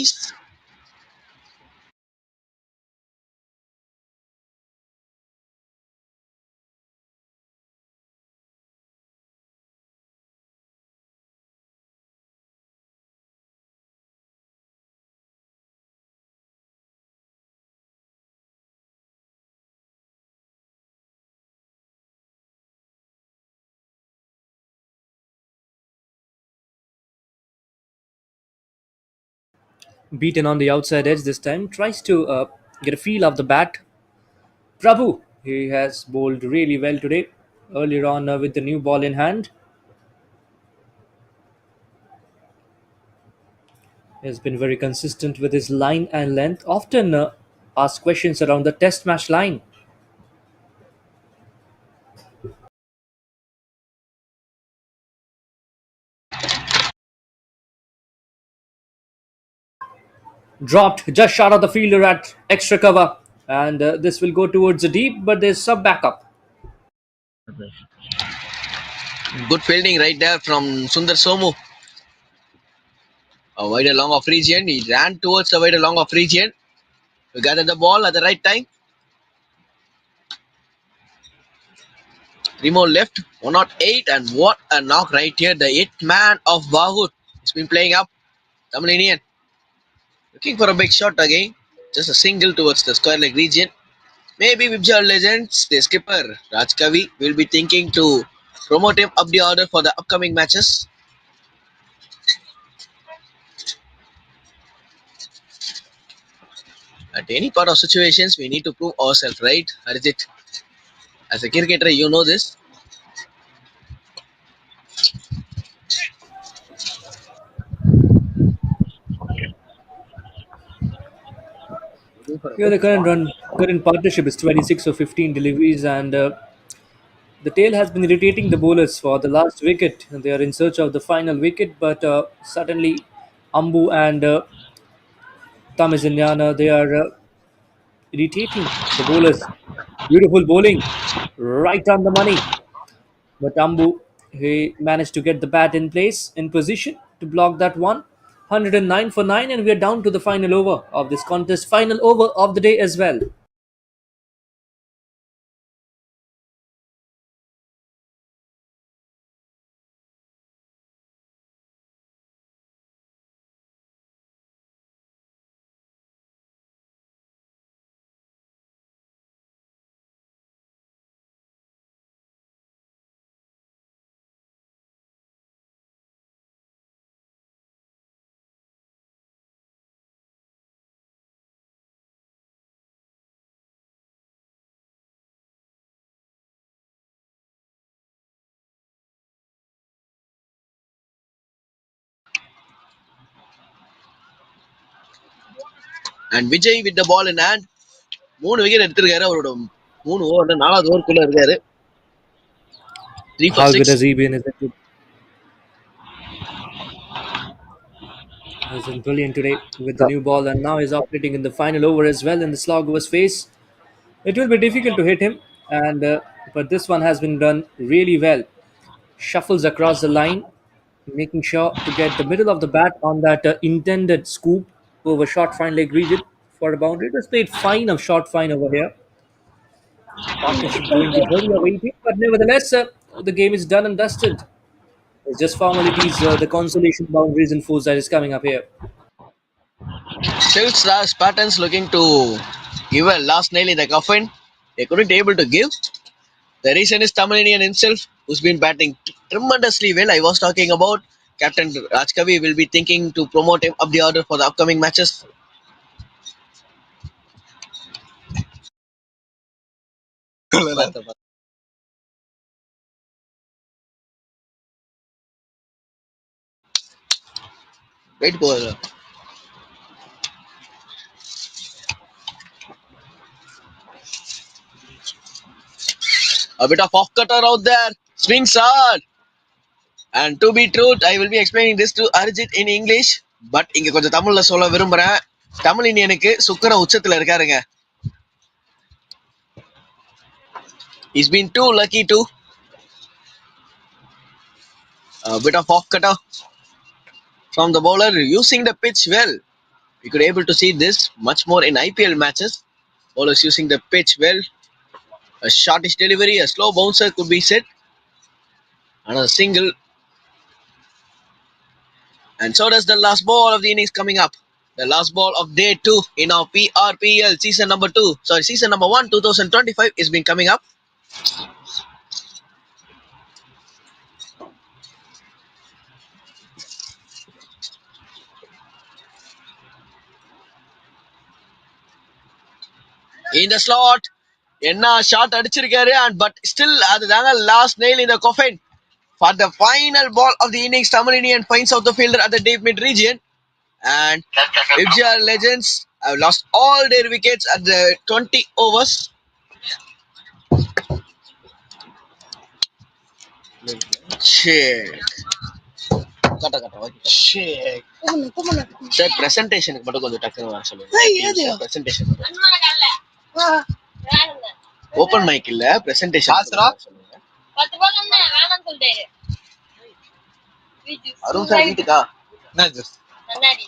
Beaten on the outside edge this time. Tries to get a feel of the bat. Prabhu, he has bowled really well today. Earlier on with the new ball in hand. He has been very consistent with his line and length. Often asks questions around the test match line. Dropped just short of the fielder at extra cover. And this will go towards the deep, but there's some backup. Good fielding right there from Sundar Somu. A wider long off region. He ran towards the wider long off region. We gathered the ball at the right time. 3 more left. 108. And what a knock right here. The 8th man of Bahour. He's been playing up. Tamil Indian. Looking for a big shot again. Just a single towards the square leg region. Maybe VIBGYOR legends, the skipper Raj Kavi will be thinking to promote him up the order for the upcoming matches. At any part of situations, we need to prove ourselves, right, Arjit? As a cricketer, you know this. Yeah, the current partnership is 26 or 15 deliveries, and the tail has been irritating the bowlers for the last wicket. They are in search of the final wicket, but suddenly Ambu and Tamizinyana, they are irritating the bowlers. Beautiful bowling, right on the money. But Ambu, he managed to get the bat in place, in position to block that one. 109 for 9, and we are down to the final over of this contest, final over of the day as well. And Vijay with the ball in hand. 3 wicket எடுத்திருக்காரு அவரோட 3 over 4வது ஓவருக்குள்ள இருக்காரு. 3 for How good 6. has he been? Has been brilliant today with the new ball, and now he's operating in the final over as well in the slog over space. It will be difficult to hit him, and but this one has been done really well. Shuffles across the line, making sure to get the middle of the bat on that intended scoop over short fine leg region for a boundary. It was played fine of short fine over here. Partnership going with very awaiting, but nevertheless, the game is done and dusted. It's just formalities, the consolation boundaries and force that is coming up here. Still Spartans looking to give a last nail in the coffin. They couldn't able to give. The reason is Tamil Indian himself, who's been batting tremendously well. I was talking about Captain Rajkavi will be thinking to promote him up the order for the upcoming matches. Great bowler. A bit of off cutter out there. Swings hard. And to be true, I will be explaining this to Arjit in English. But இங்க கொஞ்சம் தமிழ்ல சொல்ல விரும்புறேன். தமிழ் இந்தியனுக்கு சுக்கர உச்சத்துல இருக்காருங்க. He's been too lucky to. A bit of off cutter from the bowler using the pitch well. We could able to see this much more in IPL matches. Bowlers using the pitch well. A shortish delivery, a slow bouncer could be set. Another single. And so does the last ball of the innings coming up. The last ball of day 2 in our PRPL season number 2. Sorry, season number 1, 2025 is been coming up. In the slot. என்ன shot அடிச்சிருக்காரு and but still அதுதாங்க last nail in the coffin for the final ball of the innings. Tamil Indian finds out the fielder at the deep mid region and VIBGYOR legends have lost all their wickets at the 20 overs. Shit. Shit. Sir, presentation மட்டும் கொஞ்சம் டக்குனு வர சொல்லுங்க. Presentation. Open mic இல்ல presentation சொல்லுங்க. 10 ரூபாய் என்ன வேணாம்னு சொல்லிட்டாரு. அருண் சார் வீட்டுக்கா? என்ன ஜூஸ்? கண்ணாடி.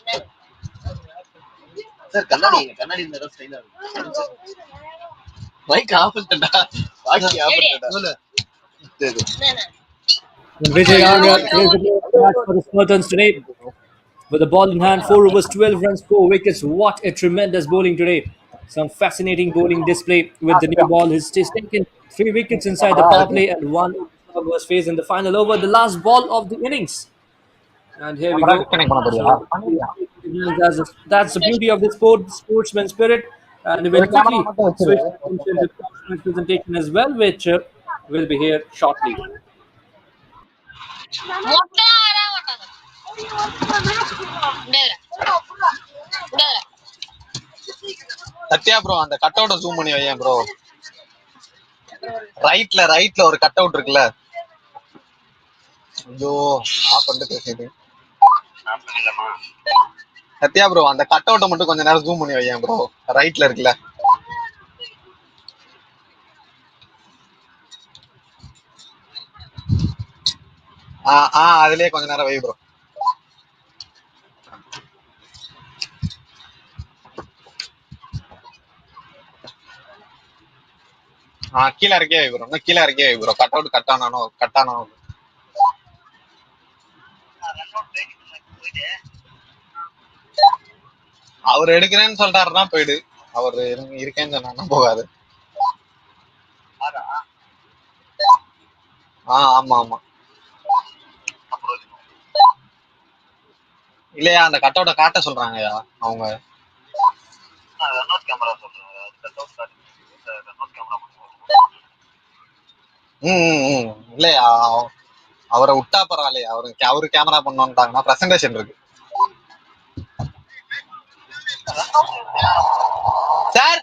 சார் கண்ணாடி இந்த ஸ்டைலா இருக்கு. மைக் ஆஃப் பண்ணிட்டா. பாக்கி ஆஃப் பண்ணிட்டா. சொல்லு. Vijayanga clears the match for the Spartans today. With the ball in hand, 4 overs, 12 runs, 4 wickets. What a tremendous bowling today. Some fascinating bowling display with the new ball. He's just taken 3 wickets inside the power play and 1 was faced in the final over, the last ball of the innings. And here we go. So that's the beauty of the sportsman spirit. And we'll quickly switch attention to the presentation as well, which will be here shortly. Sathya bro அந்த cut அவுட்ட zoom பண்ணி வையேன் bro. ரைட்ல ஒரு cut out இருக்குல்ல. ஐயோ of பண்ணிட்டு பேசிட்டு. Sathya bro அந்த கட் அவுட்ட மட்டும் கொஞ்ச நேரம் ஜூம் பண்ணி வையேன் ப்ரோ. ரைட்ல இருக்குல்ல. அதுலயே கொஞ்ச நேரம் வை ப்ரோ. கீழே இறக்கியே வை ப்ரோ. இன்னும் கீழே இறக்கியே வை ப்ரோ. கட் அவுட் கட் ஆனாலும் அவர் எடுக்கிறேன்னு சொல்றாருன்னா போயிடு. அவர் இருக்கேன்னு சொன்னா போகாது. ஆமா இல்லையா அந்த கட் அவுட்ட காட்ட சொல்றாங்கயா அவங்க. இல்லையா அவரை விட்டா பரவாயில்லையா. அவரு கேமரா பண்ணோம்ட்டாங்கன்னா பிரசன்டேஷன் இருக்கு sir.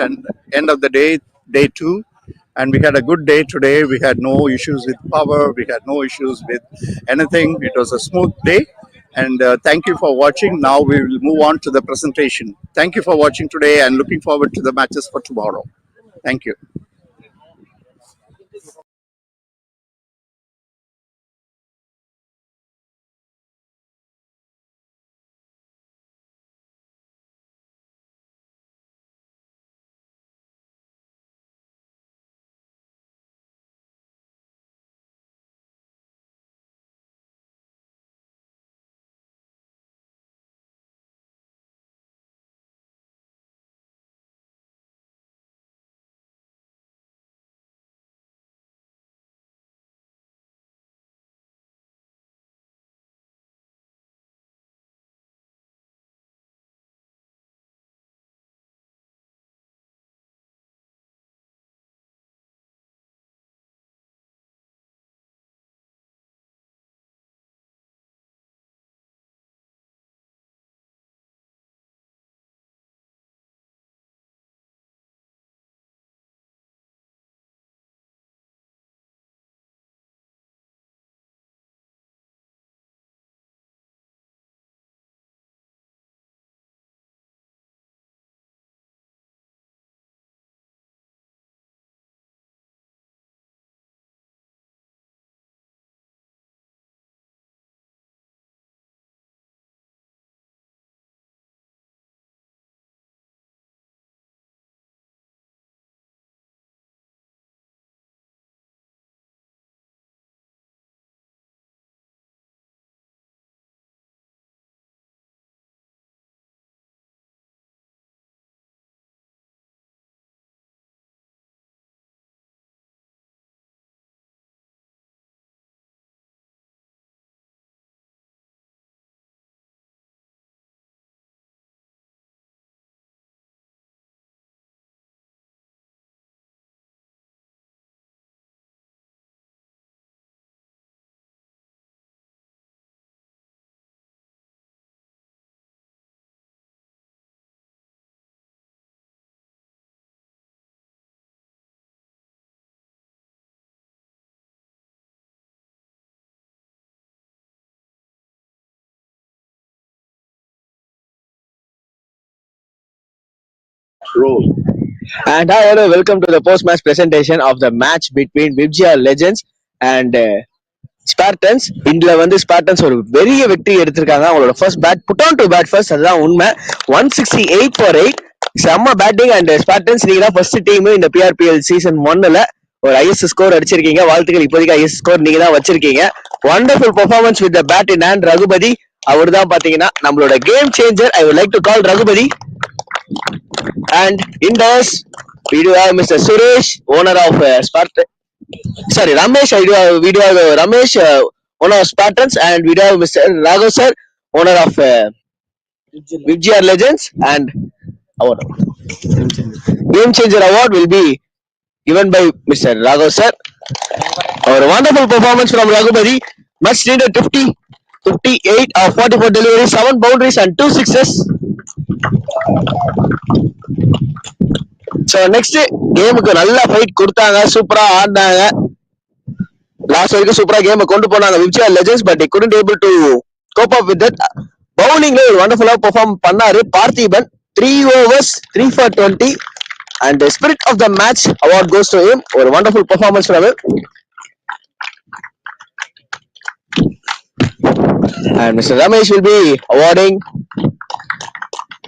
And end of the day, day 2, and we had a good day today. We had no issues with power. We had no issues with anything. It was a smooth day. And thank you for watching. Now we will move on to the presentation. Thank you for watching today and looking forward to the matches for tomorrow. Thank you. Roll. And hi, hello, welcome to the post-match presentation of the match between VIBGYOR Legends and Spartans. இதுல வந்து Spartans ஒரு பெரிய வெற்றி எடுத்திருக்காங்க. அவங்களோட first bat put on to bat first, அதுதான் உண்மை. 168 for 8 செம்ம பேட்டிங். அண்ட் Spartans நீங்க தான் ஃபர்ஸ்ட் டீம் இந்த PRPL சீசன் 1ல ஒரு ஹையஸ்ட் ஸ்கோர் அடிச்சிருக்கீங்க. வாழ்த்துக்கள். இப்போதைக்கு ஹையஸ்ட் ஸ்கோர் நீங்க தான் வச்சிருக்கீங்க. Wonderful performance with the bat in hand. Ragupathi அவர் தான் பாத்தீங்கன்னா நம்மளோட game changer. I would like to call Ragupati. And indoors, we do have Mr. Suresh, owner of Spartans. Sorry, Ramesh. We do have Ramesh, owner of Spartans, and we do have Mr. Raghu sir, owner of VIBGYOR Legends. And our Game Changer Award will be given by Mr. Raghu sir. Our wonderful performance from Ragupati. Much needed 58 of 44 deliveries, 7 boundaries, and 2 sixes. So next கேமுக்கு நல்ல fight கொடுத்தாங்க, சூப்பரா ஆடினாங்க. Last வரைக்கும் சூப்பரா கேமை கொண்டு போனாங்க VIBGYOR Legends, but they couldn't able to cope up with it. பவுலிங்ல ஒரு வண்டர்ஃபுல்லா பெர்ஃபார்ம் பண்ணாரு Parthiban. 3 overs 3 for 20 and the spirit of the match award goes to him. ஒரு wonderful performance from him. And Mr. Ramesh will be awarding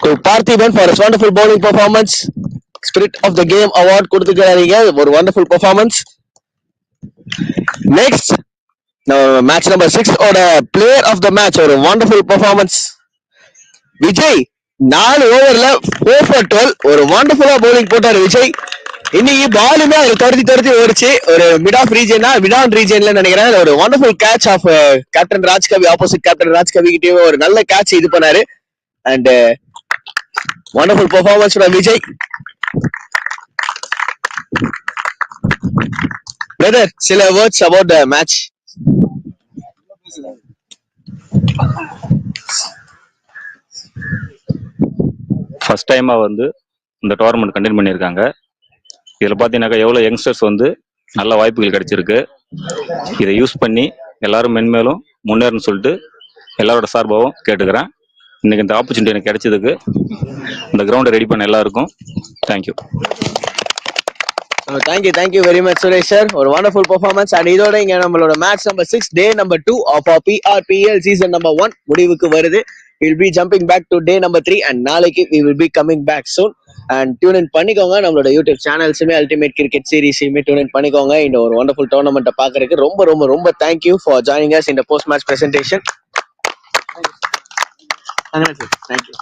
to Parthiban for his wonderful bowling performance. Spirit of the game award கொடுத்துக்கிறாங்க. ஒரு wonderful performance. Next, match number 6 ஓட player of the match, ஒரு wonderful performance. Vijay 4 ஓவர்ல 4 for 12 ஒரு wonderful bowling போட்டாரு விஜய். இன்னைக்கு பாலுமே அது துரத்தி ஓடிச்சு. ஒரு மிட் ஆஃப் ரீஜன்ல நினைக்கிறேன். ஒரு wonderful catch of captain Rajkavi, opposite captain Rajkavi கிட்டே ஒரு நல்ல கேட்ச் இது பண்ணாரு. And wonderful performance from Vijay. Brother, சில words about the match. First டைமா வந்து இந்த டோர்னமெண்ட் கண்டக்ட் பண்ணியிருக்காங்க. இதில் பார்த்தீங்கன்னாக்கா எவ்வளோ யங்ஸ்டர்ஸ் வந்து நல்ல வாய்ப்புகள் கிடைச்சிருக்கு. இதை யூஸ் பண்ணி எல்லாரும் மென்மேலும் முன்னேறணும்னு சொல்லிட்டு எல்லாரோட சார்பாகவும் கேட்டுக்கிறேன். இன்னைக்கு இந்த ஆப்பர்ச்சுனிட்டி எனக்கு கிடைச்சதுக்கு இந்த கிரவுண்டை ரெடி பண்ண எல்லாருக்கும் thank you. Thank you very much, Suresh sir. ஒரு wonderful performance. And இதோட இங்க நம்மளோட match number 6 day number 2 of our PRPL season number 1 முடிவுக்கு வருது. We'll be jumping back to day number 3 and நாளைக்கு we will be coming back soon. And tune in பண்ணிக்கோங்க. நம்மளோட YouTube சேனல்ஸுமே அல்டிமேட் கிரிக்கெட் சீரிஸுமே tune in பண்ணிக்கோங்க. இந்த ஒரு wonderful tournament பார்க்கறதுக்கு ரொம்ப ரொம்ப ரொம்ப thank you for joining us in the post match presentation. Thank you.